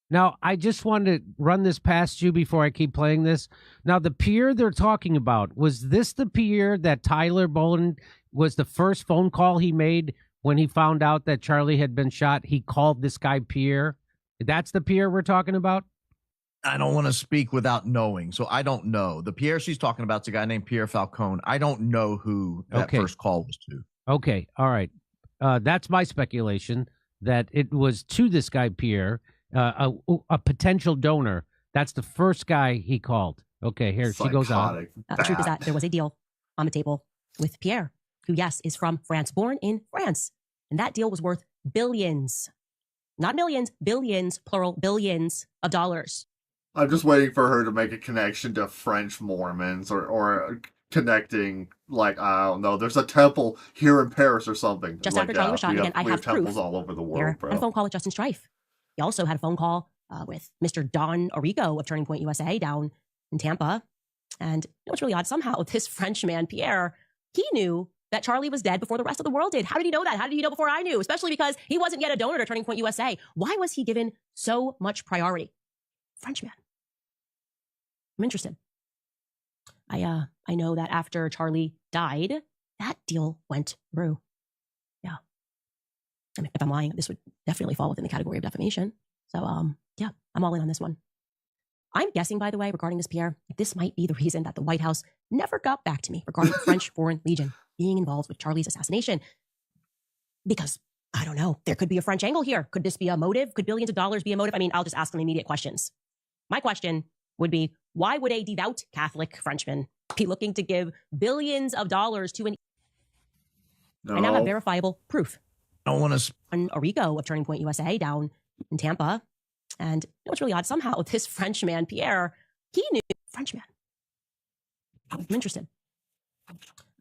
Now, I just wanted to run this past you before I keep playing this. Now, the Pierre they're talking about, was this the Pierre that Tyler Boland was the first phone call he made when he found out that Charlie had been shot? He called this guy Pierre. That's the Pierre we're talking about? I don't want to speak without knowing, so I don't know. The Pierre she's talking about is a guy named Pierre Falcone. I don't know who that first call was to. Okay, all right. That's my speculation, that it was to this guy Pierre, a potential donor. That's the first guy he called. Okay, here she goes on. The truth is that there was a deal on the table with Pierre, who, yes, is from France, born in France. And that deal was worth billions, not millions, billions, plural, billions of dollars. I'm just waiting for her to make a connection to French Mormons or connecting, like, I don't know, there's a temple here in Paris or something. Just like after Charlie was shot, again, I have temples proof. all over the world, Pierre bro. had a phone call with Justin Strife. He also had a phone call with Mr. Don Origo of Turning Point USA down in Tampa. And you know what's really odd? Somehow this French man, Pierre, he knew that Charlie was dead before the rest of the world did. How did he know that? How did he know before I knew? Especially because he wasn't yet a donor to Turning Point USA. Why was he given so much priority? Frenchman. I'm interested. I know that after Charlie died, that deal went through. Yeah. I mean, if I'm lying, this would definitely fall within the category of defamation. So, yeah, I'm all in on this one. I'm guessing, by the way, regarding this, Pierre, this might be the reason that the White House never got back to me regarding the French Foreign Legion being involved with Charlie's assassination. Because, I don't know, there could be a French angle here. Could this be a motive? Could billions of dollars be a motive? I mean, I'll just ask them immediate questions. My question would be, why would a devout Catholic Frenchman be looking to give billions of dollars to an... No. I now have verifiable proof. I don't want to... On Origo of Turning Point USA down in Tampa. And you know what's really odd? Somehow this Frenchman, Pierre, he knew... Frenchman. I'm interested.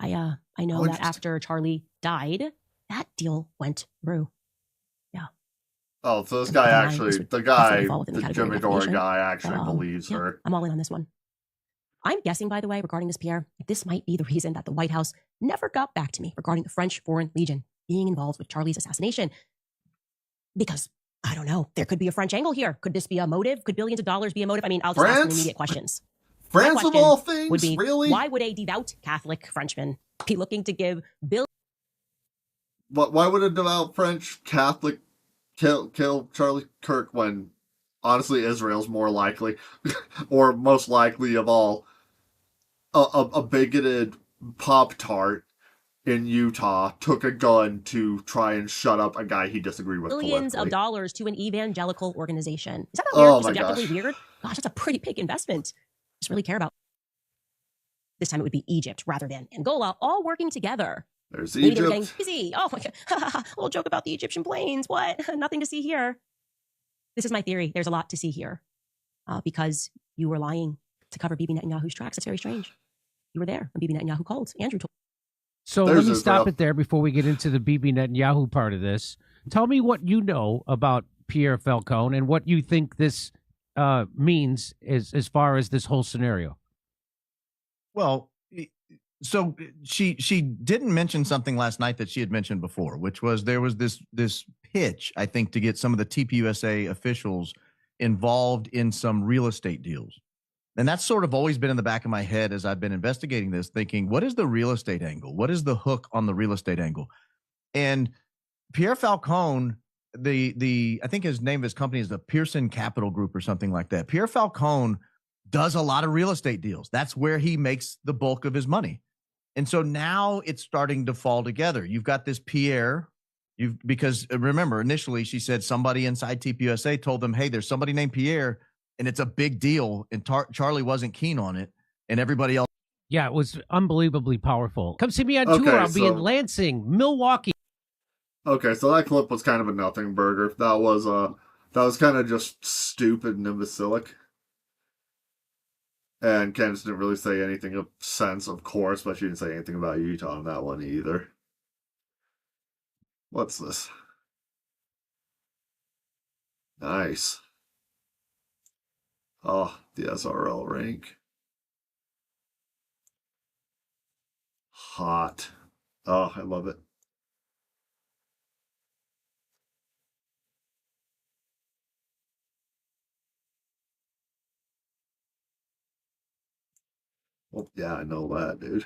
I know that after Charlie died, that deal went through. Yeah. Oh, so this guy actually, the Jimmy Dore guy actually believes her. I'm all in on this one. I'm guessing, by the way, regarding this, Pierre, this might be the reason that the White House never got back to me regarding the French Foreign Legion being involved with Charlie's assassination. Because, I don't know, there could be a French angle here. Could this be a motive? Could billions of dollars be a motive? I mean, I'll just ask some immediate questions. France of all things? Would be, really? Why would a devout Catholic Frenchman be looking to give billions? Why would a devout French Catholic kill Charlie Kirk when, honestly, Israel's more likely, or most likely of all, a bigoted Pop-Tart in Utah took a gun to try and shut up a guy he disagreed with Billions politically. of dollars to an evangelical organization. Is that not weird? Subjectively weird? Gosh, that's a pretty big investment. Just really care about. This time it would be Egypt rather than Angola, all working together. There's Maybe Egypt. they were getting busy. Oh my God. A little joke about the Egyptian planes. What? Nothing to see here. This is my theory. There's a lot to see here. Because you were lying to cover Bibi Netanyahu's tracks. That's very strange. You were there when Bibi Netanyahu called. Andrew told. So let me stop it there before we get into the Bibi Netanyahu part of this. Tell me what you know about Pierre Falcone and what you think this means as far as this whole scenario. Well, so she didn't mention something last night that she had mentioned before, which was there was this pitch, I think, to get some of the TPUSA officials involved in some real estate deals. And that's sort of always been in the back of my head as I've been investigating this, thinking, what is the real estate angle? What is the hook on the real estate angle? And Pierre Falcone, I think his name of his company is the Pearson Capital Group or something like that. Pierre Falcone does a lot of real estate deals. That's where he makes the bulk of his money. And so now it's starting to fall together. You've got this Pierre, because remember, initially she said somebody inside TPUSA told them, hey, there's somebody named Pierre, and it's a big deal. And Charlie wasn't keen on it, and everybody else. Yeah, it was unbelievably powerful. Come see me on tour. I'll be in Lansing, Milwaukee. Okay, so that clip was kind of a nothing burger. That was kind of just stupid and imbecilic. And Candace didn't really say anything of sense, of course, but she didn't say anything about Utah on that one either. What's this? Nice. Oh, the SRL rank. Hot. Oh, I love it. Well, yeah, I know that, dude.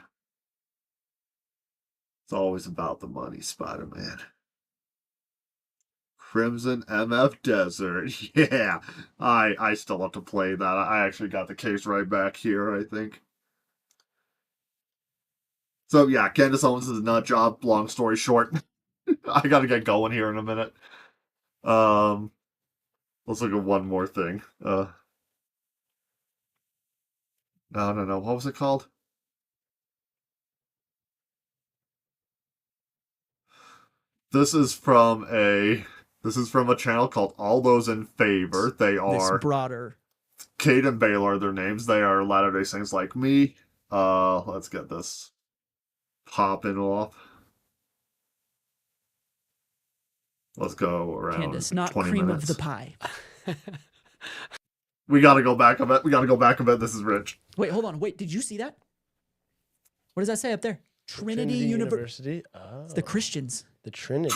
It's always about the money, Spider-Man. Crimson MF Desert. Yeah, I still have to play that. I actually got the case right back here, I think. So, yeah, Candace Owens is a nut job. Long story short. I gotta get going here in a minute. Let's look at one more thing. No. What was it called? This is from a channel called All Those in Favor. They are this broader. Kate and Baylor are their names. They are Latter-day Saints like me. Let's get this popping off. Let's go around Candace, not 20 cream minutes. of the pie. We gotta go back a bit. This is rich. Wait, hold on. Wait, did you see that? What does that say up there? Trinity University. Oh, it's the Christians. The Trinity.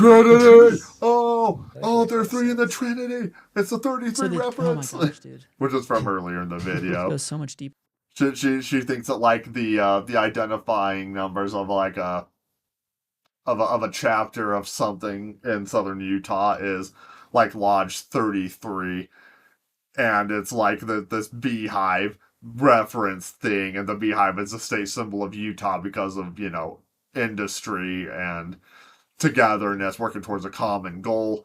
Oh, there are three in the Trinity. It's a 33 reference. Oh my gosh, dude. Which is from earlier in the video. It goes so much deeper. She thinks that like the identifying numbers of like a chapter of something in southern Utah is like Lodge 33, and it's like this beehive reference thing, and the beehive is the state symbol of Utah because of, you know, industry and togetherness, working towards a common goal.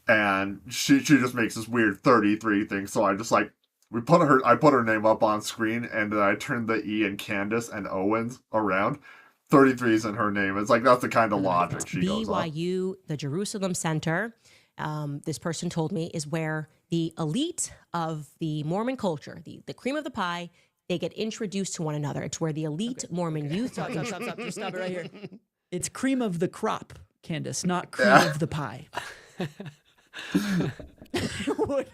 And she just makes this weird 33 thing. So I just like I put her name up on screen, and then I turned the E in Candace and Owens around. 33 is in her name. It's like that's the kind of logic she goes on. BYU, the Jerusalem Center, this person told me, is where the elite of the Mormon culture, the cream of the pie, They get introduced to one another. It's where the elite Mormon youth. Stop. Just stop it right here. It's cream of the crop, Candace, not cream Yeah. of the pie. What?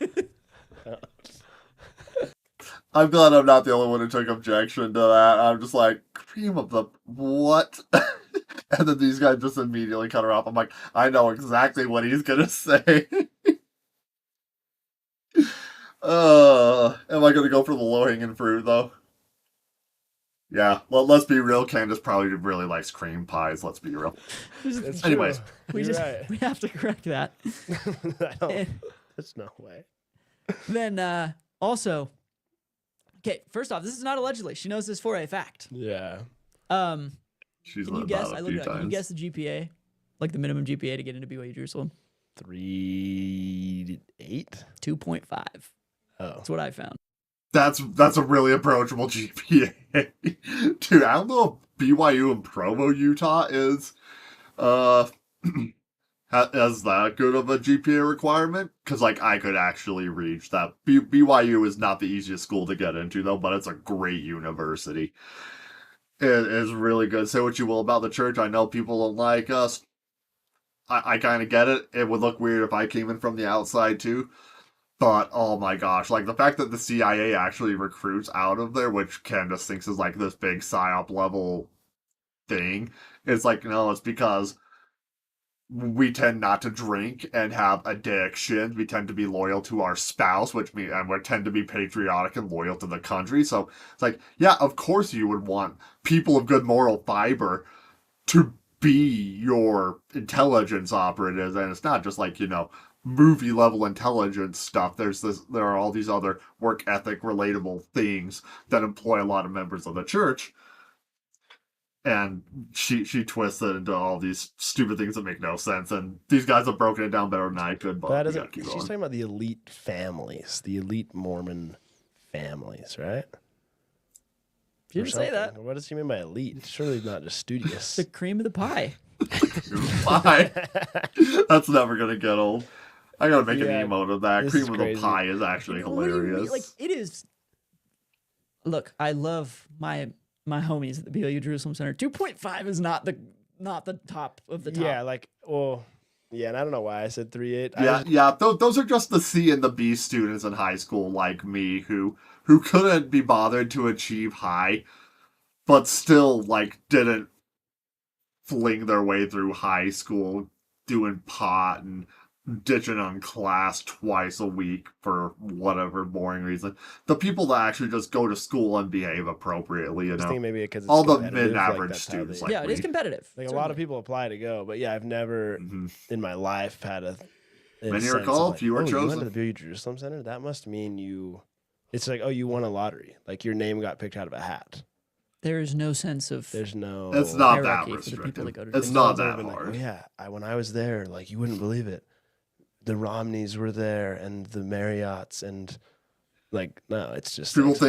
I'm glad I'm not the only one who took objection to that. I'm just like, cream of the what? And then these guys just immediately cut her off. I'm like, I know exactly what he's gonna say. Am I gonna go for the low-hanging fruit though? Yeah, well, let's be real. Candace probably really likes cream pies. Let's be real. It's Anyways. true. You're right. We have to correct that. I don't, there's no way. Then also, okay, first off, this is not allegedly. She knows this for a fact. Yeah. She's Can you lived guess? out I a looked few it up. Can you times. guess the GPA? Like the minimum GPA to get into BYU Jerusalem? 3.8. 2.5. Oh. That's what I found. That's a really approachable GPA. Dude, I don't know if BYU and Provo, Utah is has that good of a GPA requirement, because like I could actually reach that. BYU is not the easiest school to get into though, but it's a great university. It is really good. Say what you will about the church. I know people don't like us. I kind of get it. It would look weird if I came in from the outside too. But, oh my gosh, like the fact that the CIA actually recruits out of there, which Candace thinks is like this big PSYOP level thing, it's like, no, it's because we tend not to drink and have addictions. We tend to be loyal to our spouse, and we tend to be patriotic and loyal to the country. So it's like, yeah, of course you would want people of good moral fiber to be your intelligence operatives. And it's not just like, movie level intelligence stuff. There are all these other work ethic relatable things that employ a lot of members of the church. And she twists it into all these stupid things that make no sense. And these guys have broken it down better than I could, but That we gotta isn't, keep she's going. talking about the elite families, the elite Mormon families, right? She Or didn't say that. something. What does she mean by elite? Surely not just studious. The cream of the pie. Pie. That's never gonna get old. I gotta make Yeah, an emote of that. this Cream is of the crazy. pie is actually What do you mean? hilarious. Like, it is. Look, I love my homies at the BYU Jerusalem Center. 2.5 is not the top of the top. Yeah, and I don't know why I said 3.8. Those are just the C and the B students in high school like me who couldn't be bothered to achieve high, but still like didn't fling their way through high school doing pot and ditching on class twice a week for whatever boring reason. The people that actually just go to school and behave appropriately, I was thinking maybe because it's all the competitive, mid-average that's how students they- like Yeah, it is me. competitive. Like a lot of people apply to go, but yeah, I've never Mhm. in my life had a Many are sense of called, like, few are you went chosen. to the BYU Jerusalem Center. That must mean you. It's like, oh, you won a lottery. Like your name got picked out of a hat. There is no sense of. There's no. It's not that hierarchy for the people restricted. that go to It's Jerusalem. not Someone's ever that been like, hard. oh yeah, when I was there, like you wouldn't believe it. The Romneys were there, and the Marriotts, and like no, it's just People like,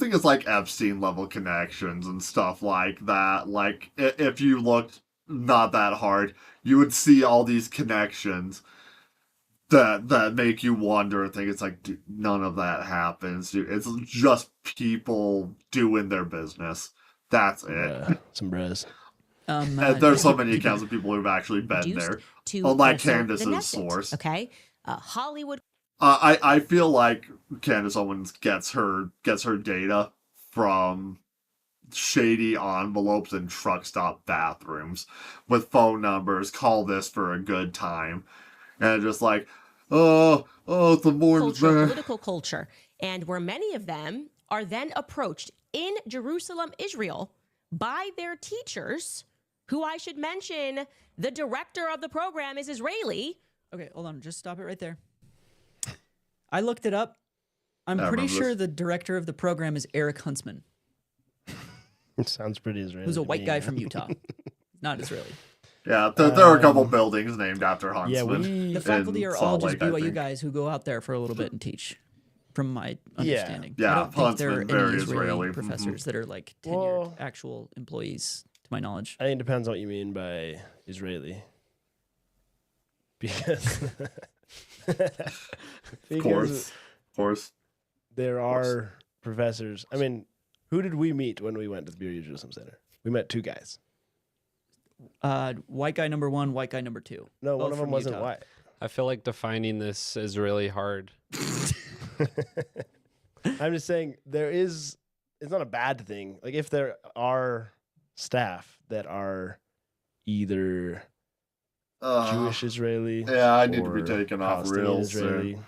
think it's like Epstein level connections and stuff like that. Like if you looked not that hard, you would see all these connections that make you wonder and think it's like, dude, none of that happens. Dude. It's just people doing their business. That's it. some bros. And there's so many accounts of people who've actually been Reduced there. to Unlike also the Candace's message, source. Okay, Hollywood. I feel like Candace Owens gets her data from shady envelopes and truck stop bathrooms with phone numbers. Call this for a good time, and just like, oh, the Mormons, culture, man. political culture, and where many of them are then approached in Jerusalem, Israel, by their teachers, who I should mention, the director of the program is Israeli. Okay, hold on. Just stop it right there. I looked it up. I'm I pretty remember sure this. the director of the program is Eric Huntsman, It sounds pretty Israeli. who's a to white me, guy man. from Utah, not Israeli. Yeah, there are a couple buildings named after Yeah, Huntsman. The faculty are all Salt just Lake, I BYU think. guys who go out there for a little bit and teach, from my understanding. Yeah, I don't think there are Huntsman, any very Israeli Israeli. Mhm. professors that are like tenured Well- actual employees, to my knowledge. I think it depends on what you mean by Israeli. Because, Of course. there are professors. I mean, Who did we meet when we went to the BYU Jerusalem Center? We met 2 guys. White guy number 1, white guy number 2. No, one Both of them from wasn't Utah. white. I feel like defining this is really hard. I'm just saying it's not a bad thing. Like if there are staff that are either Jewish Israeli, Yeah, I need to be or taken off Palestinian real soon. Israeli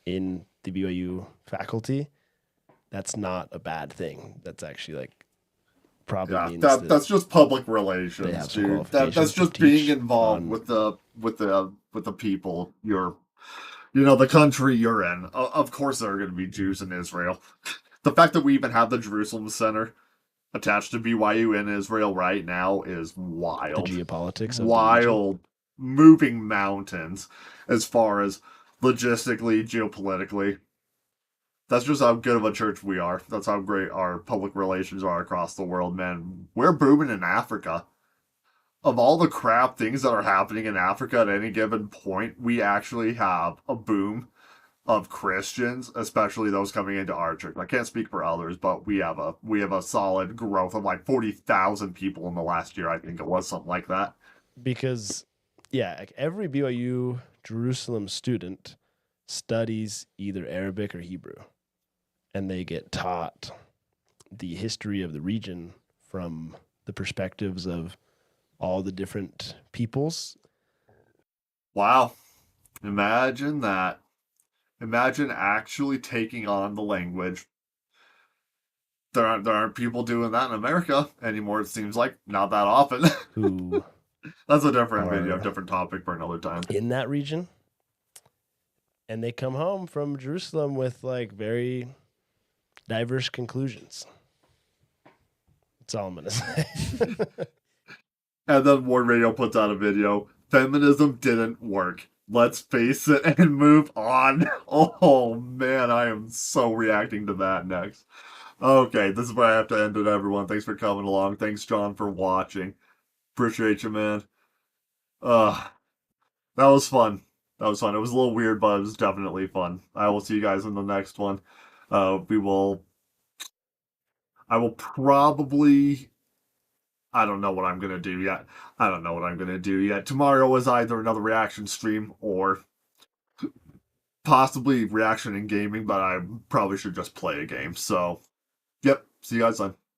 in the BYU faculty, that's not a bad thing. That's actually like probably Yeah, means that's just public they relations, have some dude. That's qualifications to just being teach involved on- with the people the country you're in. Of course, there are going to be Jews in Israel. The fact that we even have the Jerusalem Center attached to BYU in Israel right now is the wild. geopolitics of the region. Wild, moving mountains as far as logistically, geopolitically. That's just how good of a church we are. That's how great our public relations are across the world, man. We're booming in Africa. Of all the crap things that are happening in Africa at any given point, we actually have a boom of Christians, especially those coming into our church. I can't speak for others, but we have a solid growth of like 40,000 people in the last year. I think it was something like that. Because like every BYU Jerusalem student studies either Arabic or Hebrew, and they get taught the history of the region from the perspectives of all the different peoples. Wow. Imagine that. Imagine actually taking on the language. There aren't people doing that in America anymore, it seems like. Not that often. Who That's a different video, Are- different topic for another time. in that region, and they come home from Jerusalem with like very diverse conclusions. That's all I'm gonna say. And then Ward Radio puts out a video. Feminism didn't work. Let's face it and move on. Oh man, I am so reacting to that next. Okay, this is where I have to end it, everyone. Thanks for coming along. Thanks, John, for watching. Appreciate you, man. That was fun. That was fun. It was a little weird, but it was definitely fun. I will see you guys in the next one. I will probably... I don't know what I'm going to do yet. Tomorrow is either another reaction stream or possibly reaction in gaming, but I probably should just play a game. So, yep. See you guys then.